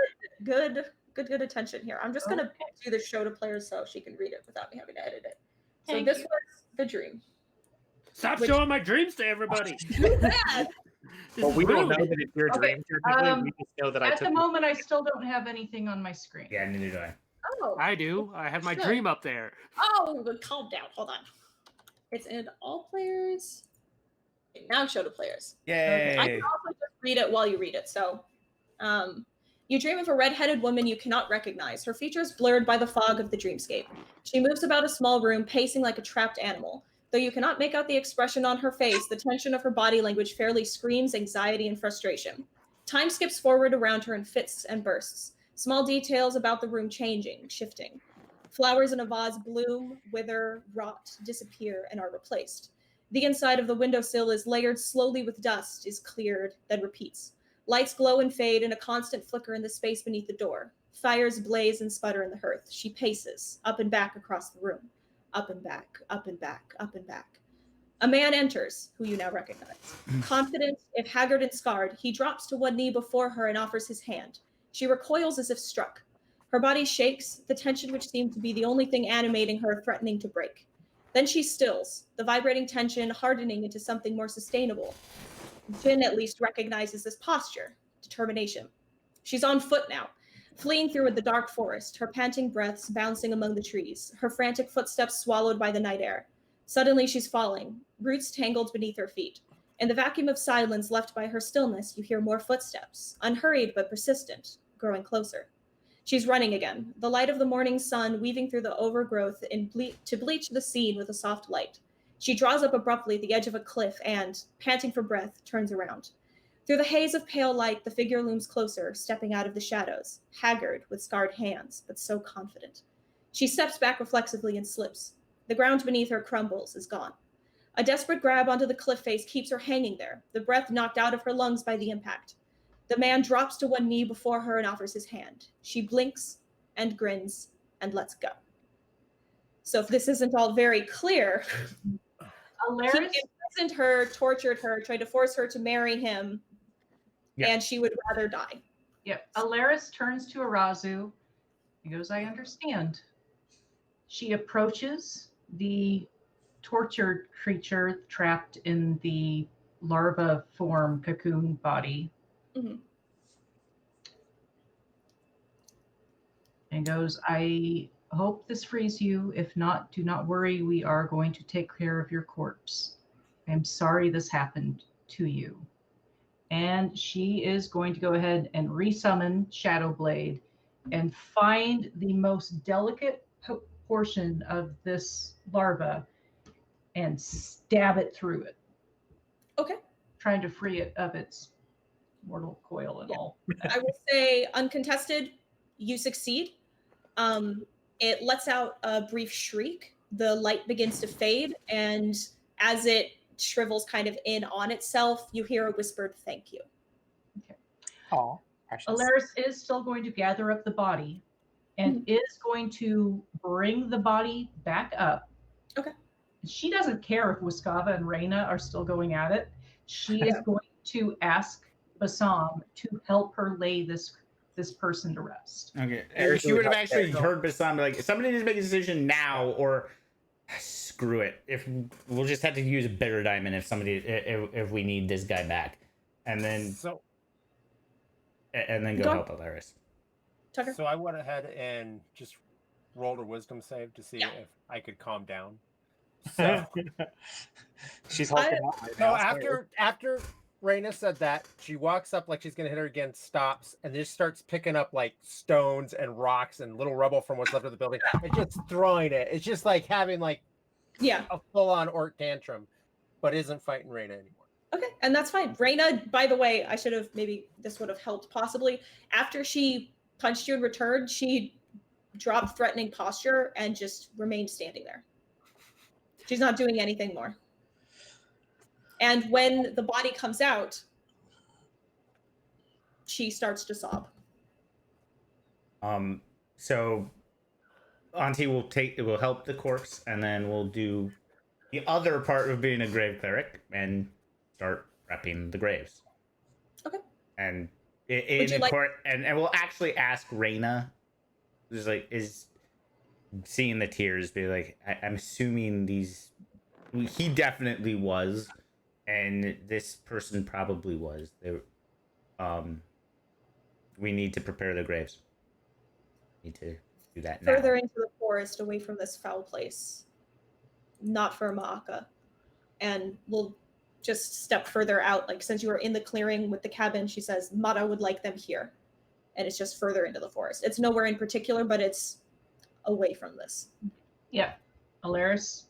A: Good attention here. I'm just gonna do the show to players so she can read it without me having to edit it. So
D: Thank
A: this
D: you.
A: was the dream.
C: Stop
A: Which-
C: showing my dreams to everybody.
A: Bad.
C: This
E: Well,
C: is
E: we don't know
C: rude.
E: that it's your
D: Okay,
E: dream technically.
D: um,
E: We just know that I
D: at
E: took
D: the
E: it.
D: moment I still don't have anything on my screen.
B: Yeah, neither do I.
A: Oh.
C: I do. I have my
A: Should.
C: dream up there.
A: Oh, calm down. Hold on. It's in all players. Okay, now show to players. I
B: Yay.
A: can also just read it while you read it. So, you dream of a red-headed woman you cannot recognize. Her features blurred by the fog of the dreamscape. She moves about a small room, pacing like a trapped animal. Though you cannot make out the expression on her face, the tension of her body language fairly screams anxiety and frustration. Time skips forward around her in fits and bursts. Small details about the room changing, shifting. Flowers in a vase bloom, wither, rot, disappear, and are replaced. The inside of the windowsill is layered slowly with dust, is cleared, then repeats. Lights glow and fade in a constant flicker in the space beneath the door. Fires blaze and sputter in the hearth. She paces, up and back across the room. Up and back, up and back, up and back. A man enters, who you now recognize. Confident, if haggard and scarred, he drops to one knee before her and offers his hand. She recoils as if struck. Her body shakes, the tension which seemed to be the only thing animating her threatening to break. Then she stills, the vibrating tension hardening into something more sustainable. Jin at least recognizes this posture, determination. She's on foot now, fleeing through the dark forest, her panting breaths bouncing among the trees, her frantic footsteps swallowed by the night air. Suddenly she's falling, roots tangled beneath her feet. In the vacuum of silence left by her stillness, you hear more footsteps, unhurried but persistent, growing closer. She's running again, the light of the morning sun weaving through the overgrowth to bleach the scene with a soft light. She draws up abruptly at the edge of a cliff and, panting for breath, turns around. Through the haze of pale light, the figure looms closer, stepping out of the shadows, haggard, with scarred hands, but so confident. She steps back reflexively and slips. The ground beneath her crumbles, is gone. A desperate grab onto the cliff face keeps her hanging there, the breath knocked out of her lungs by the impact. The man drops to one knee before her and offers his hand. She blinks and grins and lets go. So if this isn't all very clear,
D: Alaris,
A: he imprisoned her, tortured her, tried to force her to marry him,
B: Yeah.
A: and she would rather die.
D: yep. Alaris turns to Arazu. He goes, I understand. She approaches the tortured creature trapped in the larva form cocoon body.
A: Mhm.
D: And goes, I hope this frees you. If not, do not worry. We are going to take care of your corpse. I'm sorry this happened to you. And she is going to go ahead and resummon Shadowblade and find the most delicate portion of this larva and stab it through it.
A: Okay.
D: Trying to free it of its mortal coil and all.
A: I will say, uncontested, you succeed. It lets out a brief shriek. The light begins to fade, and as it shrivels kind of in on itself, you hear a whispered thank you.
E: Oh, precious.
D: Alaris is still going to gather up the body and is going to bring the body back up.
A: Okay.
D: She doesn't care if Wiskava and Reyna are still going at it. She is going to ask Bassam to help her lay this person to rest.
B: Okay.
E: Eric
B: She would have
E: would have
B: actually
E: to-
B: heard Bassam be like, somebody needs to make a decision now, or screw it. If we'll just have to use a bitter diamond if we need this guy back, and then
G: So
B: go
A: Go-
B: help Alaris.
A: Tucker?
G: So I went ahead and just rolled a wisdom save to see
A: Yeah.
G: if I could calm down. So,
E: She's helping out right now.
G: after Raina said that, she walks up like she's gonna hit her again, stops, and just starts picking up like stones and rocks and little rubble from what's left of the building and just throwing it. It's just like having like a full-on orc tantrum, but isn't fighting Raina anymore.
A: Okay, and that's fine. Raina, by the way, I should have, maybe this would have helped possibly. After she punched you in return, she dropped threatening posture and just remained standing there. She's not doing anything more. And when the body comes out, she starts to sob.
B: So Auntie will help the corpse, and then we'll do the other part of being a grave cleric and start prepping the graves.
A: Okay.
B: And and we'll actually ask Raina, is seeing the tears, be like, I'm assuming he definitely was, and this person probably was. We need to prepare the graves. Need to do that now.
A: Further into the forest, away from this foul place. Not for Ma'aka. And we'll just step further out. Like, since you are in the clearing with the cabin, she says, Mata would like them here. And it's just further into the forest. It's nowhere in particular, but it's away from this.
D: Yeah. Alaris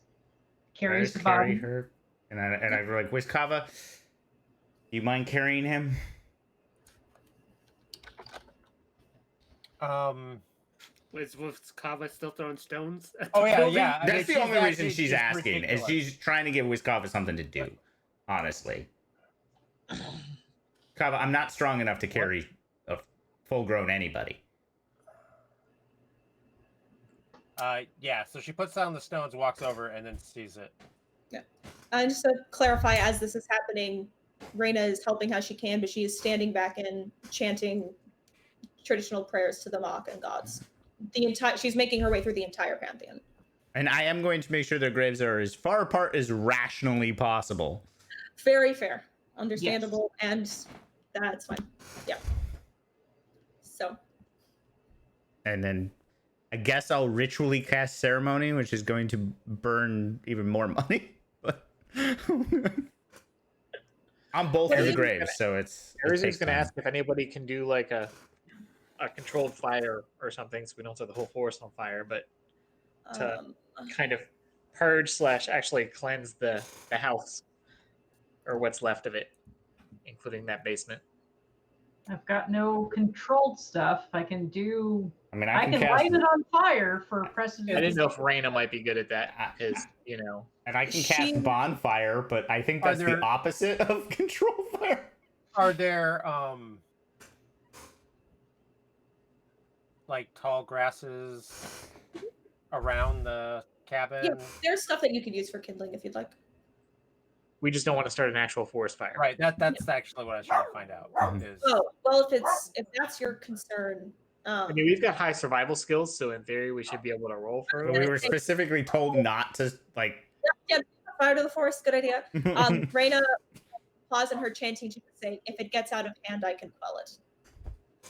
D: carries the body.
B: Carry her. And I'm like, Wiskava, do you mind carrying him?
C: Was Kava still throwing stones?
G: Oh yeah. I
B: That's
G: mean,
B: the only reason
G: she's
B: she's asking,
G: ridiculous.
B: is she's trying to give Wiskava something to do. Honestly, Kava, I'm not strong enough to carry a full-grown anybody.
G: So she puts down the stones, walks over, and then sees it.
A: Yeah. And just to clarify, as this is happening, Raina is helping how she can, but she is standing back and chanting traditional prayers to the Ma'aka gods. She's making her way through the entire pantheon.
B: And I am going to make sure their graves are as far apart as rationally possible.
A: Very fair. Understandable. Yes. And that's fine. Yeah. So.
B: And then I guess I'll ritually cast ceremony, which is going to burn even more money. But on both of the graves, so it's.
E: Arizona's going to ask if anybody can do like a controlled fire or something, so we don't set the whole forest on fire, but to kind of purge / actually cleanse the house or what's left of it, including that basement.
D: I've got no controlled stuff. I can light it on fire for precedent.
E: I didn't know if Raina might be good at that, because
B: And I can cast bonfire, but I think that's the opposite of control fire.
G: Are there like tall grasses around the cabin?
A: Yeah, there's stuff that you could use for kindling if you'd like.
E: We just don't want to start an actual forest fire.
G: Right. That's actually what I was trying to find out.
A: Oh, well, if that's your concern.
E: I mean, we've got high survival skills, so in theory, we should be able to roll for it.
B: We were specifically told not to
A: Yeah, fire to the forest. Good idea. Raina, pause in her chanting to say, "If it gets out of hand, I can quell it."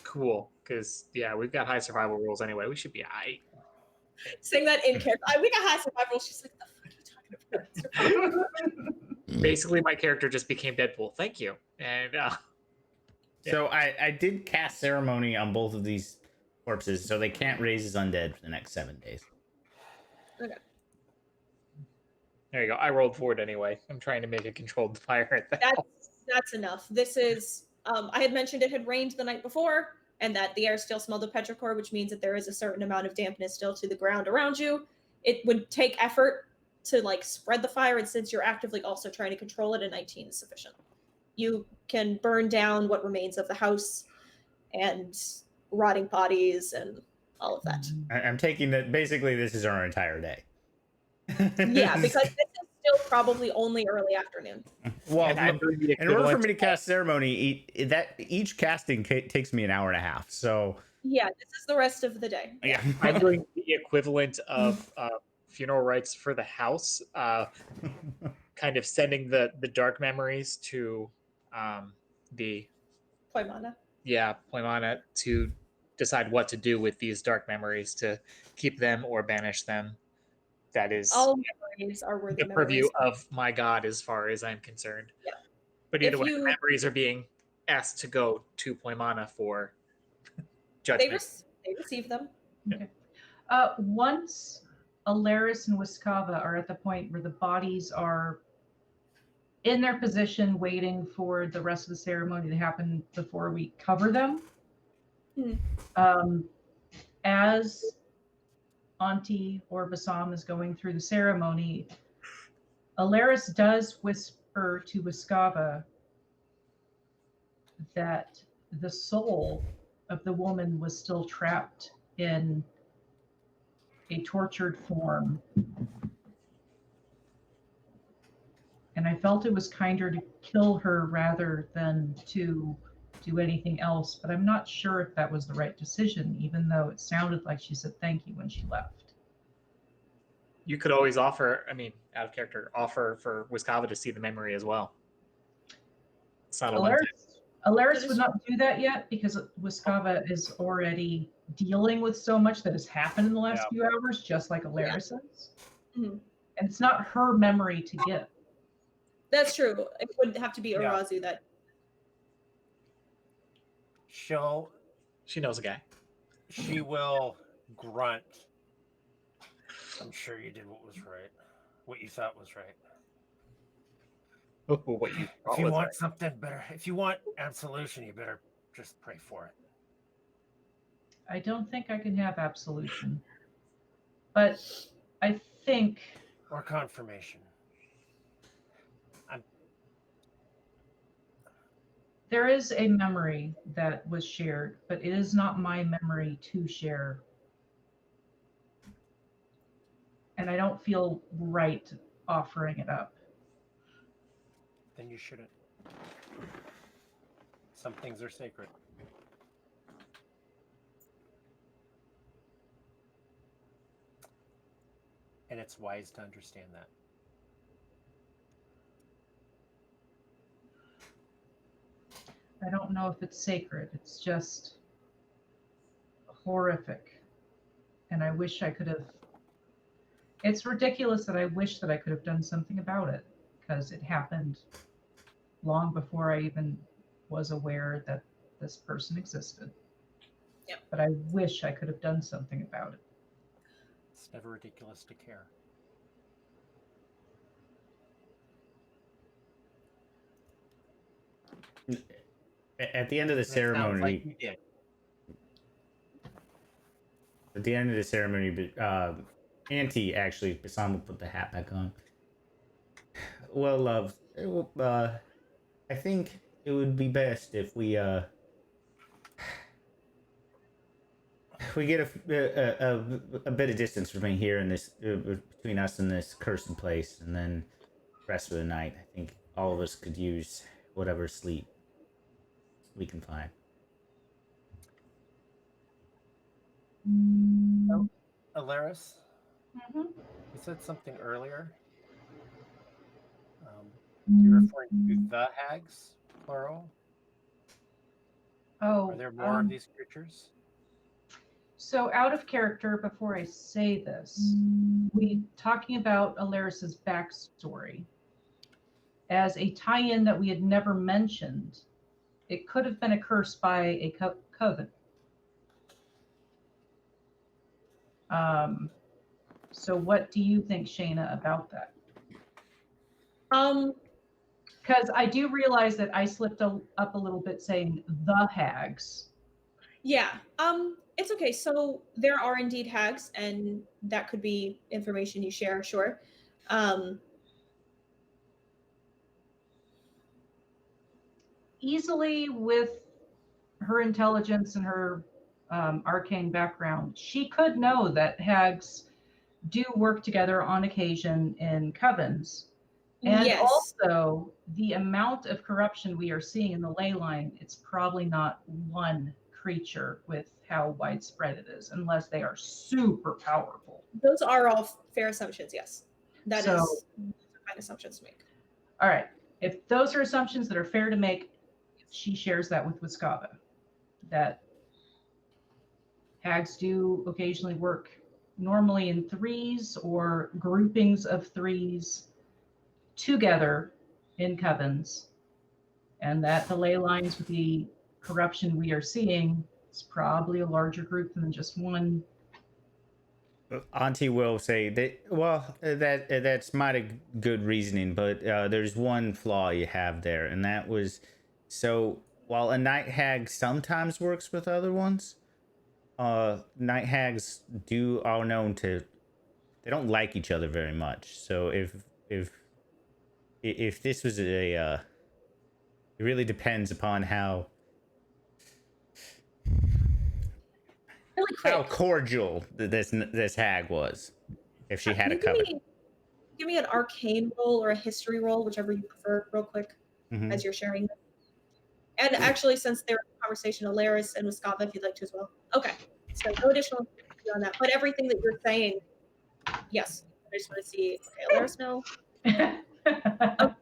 E: Cool, because we've got high survival rules anyway. We should be aight.
A: Saying that in character, we got high survival. She's like, "The fuck are you talking about?"
E: Basically, my character just became Deadpool. Thank you. And
B: so I did cast ceremony on both of these corpses, so they can't raise as undead for the next 7 days.
A: Okay.
E: There you go. I rolled forward anyway. I'm trying to make a controlled fire at the house.
A: That's enough. This is. I had mentioned it had rained the night before, and that the air still smelled of petrichor, which means that there is a certain amount of dampness still to the ground around you. It would take effort to spread the fire, and since you're actively also trying to control it, a 19 is sufficient. You can burn down what remains of the house and rotting bodies and all of that.
B: I'm taking that basically this is our entire day.
A: Yeah, because this is still probably only early afternoon.
B: Well, in order for me to cast ceremony, each casting takes me an hour and a half. So
A: yeah, this is the rest of the day.
B: Yeah,
E: I'm doing the equivalent of funeral rites for the house, kind of sending the dark memories to the
A: Poimana.
E: Yeah, Poimana to decide what to do with these dark memories, to keep them or banish them. That is
A: All memories are worthy
E: the purview
A: memories.
E: of my god, as far as I'm concerned.
A: Yeah.
E: But either
A: If
E: way,
A: you-
E: the memories are being asked to go to Poimana for judgment.
A: They receive them.
D: Okay. Once Alaris and Wiskava are at the point where the bodies are in their position waiting for the rest of the ceremony to happen before we cover them, as Auntie or Basam is going through the ceremony, Alaris does whisper to Wiskava that the soul of the woman was still trapped in a tortured form. And I felt it was kinder to kill her rather than to do anything else, but I'm not sure if that was the right decision, even though it sounded like she said thank you when she left.
E: You could always offer, I mean, out of character, offer for Wiskava to see the memory as well. It's not a one time.
D: Alaris would not do that yet because Wiskava is already dealing with so much that has happened in the last few hours, just like Alaris is.
A: Mhm.
D: And it's not her memory to give.
A: That's true. It would have to be Arazu that.
E: She knows a guy.
G: She will grunt. I'm sure you did what was right. What you thought was right.
E: What you
G: If you want something better, if you want absolution, you better just pray for it.
D: I don't think I can have absolution. But I think...
G: Or confirmation.
D: There is a memory that was shared, but it is not my memory to share. And I don't feel right offering it up.
G: Then you shouldn't. Some things are sacred. And it's wise to understand that.
D: I don't know if it's sacred. It's just horrific. And I wish I could have... It's ridiculous that I wish that I could have done something about it, because it happened long before I even was aware that this person existed.
A: Yep.
D: But I wish I could have done something about it.
G: It's never ridiculous to care.
B: At the end of the ceremony,
G: like you did.
B: at the end of the ceremony, Auntie actually, Basam will put the hat back on. Well, love, I think it would be best if we get a bit of distance between here and this, between us and this cursed place, and then the rest of the night. I think all of us could use whatever sleep we can find.
G: Oh, Alaris,
D: Mm-hmm.
G: you said something earlier. You're referring to the hags, plural?
D: Oh,
G: Are there more of these creatures?
D: So out of character, before I say this, we talking about Alaris's backstory as a tie-in that we had never mentioned. It could have been a curse by a coven. So what do you think, Shayna, about that? Because I do realize that I slipped up a little bit saying the hags.
A: Yeah. It's okay. So there are indeed hags, and that could be information you share, sure.
D: Easily, with her intelligence and her arcane background, she could know that hags do work together on occasion in covens. And
A: yes.
D: also, the amount of corruption we are seeing in the ley line, it's probably not one creature with how widespread it is, unless they are super powerful.
A: Those are all fair assumptions, yes. That is fine assumptions to make.
D: All right. If those are assumptions that are fair to make, she shares that with Wiskava. That Hags do occasionally work normally in threes or groupings of threes together in covens, and that the ley lines with the corruption we are seeing is probably a larger group than just one.
B: Auntie will say that. Well, that's mighty good reasoning, but there's one flaw you have there, and that was so while a night hag sometimes works with other ones, night hags are known to they don't like each other very much. So if this was it really depends upon how
A: Really quick.
B: how cordial this hag was. If she had a
A: Can you
B: coven.
A: give me an arcane roll or a history roll, whichever you prefer, real quick, as you're sharing this. And actually, since they're in conversation, Alaris and Muscava, if you'd like to as well. Okay. So no additional on that. But everything that you're saying, yes. I just want to see. Okay, Alaris, no.
D: I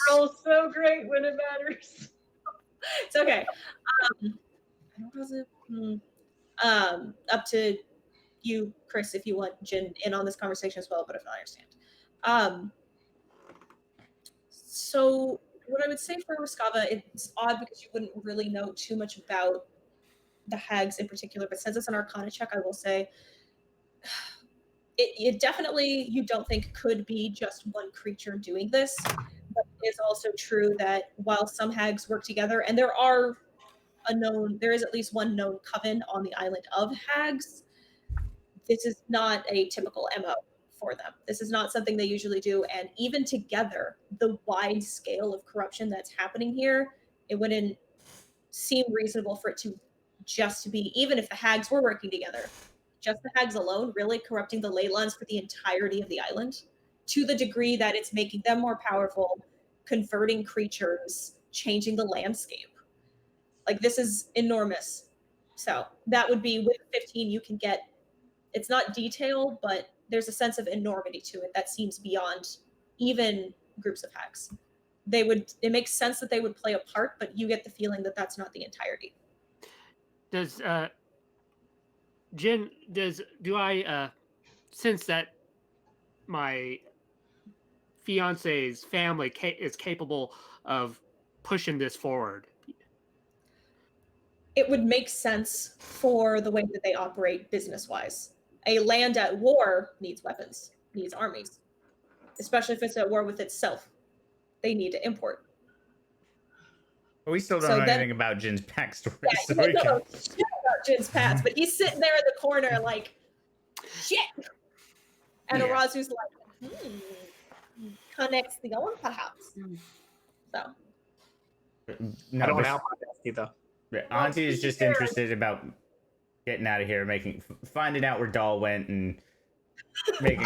D: roll so great when it matters.
A: It's okay. Up to you, Chris, if you want Jin in on this conversation as well, but if not, I understand. So what I would say for Ruskava, it's odd because you wouldn't really know too much about the hags in particular, but since it's an Arcana check, I will say it definitely, you don't think could be just one creature doing this, but it's also true that while some hags work together, and there is at least one known coven on the island of hags, this is not a typical MO for them. This is not something they usually do, and even together, the wide scale of corruption that's happening here, it wouldn't seem reasonable for it to just be, even if the hags were working together, just the hags alone really corrupting the ley lines for the entirety of the island to the degree that it's making them more powerful, converting creatures, changing the landscape. Like, this is enormous. So that would be, with 15, you can get, it's not detailed, but there's a sense of enormity to it that seems beyond even groups of hags. It makes sense that they would play a part, but you get the feeling that that's not the entirety.
C: Does Jin, do I sense that my fiance's family is capable of pushing this forward?
A: It would make sense for the way that they operate business-wise. A land at war needs weapons, needs armies, especially if it's at war with itself. They need to import.
B: But we still don't know anything about Jin's backstory.
A: Yeah,
B: so
A: you don't know shit about Jin's past, but he's sitting there in the corner like, shit. And Arazu's like, connects the own perhaps. So.
B: No,
E: I don't want to help my bestie, though.
B: Auntie is just interested about getting out of here, finding out where Doll went and making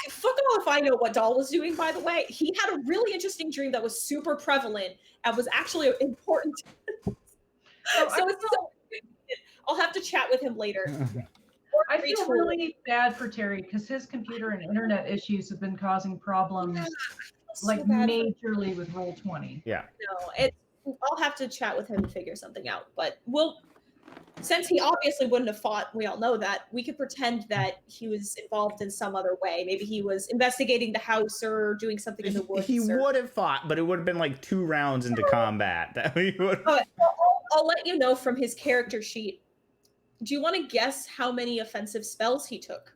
A: Fuck all if I know what Doll was doing, by the way. He had a really interesting dream that was super prevalent and was actually important. I'll have to chat with him later.
D: I feel really bad for Terry because his computer and internet issues have been causing problems, majorly with Roll20.
B: Yeah.
A: No, I'll have to chat with him and figure something out. But since he obviously wouldn't have fought, we all know that, we could pretend that he was involved in some other way. Maybe he was investigating the house or doing something in the woods.
B: He would have fought, but it would have been like 2 rounds into combat.
A: I'll let you know from his character sheet. Do you want to guess how many offensive spells he took?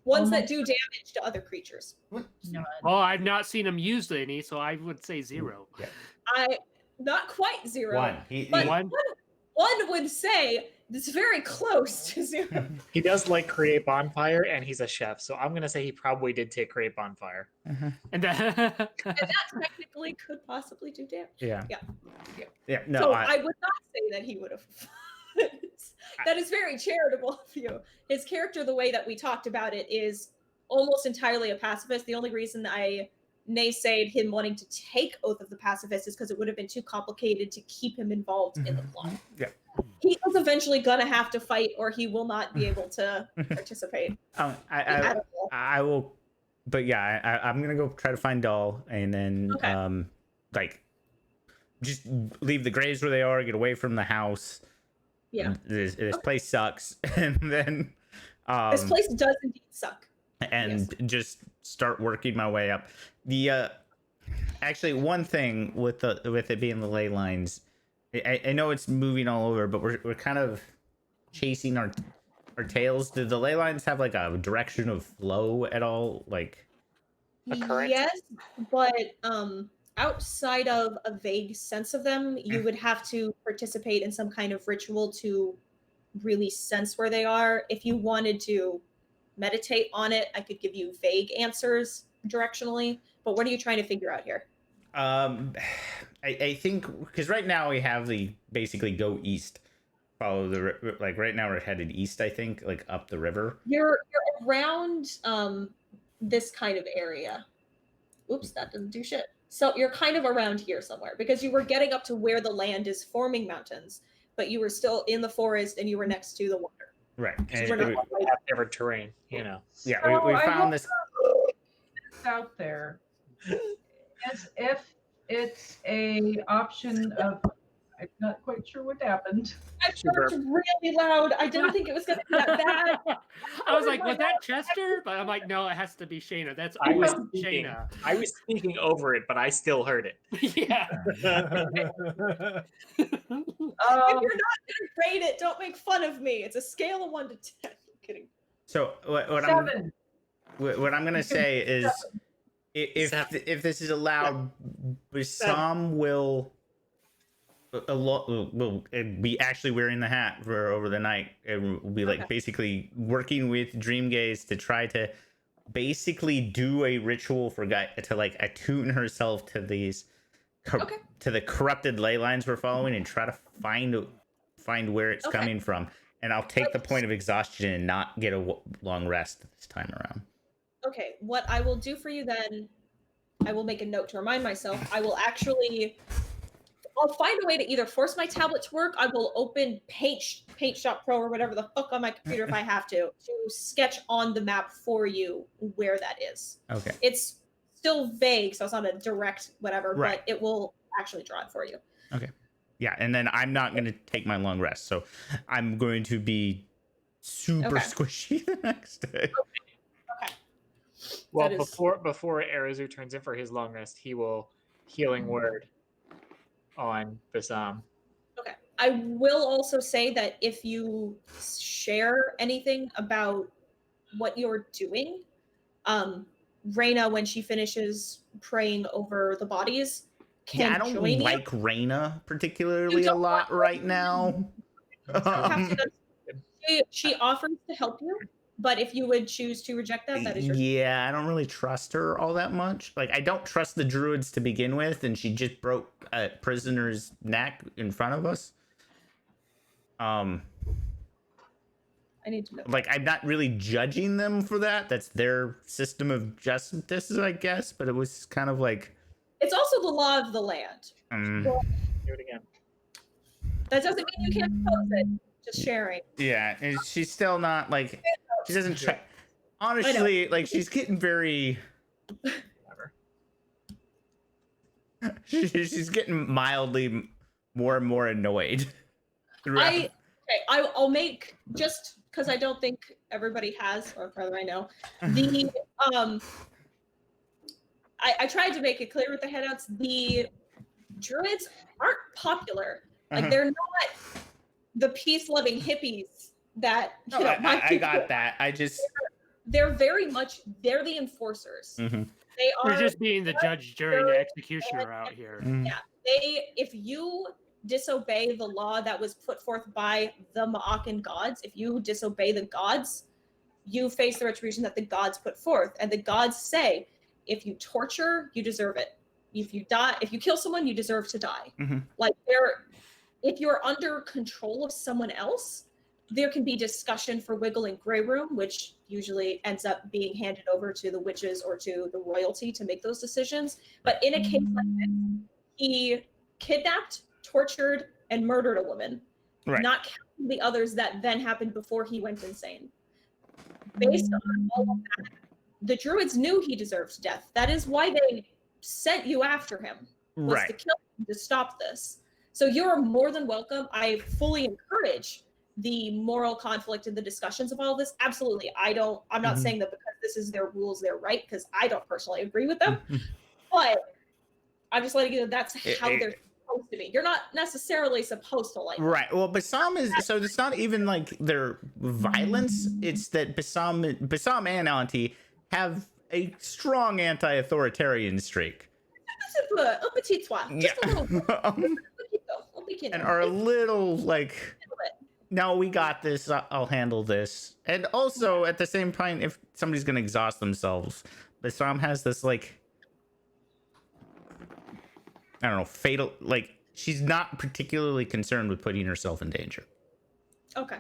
A: Ones that do damage to other creatures.
D: No.
C: Oh, I've not seen him use any, so I would say 0.
B: Yeah.
A: Not quite 0.
B: 1.
A: One would say it's very close to 0.
E: He does like create bonfire, and he's a chef, so I'm gonna say he probably did take create bonfire.
C: And
A: that technically could possibly do damage.
B: Yeah. No,
A: so I would not say that he would have. That is very charitable of you. His character, the way that we talked about it, is almost entirely a pacifist. The only reason I naysayed him wanting to take Oath of the Pacifist is because it would have been too complicated to keep him involved in the plot.
B: Yeah.
A: He is eventually gonna have to fight, or he will not be able to participate.
B: I will, but yeah, I'm gonna go try to find Doll, and then just leave the graves where they are, get away from the house,
A: Yeah.
B: This place sucks, and then
A: This place does indeed suck.
B: and just start working my way up. The actually one thing with it being the ley lines, I know it's moving all over, but we're kind of chasing our tails. Do the ley lines have like a direction of flow at all, like a current?
A: Yes, but outside of a vague sense of them, you would have to participate in some kind of ritual to really sense where they are. If you wanted to meditate on it, I could give you vague answers directionally, but what are you trying to figure out here?
B: I think because right now we have the basically go east, follow the like right now we're headed east, I think, like up the river.
A: You're around this kind of area. Oops, that doesn't do shit. So you're kind of around here somewhere because you were getting up to where the land is forming mountains, but you were still in the forest and you were next to the water.
B: Right.
A: And we're not
E: Never terrain, you know.
B: Yeah,
D: So
B: we
D: I
B: found
D: will
B: this
D: out there as if it's a option of, I'm not quite sure what happened.
A: I burped really loud. I didn't think it was going to be that bad.
C: I was like, was that Chester? But I'm like, no, it has to be Shayna. That's
E: I was
C: always
E: speaking,
C: Shayna.
E: I was speaking over it, but I still heard it.
C: Yeah.
A: If you're not going to rate it, don't make fun of me. It's a scale of 1 to 10. I'm kidding.
B: so what I'm gonna say is if this is allowed, Bassam will be actually wearing the hat for over the night. It will be like basically working with Dreamgaze to try to basically do a ritual for Guy to like attune herself to these to the corrupted ley lines we're following and try to find where it's coming from. And I'll take the point of exhaustion and not get a long rest this time around.
A: Okay, what I will do for you then, I will make a note to remind myself. I'll find a way to either force my tablet to work. I will open Paint Shop Pro or whatever the fuck on my computer if I have to sketch on the map for you where that is.
B: Okay.
A: It's still vague, so it's not a direct whatever,
B: Right.
A: but it will actually draw it for you.
B: Okay. Yeah, and then I'm not going to take my long rest, so I'm going to be super squishy the next day.
A: Okay.
E: Well,
A: That is-
E: before Arazu turns in for his long rest, he will healing word on Bassam.
A: Okay. I will also say that if you share anything about what you're doing, Reyna, when she finishes praying over the bodies, can
B: I don't
A: join
B: like Reyna particularly a lot right now.
A: She offers to help you, but if you would choose to reject that, that is your
B: Yeah, I don't really trust her all that much. Like, I don't trust the druids to begin with, and she just broke a prisoner's neck in front of us.
A: I need to know.
B: Like, I'm not really judging them for that. That's their system of justice, I guess. But it was kind of like,
A: It's also the law of the land.
E: Do it again.
A: That doesn't mean you can't oppose it. Just sharing.
B: yeah, and she's still not like, she doesn't try. Honestly, like, she's getting very. She's getting mildly more and more annoyed.
A: I'll make, just because I don't think everybody has, or rather I know, the I tried to make it clear with the headouts, the druids aren't popular. Like, they're not the peace-loving hippies that
B: No, I got that. I just
A: they're very much, they're the enforcers. They are
C: We're just being the judge, jury, and the executioner out here.
A: Yeah, if you disobey the law that was put forth by the Ma'akan gods, if you disobey the gods, you face the retribution that the gods put forth. And the gods say, if you torture, you deserve it. If you die, if you kill someone, you deserve to die. Like, if you're under control of someone else, there can be discussion for wiggle and gray room, which usually ends up being handed over to the witches or to the royalty to make those decisions. But in a case like this, he kidnapped, tortured, and murdered a woman, not counting the others that then happened before he went insane. Based on all of that, the druids knew he deserved death. That is why they sent you after him, was to kill him, to stop this. So you're more than welcome. I fully encourage the moral conflict and the discussions of all this. Absolutely. I'm not saying that because this is their rules, they're right, because I don't personally agree with them. But I'm just letting you know that's how they're supposed to be. You're not necessarily supposed to like them.
B: Right. Well, Bassam is, so it's not even like their violence. It's that Bassam and Auntie have a strong anti-authoritarian streak.
A: Un petit toit. Just a little bit.
B: And are a little like, no, we got this. I'll handle this. And also at the same time, if somebody's going to exhaust themselves, Bassam has this like, I don't know, fatal, like she's not particularly concerned with putting herself in danger.
A: Okay.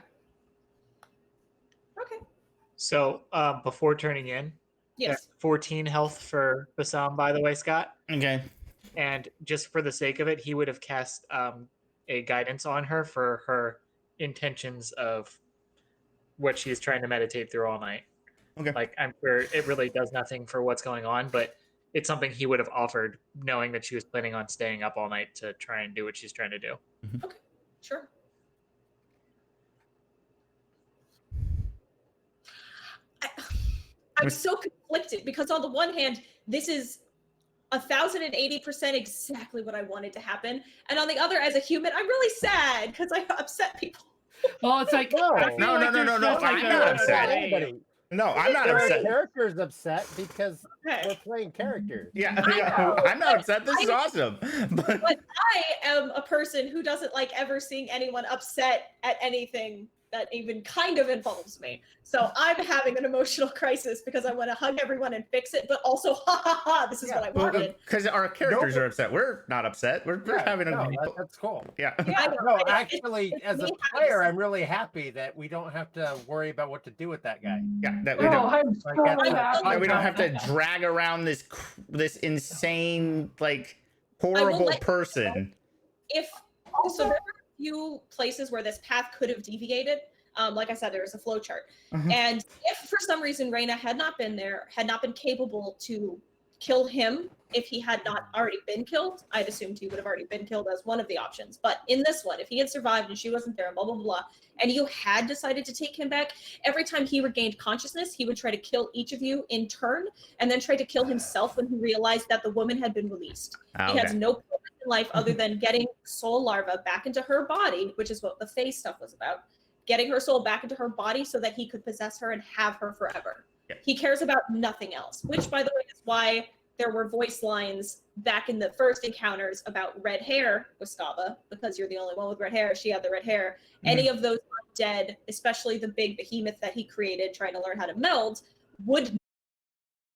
E: So before turning in,
A: Yes.
E: 14 health for Bassam, by the way, Scott.
B: Okay.
E: And just for the sake of it, he would have cast a guidance on her for her intentions of what she's trying to meditate through all night.
B: Okay.
E: Like, I'm sure it really does nothing for what's going on, but it's something he would have offered, knowing that she was planning on staying up all night to try and do what she's trying to do.
A: Okay. Sure. I'm so conflicted because on the one hand, this is 1,080% exactly what I wanted to happen. And on the other, as a human, I'm really sad because I upset people.
C: Well, it's like
G: No.
C: I feel
B: No,
C: like
B: no,
C: there's
B: no,
C: just
B: I'm
C: like
B: not
C: a-
B: upset.
G: Anybody.
B: No, I'm not
G: There are
B: upset.
G: characters upset because we're
A: Okay.
G: playing characters.
B: Yeah,
A: I know,
B: I'm not upset. This is awesome. But
A: But I am a person who doesn't like ever seeing anyone upset at anything that even kind of involves me. So I'm having an emotional crisis because I want to hug everyone and fix it, but also, ha ha ha, this is what I wanted.
B: because our characters are upset. We're not upset. We're
G: Yeah,
B: having a
G: no, that's cool.
B: yeah.
A: I know,
G: No,
A: I know.
G: actually,
A: it's
G: as a
A: me
G: player,
A: having
G: I'm really happy that we don't have to worry about what to do with that guy.
B: Yeah, that we
D: Oh,
B: don't.
D: I'm so
G: Like, that's-
D: happy.
B: That we don't have to
D: about that.
B: drag around this insane, like,
A: will
B: horrible
A: let you
B: person.
A: if so, there are a few places where this path could have deviated. Like I said, there was a flow chart. And if for some reason Reyna had not been there, had not been capable to kill him, if he had not already been killed, I'd assumed he would have already been killed as one of the options. But in this one, if he had survived and she wasn't there, blah, blah, blah, and you had decided to take him back, every time he regained consciousness, he would try to kill each of you in turn and then try to kill himself when he realized that the woman had been released. He has no purpose in life other than getting soul larva back into her body, which is what the Fae stuff was about. Getting her soul back into her body so that he could possess her and have her forever.
B: Yeah.
A: He cares about nothing else, which, by the way, is why there were voice lines back in the first encounters about red hair with Skava, because you're the only one with red hair. She had the red hair. Any of those undead, especially the big behemoth that he created trying to learn how to meld, would